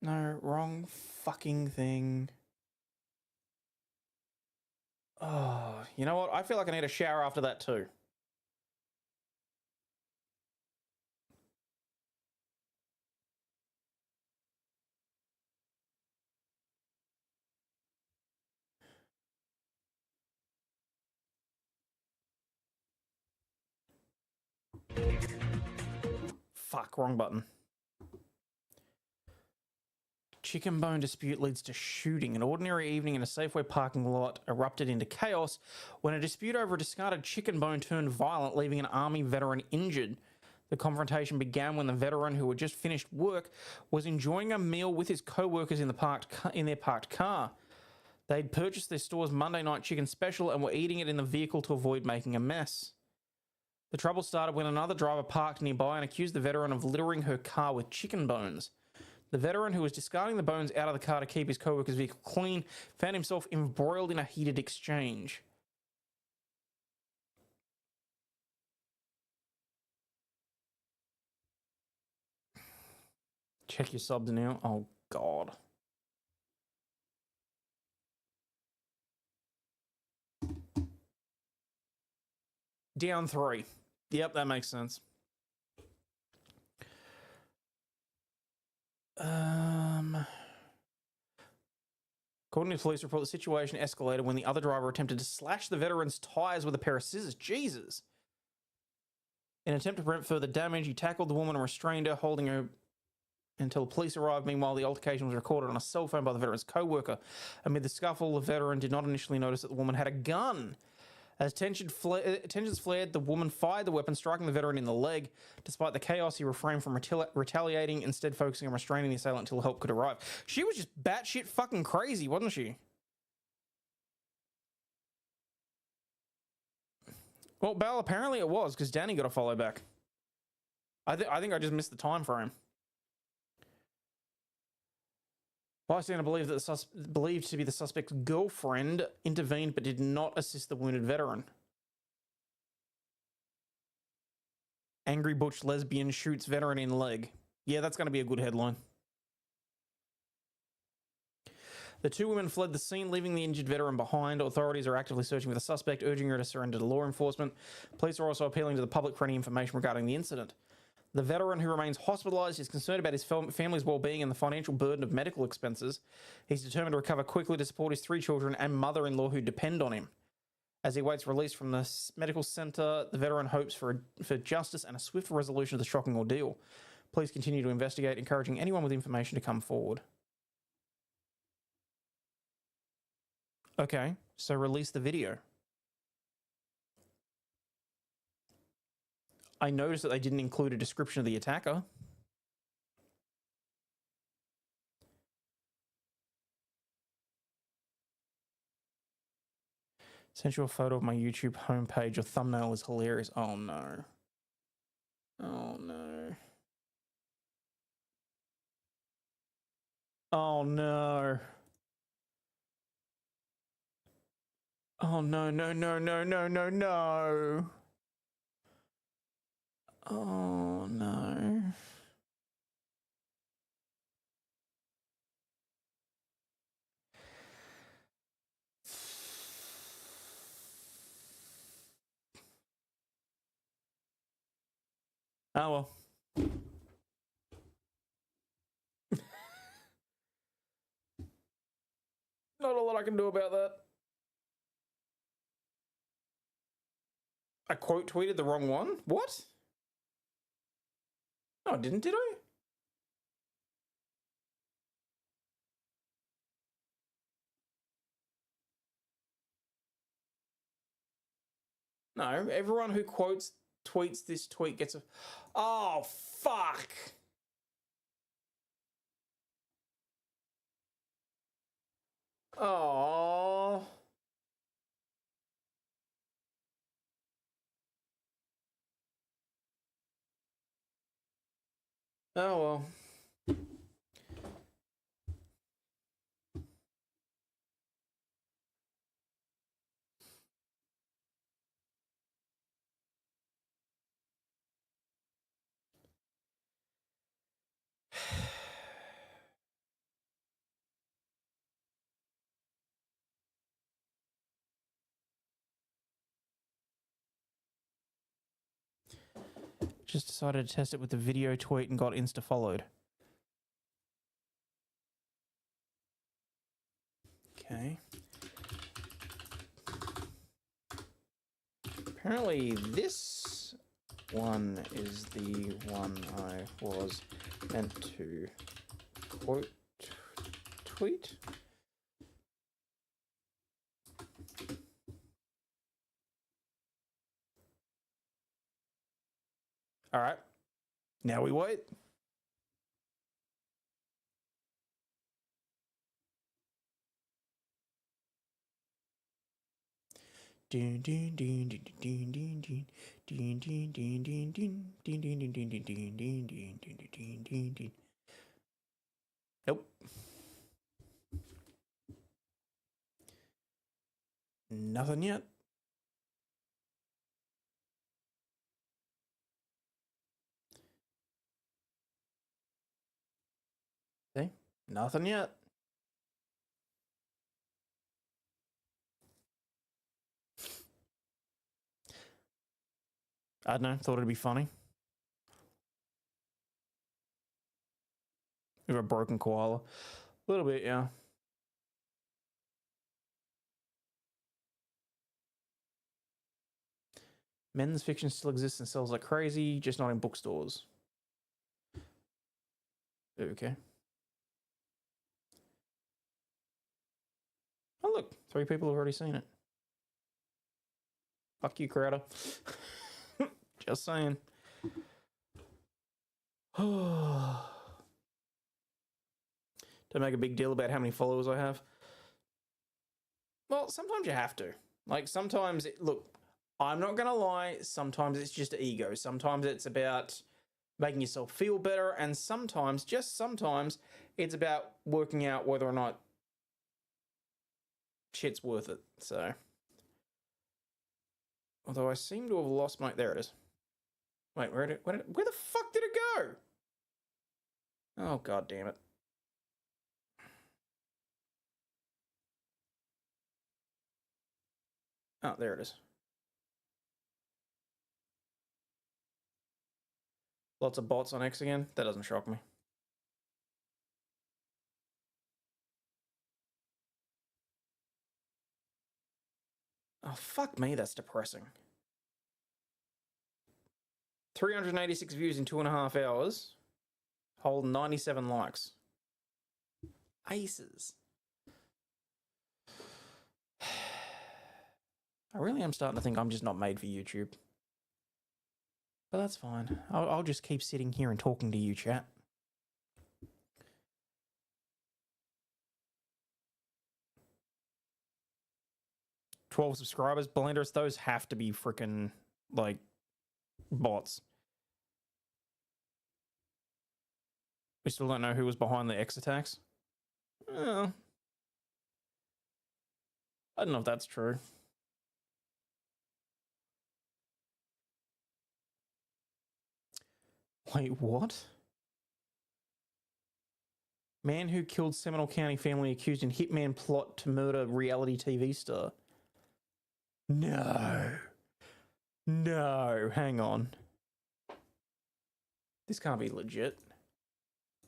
No, wrong fucking thing. Oh, you know what? I feel like I need a shower after that too. Fuck, wrong button. Chicken bone dispute leads to shooting. An ordinary evening in a Safeway parking lot erupted into chaos when a dispute over a discarded chicken bone turned violent, leaving an Army veteran injured. The confrontation began when the veteran, who had just finished work, was enjoying a meal with his co-workers in their parked car. They'd purchased their store's Monday night chicken special and were eating it in the vehicle to avoid making a mess. The trouble started when another driver parked nearby and accused the veteran of littering her car with chicken bones. The veteran, who was discarding the bones out of the car to keep his co-worker's vehicle clean, found himself embroiled in a heated exchange. Check your subs now. Oh, God. Down 3. Yep, that makes sense. According to police report, the situation escalated when the other driver attempted to slash the veteran's tires with a pair of scissors. Jesus. In an attempt to prevent further damage, he tackled the woman and restrained her, holding her until the police arrived. Meanwhile, the altercation was recorded on a cell phone by the veteran's co-worker. Amid the scuffle, the veteran did not initially notice that the woman had a gun. As tensions flared, the woman fired the weapon, striking the veteran in the leg. Despite the chaos, he refrained from retaliating, instead focusing on restraining the assailant until help could arrive. She was just batshit fucking crazy, wasn't she? Well, Belle, apparently it was, because Danny got a follow back. I think I just missed the time frame. Bystander believed to be the suspect's girlfriend intervened but did not assist the wounded veteran. Angry butch lesbian shoots veteran in leg. Yeah, that's going to be a good headline. The two women fled the scene, leaving the injured veteran behind. Authorities are actively searching for the suspect, urging her to surrender to law enforcement. Police are also appealing to the public for any information regarding the incident. The veteran who remains hospitalized is concerned about his family's well-being and the financial burden of medical expenses. He's determined to recover quickly to support his 3 children and mother-in-law who depend on him. As he waits release from the medical center, the veteran hopes for justice and a swift resolution of the shocking ordeal. Please continue to investigate, encouraging anyone with information to come forward. Okay, so release the video. I noticed that they didn't include a description of the attacker. Sent you a photo of my YouTube homepage. Your thumbnail is hilarious. Oh no. Oh no. Oh no. Oh no, no, no, no, no, no, no. Oh no. Oh well. Not a lot I can do about that. I quote tweeted the wrong one? What? No, I didn't, did I? No, everyone who tweets this tweet gets a... Oh, fuck! Oh. Oh well. Just decided to test it with the video tweet and got insta-followed. Okay. Apparently this one is the one I was meant to quote tweet. All right. Now we wait. Nope. Nothing yet. See? Nothing yet. I don't know, thought it'd be funny. We have a broken koala. A little bit, yeah. Men's fiction still exists and sells like crazy, just not in bookstores. Okay. Oh look, 3 people have already seen it. Fuck you, Crowder. Just saying. Don't make a big deal about how many followers I have. Well, sometimes you have to. Like, sometimes, look, I'm not going to lie, sometimes it's just ego. Sometimes it's about making yourself feel better, and sometimes, just sometimes, it's about working out whether or not shit's worth it, so. Although I seem to have lost my... There it is. Wait, where the fuck did it go? Oh, god damn it. Oh, there it is. Lots of bots on X again. That doesn't shock me. Oh, fuck me, that's depressing. 386 views in 2.5 hours. Hold 97 likes. Aces. I really am starting to think I'm just not made for YouTube. But that's fine. I'll just keep sitting here and talking to you, chat. $12 subscribers. Blenders, those have to be freaking, like, bots. We still don't know who was behind the X attacks. Well, I don't know if that's true. Wait, what? Man who killed Seminole County family accused in hitman plot to murder reality TV star. No. No, hang on. This can't be legit.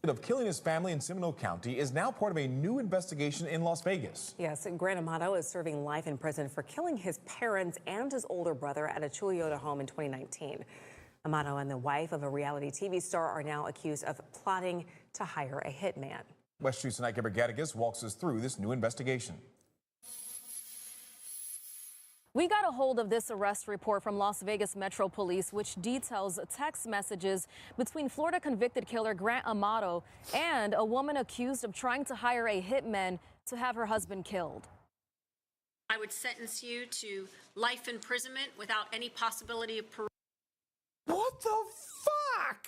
Of killing his family in Seminole County is now part of a new investigation in Las Vegas. Yes, Grant Amato is serving life in prison for killing his parents and his older brother at a Toyota home in 2019. Amato and the wife of a reality TV star are now accused of plotting to hire a hitman. West Street's Nike Bergadicus walks us through this new investigation. We got a hold of this arrest report from Las Vegas Metro Police, which details text messages between Florida convicted killer Grant Amato and a woman accused of trying to hire a hitman to have her husband killed. I would sentence you to life imprisonment without any possibility of parole. What the fuck?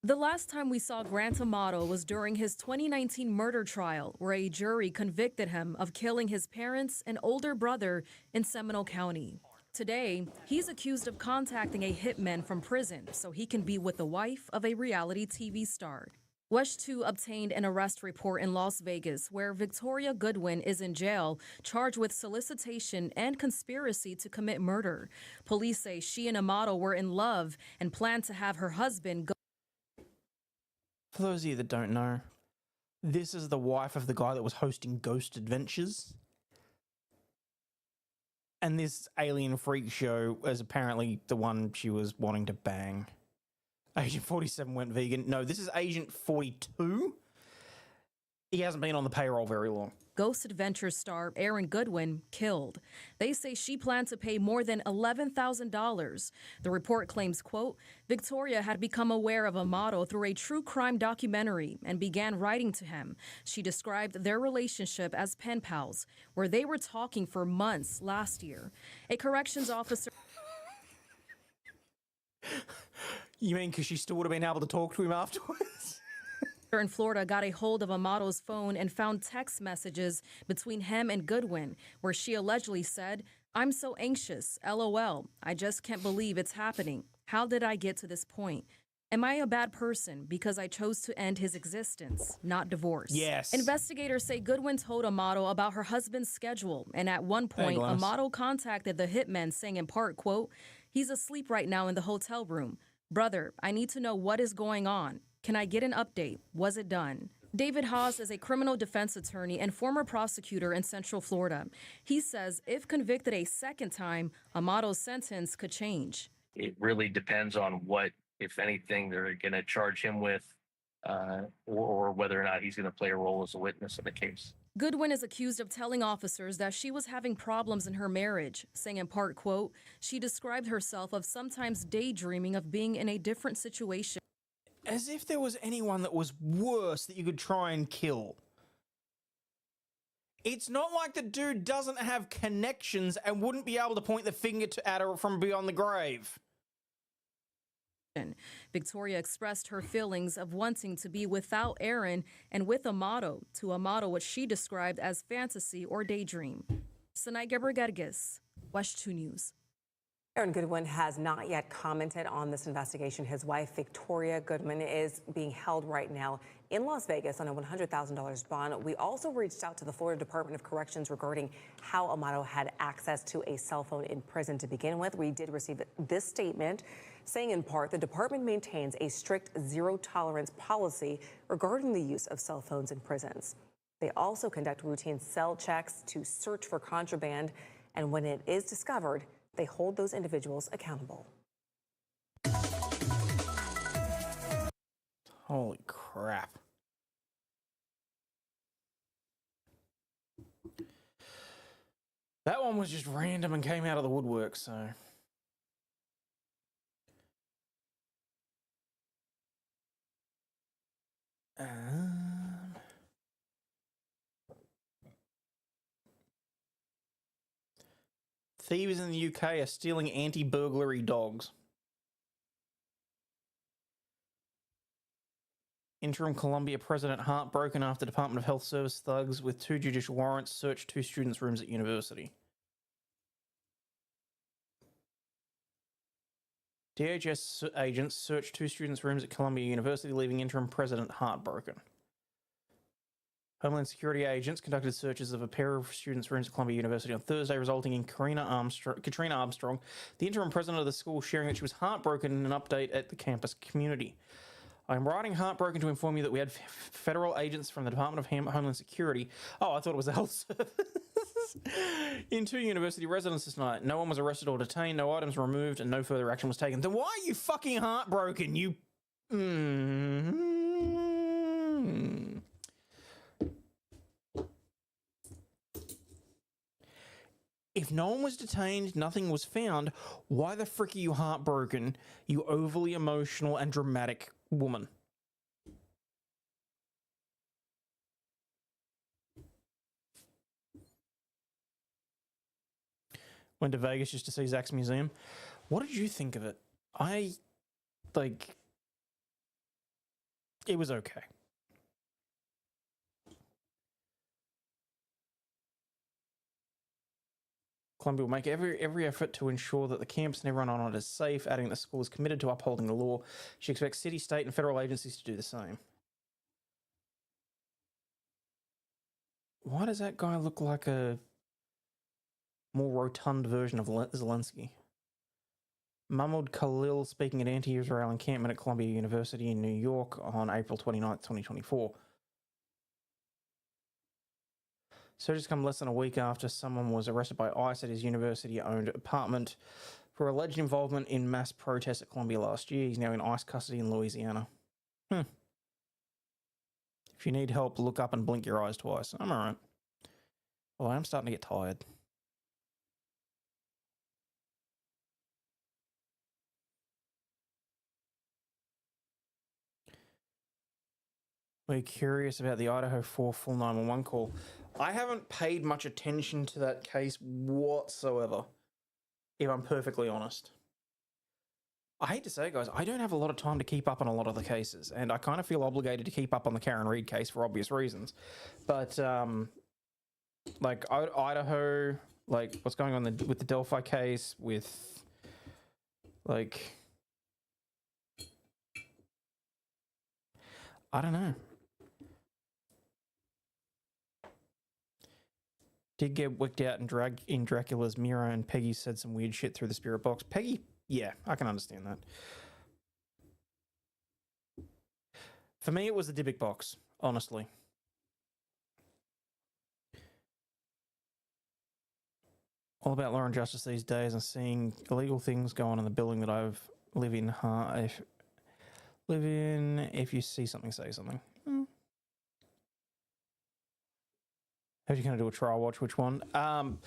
The last time we saw Grant Amato was during his 2019 murder trial, where a jury convicted him of killing his parents and older brother in Seminole County. Today, he's accused of contacting a hitman from prison so he can be with the wife of a reality TV star. WESH 2 obtained an arrest report in Las Vegas where Victoria Goodwin is in jail, charged with solicitation and conspiracy to commit murder. Police say she and Amato were in love and planned to have her husband go. For those of you that don't know, this is the wife of the guy that was hosting Ghost Adventures. And this alien freak show is apparently the one she was wanting to bang. Agent 47 went vegan. No, this is Agent 42. He hasn't been on the payroll very long. Ghost Adventures star Aaron Goodwin killed. They say she planned to pay more than $11,000. The report claims, quote, Victoria had become aware of Amato through a true crime documentary and began writing to him. She described their relationship as pen pals, where they were talking for months last year. A corrections officer... You mean because she still would have been able to talk to him afterwards? In Florida got a hold of Amato's phone and found text messages between him and Goodwin, where she allegedly said, I'm so anxious, LOL. I just can't believe it's happening. How did I get to this point? Am I a bad person because I chose to end his existence, not divorce? Yes. Investigators say Goodwin told Amato about her husband's schedule, and at one point, Amato contacted the hitman saying in part, quote, he's asleep right now in the hotel room. Brother, I need to know what is going on. Can I get an update? Was it done? David Haas is a criminal defense attorney and former prosecutor in Central Florida. He says if convicted a second time, Amato's sentence could change. It really depends on what, if anything, they're going to charge him with, or whether or not he's going to play a role as a witness in the case. Goodwin is accused of telling officers that she was having problems in her marriage, saying in part, quote, she described herself of sometimes daydreaming of being in a different situation. As if there was anyone that was worse that you could try and kill. It's not like the dude doesn't have connections and wouldn't be able to point the finger at her from beyond the grave. Victoria expressed her feelings of wanting to be without Aaron and with Amato, to Amato what she described as fantasy or daydream. Sinai Gebergerges, West 2 News. Aaron Goodwin has not yet commented on this investigation. His wife, Victoria Goodwin, is being held right now in Las Vegas on a $100,000 bond. We also reached out to the Florida Department of Corrections regarding how Amato had access to a cell phone in prison to begin with. We did receive this statement saying, in part, the department maintains a strict zero-tolerance policy regarding the use of cell phones in prisons. They also conduct routine cell checks to search for contraband, and when it is discovered, they hold those individuals accountable. Holy crap. That one was just random and came out of the woodwork, so. Thieves in the UK are stealing anti-burglary dogs. Interim Colombia president heartbroken after Department of Health Service thugs with 2 judicial warrants searched 2 students' rooms at university. DHS agents searched 2 students' rooms at Columbia University, leaving interim president heartbroken. Homeland Security agents conducted searches of a pair of students' rooms at Columbia University on Thursday, resulting in Katrina Armstrong, the interim president of the school, sharing that she was heartbroken in an update at the campus community. I'm writing heartbroken to inform you that we had federal agents from the Department of Homeland Security. Oh, I thought it was the health service. In 2 university residences tonight. No one was arrested or detained, no items were removed, and no further action was taken. Then why are you fucking heartbroken, you... If no one was detained, nothing was found, why the frick are you heartbroken, you overly emotional and dramatic woman? Went to Vegas just to see Zach's museum. What did you think of it? It was okay. Columbia will make every effort to ensure that the campus and everyone on it is safe, adding that the school is committed to upholding the law. She expects city, state, and federal agencies to do the same. Why does that guy look like a more rotund version of Zelensky? Mahmoud Khalil speaking at anti-Israel encampment at Columbia University in New York on April 29th, 2024. Searches come less than a week after someone was arrested by ICE at his university-owned apartment for alleged involvement in mass protests at Columbia last year. He's now in ICE custody in Louisiana. If you need help, look up and blink your eyes twice. I'm alright. Well, I'm starting to get tired. We're curious about the Idaho 4 full 911 call. I haven't paid much attention to that case whatsoever, if I'm perfectly honest. I hate to say it, guys, I don't have a lot of time to keep up on a lot of the cases, and I kind of feel obligated to keep up on the Karen Reed case for obvious reasons. But, like, Idaho, like, what's going on with the Delphi case, with, like... I don't know. Did get wicked out in Dracula's mirror, and Peggy said some weird shit through the spirit box. Peggy, yeah, I can understand that. For me, it was the Dybbuk box, honestly. All about law and justice these days, and seeing illegal things go on in the building that I live in. If you see something, say something. Are you going to do a trial watch? Which one? I'm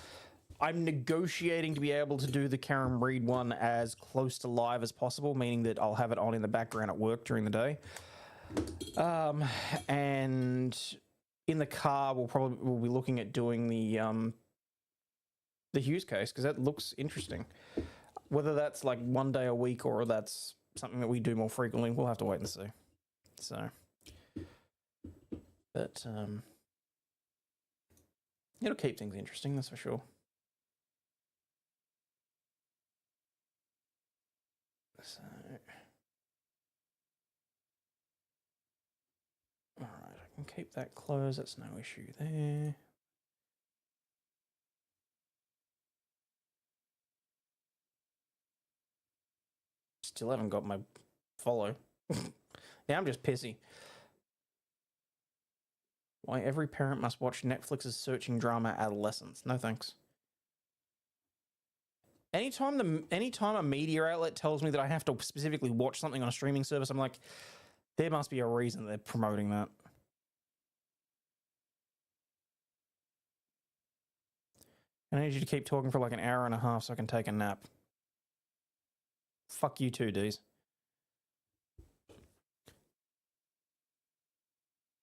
negotiating to be able to do the Karen Reed one as close to live as possible, meaning that I'll have it on in the background at work during the day. And in the car, we'll be looking at doing the Hughes case, because that looks interesting. Whether that's like one day a week or that's something that we do more frequently, we'll have to wait and see. So, but it'll keep things interesting, that's for sure. So, all right, I can keep that closed. That's no issue there. Still haven't got my follow. Yeah, I'm just pissy. Why every parent must watch Netflix's searching drama Adolescence. No thanks. Anytime a media outlet tells me that I have to specifically watch something on a streaming service, I'm like, there must be a reason they're promoting that. I need you to keep talking for like an hour and a half so I can take a nap. Fuck you too, Dees.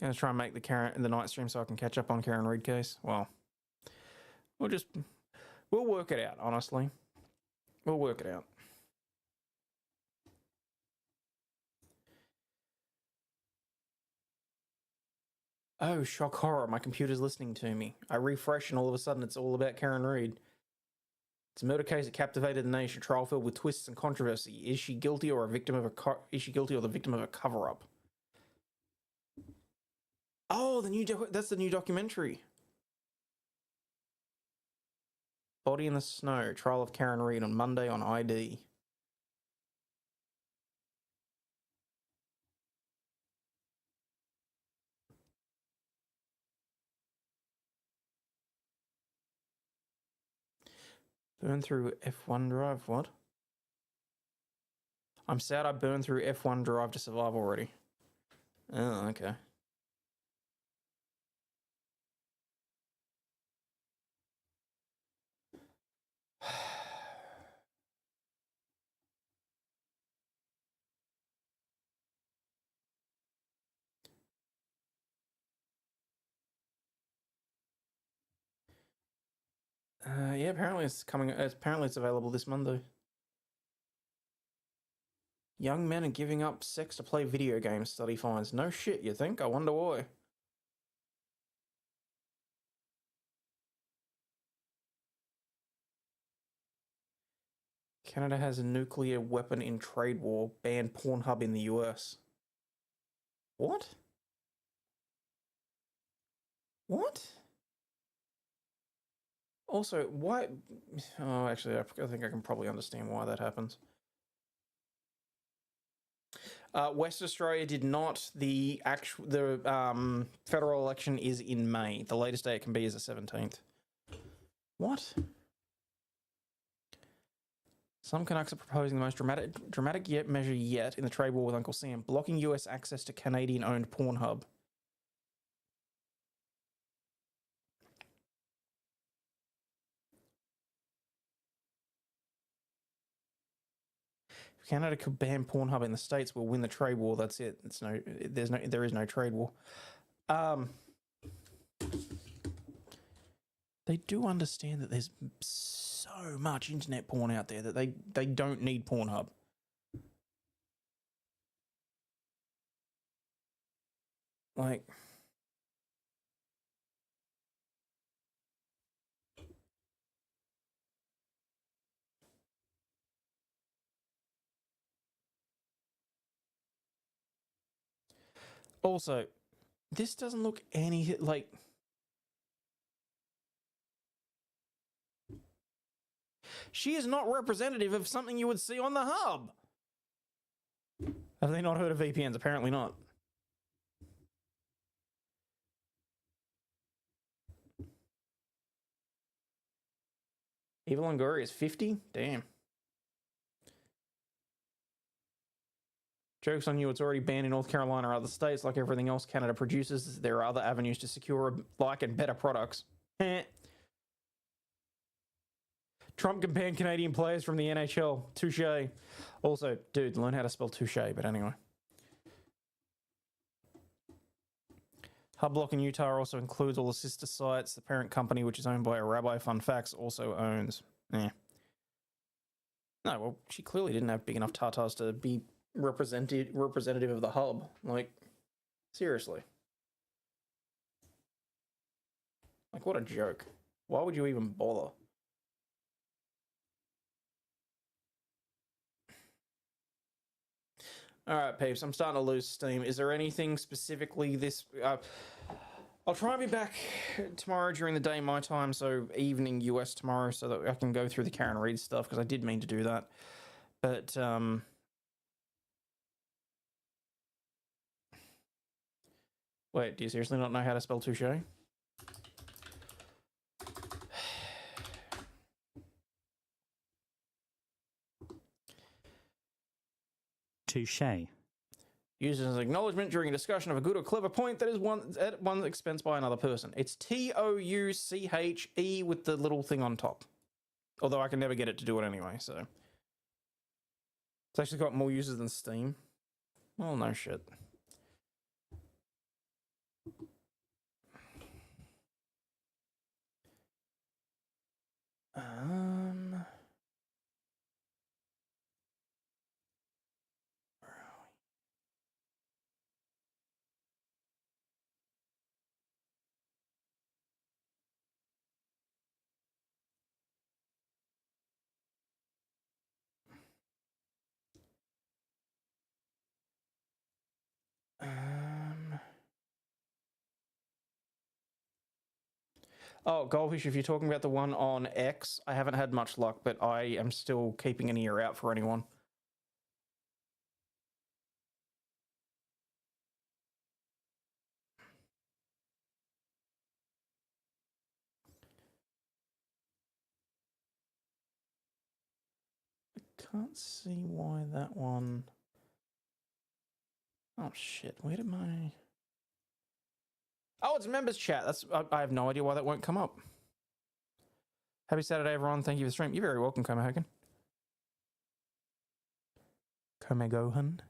Gonna try and make the night stream so I can catch up on Karen Reid case. Well, we'll work it out, honestly. We'll work it out. Oh, shock horror. My computer's listening to me. I refresh and all of a sudden it's all about Karen Reid. It's a murder case that captivated the nation. Trial filled with twists and controversy. Is she guilty or a victim of is she guilty or the victim of a cover-up? Oh, that's the new documentary. Body in the Snow. Trial of Karen Reid on Monday on ID. Burn through F1 drive. What? I'm sad I burned through F1 drive to survive already. Oh, okay. Yeah, apparently it's coming. Apparently it's available this Monday. Young men are giving up sex to play video games, study finds. No shit, you think? I wonder why. Canada has a nuclear weapon in trade war. Banned Pornhub in the US. What? What? Also, why? Oh, actually, I think I can probably understand why that happens. West Australia did not. The federal election is in May. The latest day it can be is the 17th. What? Some Canucks are proposing the most dramatic measure yet in the trade war with Uncle Sam, blocking US access to Canadian-owned Pornhub. If Canada could ban Pornhub in the States, we'll win the trade war. That's it. There is no trade war. They do understand that there's so much internet porn out there that they don't need Pornhub. Like, also, this doesn't look any like. She is not representative of something you would see on the hub. Have they not heard of VPNs? Apparently not. Eva Longoria is 50? Damn. Joke's on you, it's already banned in North Carolina or other states. Like everything else Canada produces, there are other avenues to secure like and better products. Trump can ban Canadian players from the NHL. Touche. Also, dude, learn how to spell touche, but anyway. Hubblock in Utah also includes all the sister sites. The parent company, which is owned by a rabbi, fun facts, also owns. No, well, she clearly didn't have big enough tatas to be representative of the hub. Like, seriously. Like, what a joke. Why would you even bother? All right, peeps, I'm starting to lose steam. Is there anything specifically this... I'll try and be back tomorrow during the day, my time, so evening US tomorrow, so that I can go through the Karen Reed stuff, because I did mean to do that. But, wait, do you seriously not know how to spell touche? Touche. Used as an acknowledgement during a discussion of a good or clever point that is at one's expense by another person. It's Touche with the little thing on top. Although I can never get it to do it anyway, so. It's actually got more users than Steam. Well, no shit. Oh, Goldfish, if you're talking about the one on X, I haven't had much luck, but I am still keeping an ear out for anyone. I can't see why that one... Oh shit, where did my... Oh, it's members chat. That's I have no idea why that won't come up. Happy Saturday, everyone. Thank you for the stream. You're very welcome, Komahogan. Komegohan.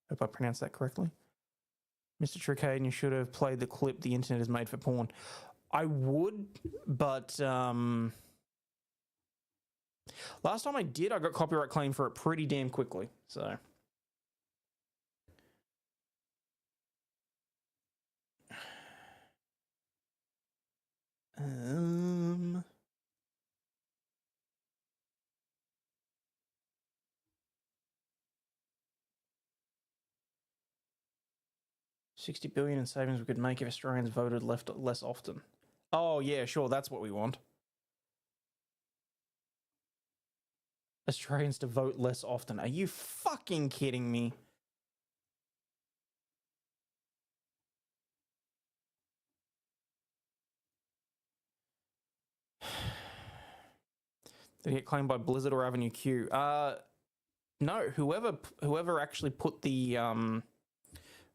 Hope I pronounced that correctly. Mr. Trickade, you should have played the clip The Internet is Made for Porn. I would, but last time I did, I got copyright claim for it pretty damn quickly, so... $60 billion in savings we could make if Australians voted less often. Oh yeah, sure, that's what we want. Australians to vote less often. Are you fucking kidding me? Did it get claimed by Blizzard or Avenue Q? No, whoever actually put the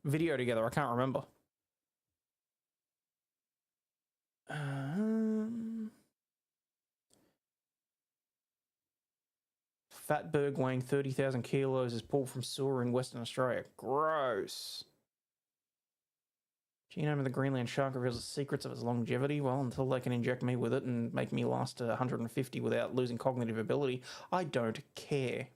video together, I can't remember. Fatberg weighing 30,000 kilos is pulled from sewer in Western Australia. Gross. Genome of the Greenland shark reveals the secrets of its longevity. Well, until they can inject me with it and make me last to 150 without losing cognitive ability, I don't care.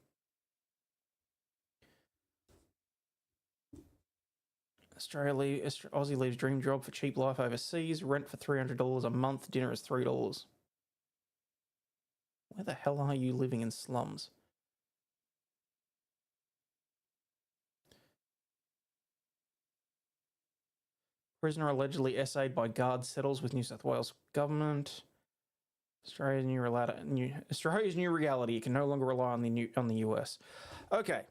Aussie leaves dream job for cheap life overseas. Rent for $300 a month. Dinner is $3. Where the hell are you living in slums? Prisoner allegedly essayed by guard settles with New South Wales government. Australia's new reality. You can no longer rely on the US. Okay.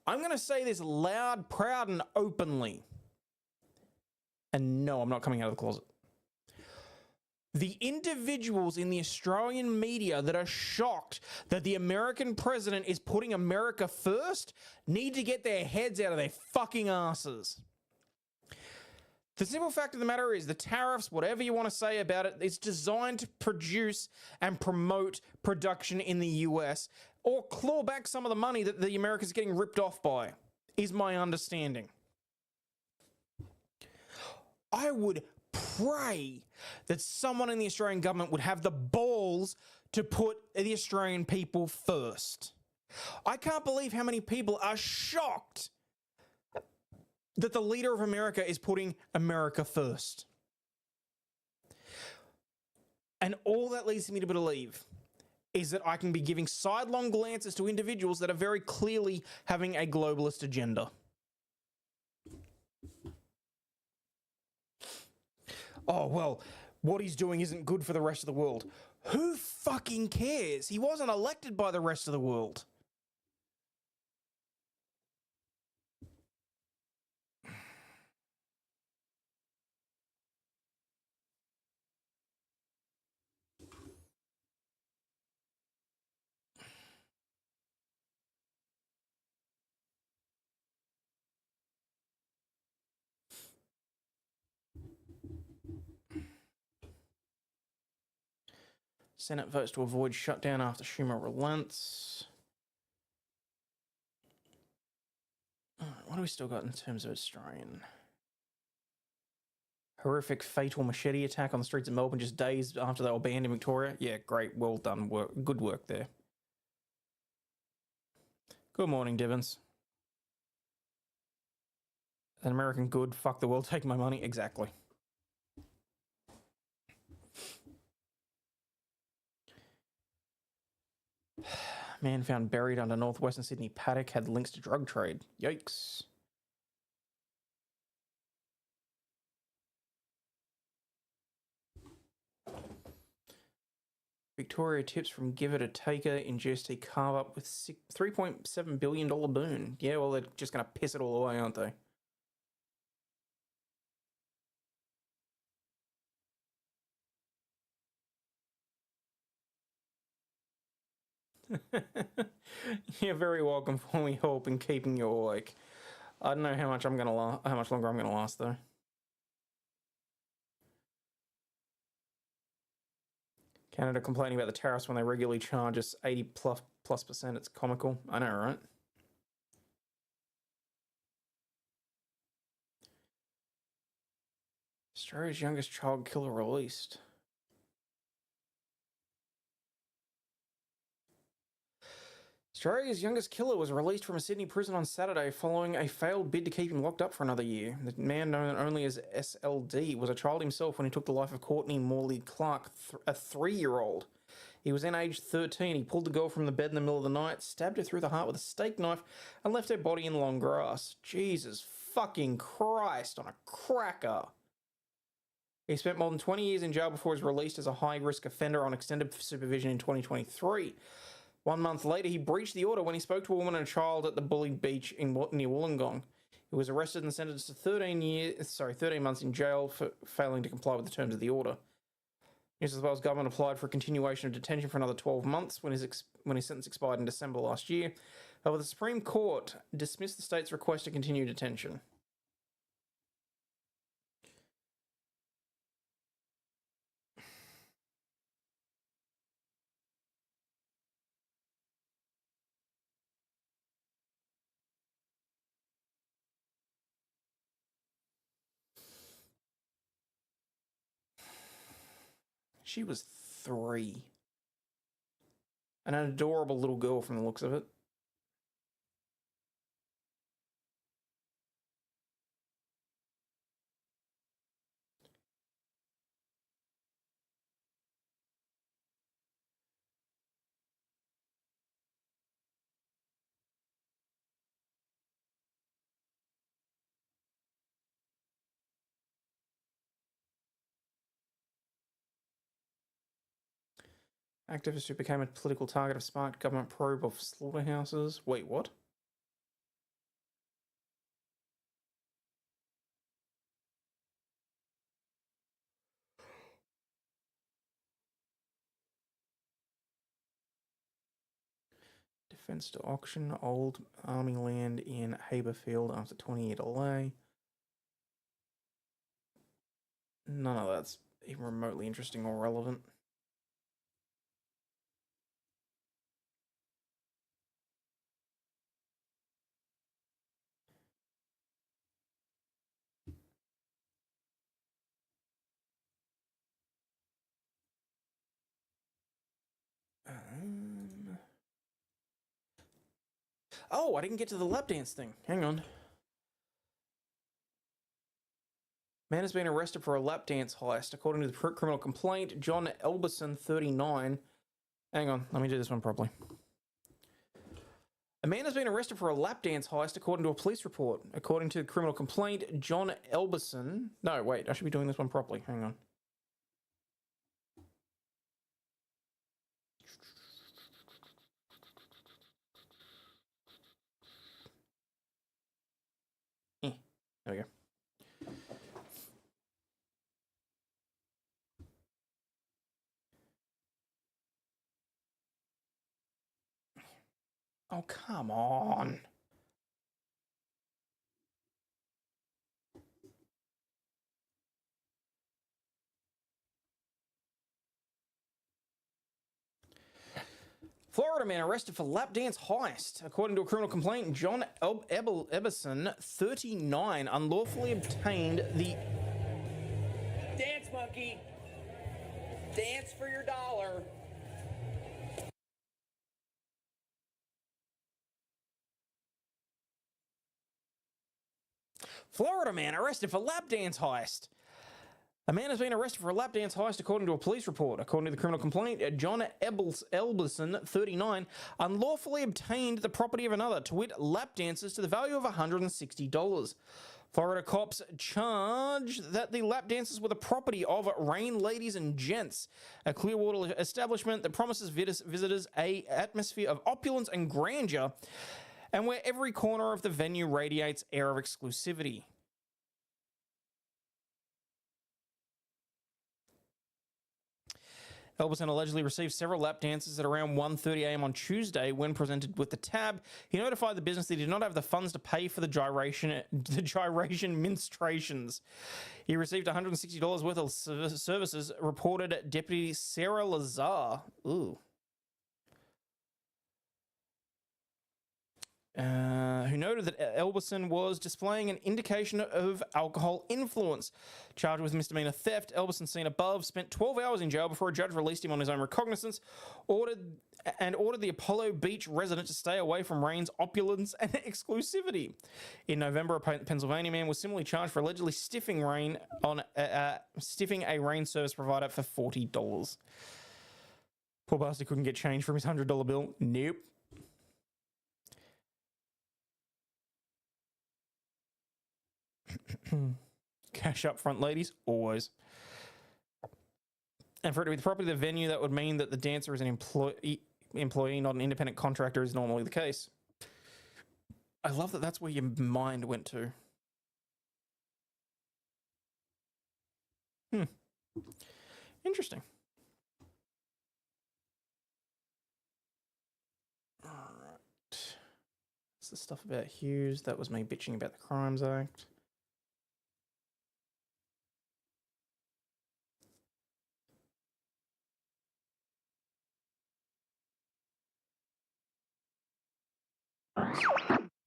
I'm going to say this loud, proud, and openly. And no, I'm not coming out of the closet. The individuals in the Australian media that are shocked that the American president is putting America first need to get their heads out of their fucking asses. The simple fact of the matter is the tariffs, whatever you want to say about it, it's designed to produce and promote production in the US or claw back some of the money that the Americans are getting ripped off by, is my understanding. I would pray that someone in the Australian government would have the balls to put the Australian people first. I can't believe how many people are shocked that the leader of America is putting America first. And all that leads me to believe is that I can be giving sidelong glances to individuals that are very clearly having a globalist agenda. Oh, well, what he's doing isn't good for the rest of the world. Who fucking cares? He wasn't elected by the rest of the world. Senate votes to avoid shutdown after Schumer relents. What do we still got in terms of Australian? Horrific fatal machete attack on the streets of Melbourne just days after they were banned in Victoria. Yeah, great. Well done. Good work there. Good morning, Divins. An American good. Fuck the world. Take my money. Exactly. Man found buried under northwestern Sydney paddock had links to drug trade. Yikes. Victoria tips from giver to taker in GST carve up with $3.7 billion boon. Yeah, well, they're just going to piss it all away, aren't they? You're very welcome for me help in keeping you awake. I don't know how much how much longer I'm gonna last though. Canada complaining about the tariffs when they regularly charge us 80+%. It's comical. I know, right? Australia's youngest child killer released. Australia's youngest killer was released from a Sydney prison on Saturday following a failed bid to keep him locked up for another year. The man, known only as SLD, was a child himself when he took the life of Courtney Morley Clark, a 3-year-old. He was then aged 13. He pulled the girl from the bed in the middle of the night, stabbed her through the heart with a steak knife, and left her body in long grass. Jesus fucking Christ on a cracker. He spent more than 20 years in jail before he was released as a high-risk offender on extended supervision in 2023. 1 month later, he breached the order when he spoke to a woman and a child at the Bully Beach near Wollongong. He was arrested and sentenced to 13 months in jail for failing to comply with the terms of the order. New South Wales government applied for a continuation of detention for another 12 months when his sentence expired in December last year. However, the Supreme Court dismissed the state's request to continue detention. She was 3. An adorable little girl from the looks of it. Activist who became a political target of sparked government probe of slaughterhouses. Wait, what? Defence to auction old army land in Haberfield after 20-year delay. None of that's even remotely interesting or relevant. Oh, I didn't get to the lap dance thing. Hang on. Man has been arrested for a lap dance heist. According to the criminal complaint, John Elberson, 39, Hang on, let me do this one properly. A man has been arrested for a lap dance heist, according to a police report. According to the criminal complaint, John Elberson... No, wait, I should be doing this one properly. Hang on. There we go. Oh, come on. Florida man arrested for lap dance heist. According to a criminal complaint, John Eberson, 39, unlawfully obtained the... Dance, monkey. Dance for your dollar. Florida man arrested for lap dance heist. A man has been arrested for a lap dance heist, according to a police report. According to the criminal complaint, John Elberson, 39, unlawfully obtained the property of another, to wit, lap dances to the value of $160. Florida cops charge that the lap dances were the property of Rain Ladies and Gents, a Clearwater establishment that promises visitors an atmosphere of opulence and grandeur, and where every corner of the venue radiates air of exclusivity. Elberson allegedly received several lap dances at around 1:30 a.m. on Tuesday. When presented with the tab, he notified the business that he did not have the funds to pay for the gyration minstrations. He received $160 worth of services, reported Deputy Sarah Lazar. Ooh. Who noted that Elberson was displaying an indication of alcohol influence. Charged with misdemeanor theft, Elberson, seen above, spent 12 hours in jail before a judge released him on his own recognizance, ordered the Apollo Beach resident to stay away from Rain's opulence and exclusivity. In November, a Pennsylvania man was similarly charged for allegedly stiffing a Rain service provider for $40. Poor bastard couldn't get change from his $100 bill. Nope. Cash up front, ladies, always. And for it to be the property of the venue, that would mean that the dancer is an employee, not an independent contractor, is normally the case. I love that that's where your mind went to. Interesting. All right. That's the stuff about Hughes. That was me bitching about the Crimes Act.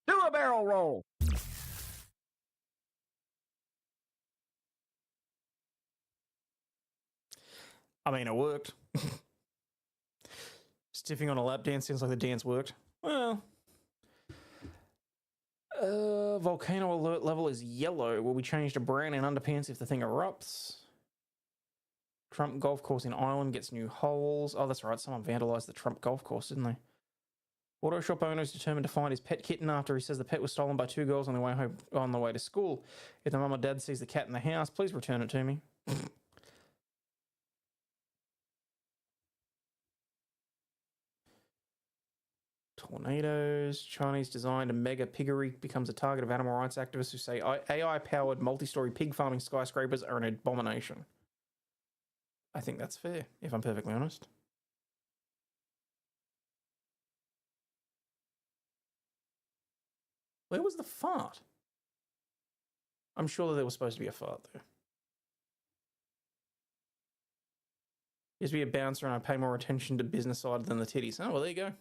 Do a barrel roll. I mean, it worked. Stiffing on a lap dance seems like the dance worked. Well, volcano alert level is yellow. Will be changed to brown in underpants if the thing erupts. Trump golf course in Ireland gets new holes. Oh, that's right. Someone vandalized the Trump golf course, didn't they? Auto shop owner is determined to find his pet kitten after he says the pet was stolen by two girls on the way home, on the way to school. If the mum or dad sees the cat in the house, please return it to me. Tornadoes. Chinese designed a mega piggery becomes a target of animal rights activists who say AI-powered multi-story pig farming skyscrapers are an abomination. I think that's fair, if I'm perfectly honest. Where was the fart? I'm sure that there was supposed to be a fart there. Used to be a bouncer and I pay more attention to business side than the titties. Oh, well, there you go.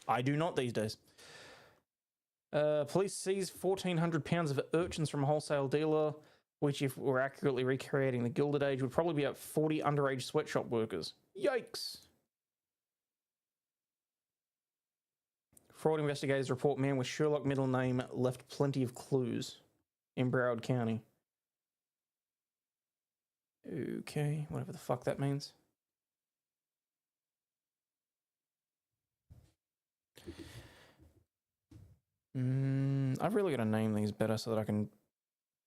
I do not these days. Police seize 1,400 pounds of urchins from a wholesale dealer, which, if we're accurately recreating the Gilded Age, would probably be about 40 underage sweatshop workers. Yikes! Fraud investigators report man with Sherlock middle name left plenty of clues in Broward County. Okay, whatever the fuck that means. I've really got to name these better so that I can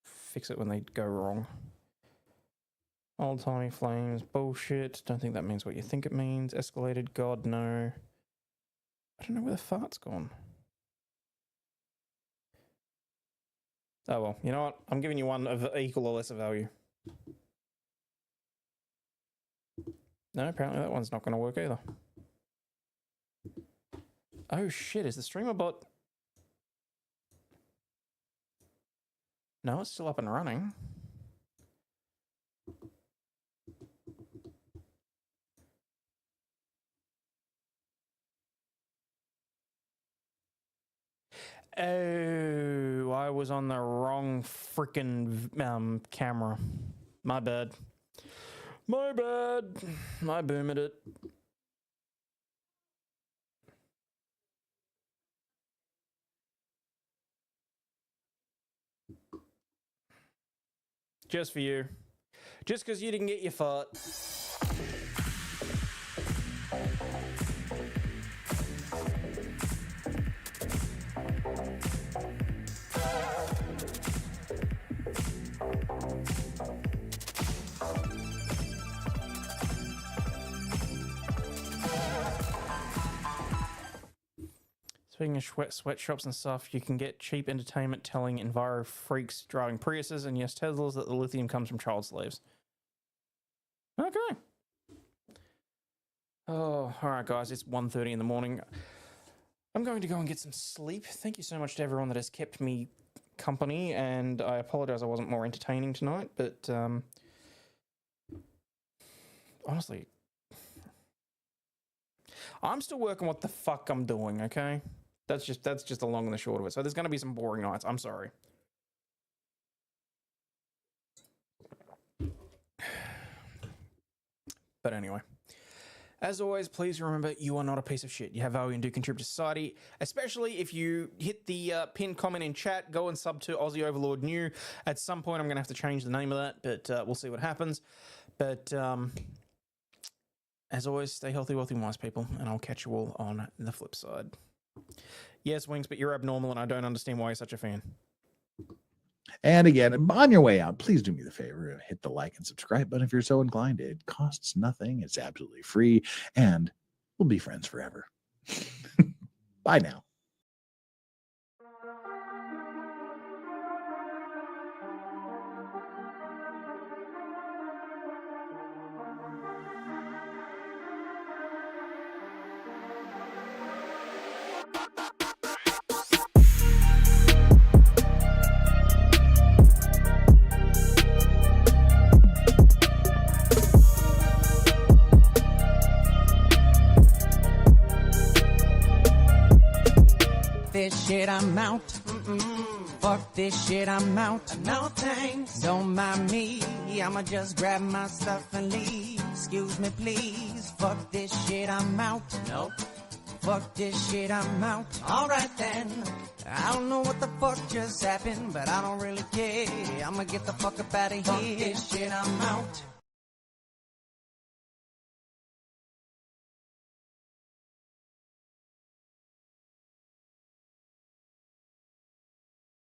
fix it when they go wrong. Old timey flames, bullshit. Don't think that means what you think it means. Escalated, God, no. I don't know where the fart's gone. Oh well, you know what? I'm giving you one of equal or lesser value. No, apparently that one's not going to work either. Oh shit, is the streamer bot... No, it's still up and running. Oh, I was on the wrong freaking camera. My bad. My bad. I boomed it. Just for you. Just because you didn't get your fart. Speaking of sweatshops and stuff, you can get cheap entertainment telling enviro freaks driving Priuses and yes, Teslas that the lithium comes from child slaves. Okay. Oh, all right, guys. It's 1:30 in the morning. I'm going to go and get some sleep. Thank you so much to everyone that has kept me company, and I apologize I wasn't more entertaining tonight, but honestly, I'm still working what the fuck I'm doing, okay? That's just the long and the short of it. So there's going to be some boring nights. I'm sorry. But anyway, as always, please remember you are not a piece of shit. You have value and do contribute to society, especially if you hit the pinned comment in chat. Go and sub to Aussie Overlaw'd New. At some point, I'm going to have to change the name of that, but we'll see what happens. But as always, stay healthy, wealthy, wise people, and I'll catch you all on the flip side. Yes, Wings, but you're abnormal, and I don't understand why you're such a fan. And again, on your way out, please do me the favor, hit the like and subscribe button if you're so inclined. It costs nothing. It's absolutely free, and we'll be friends forever. Bye now. This shit, I'm out. Fuck this shit, I'm out. No thanks. Don't mind me. I'ma just grab my stuff and leave. Excuse me, please. Fuck this shit, I'm out. Nope. Fuck this shit, I'm out. Alright then. I don't know what the fuck just happened, but I don't really care. I'ma get the fuck up out of here. Fuck this shit, I'm out.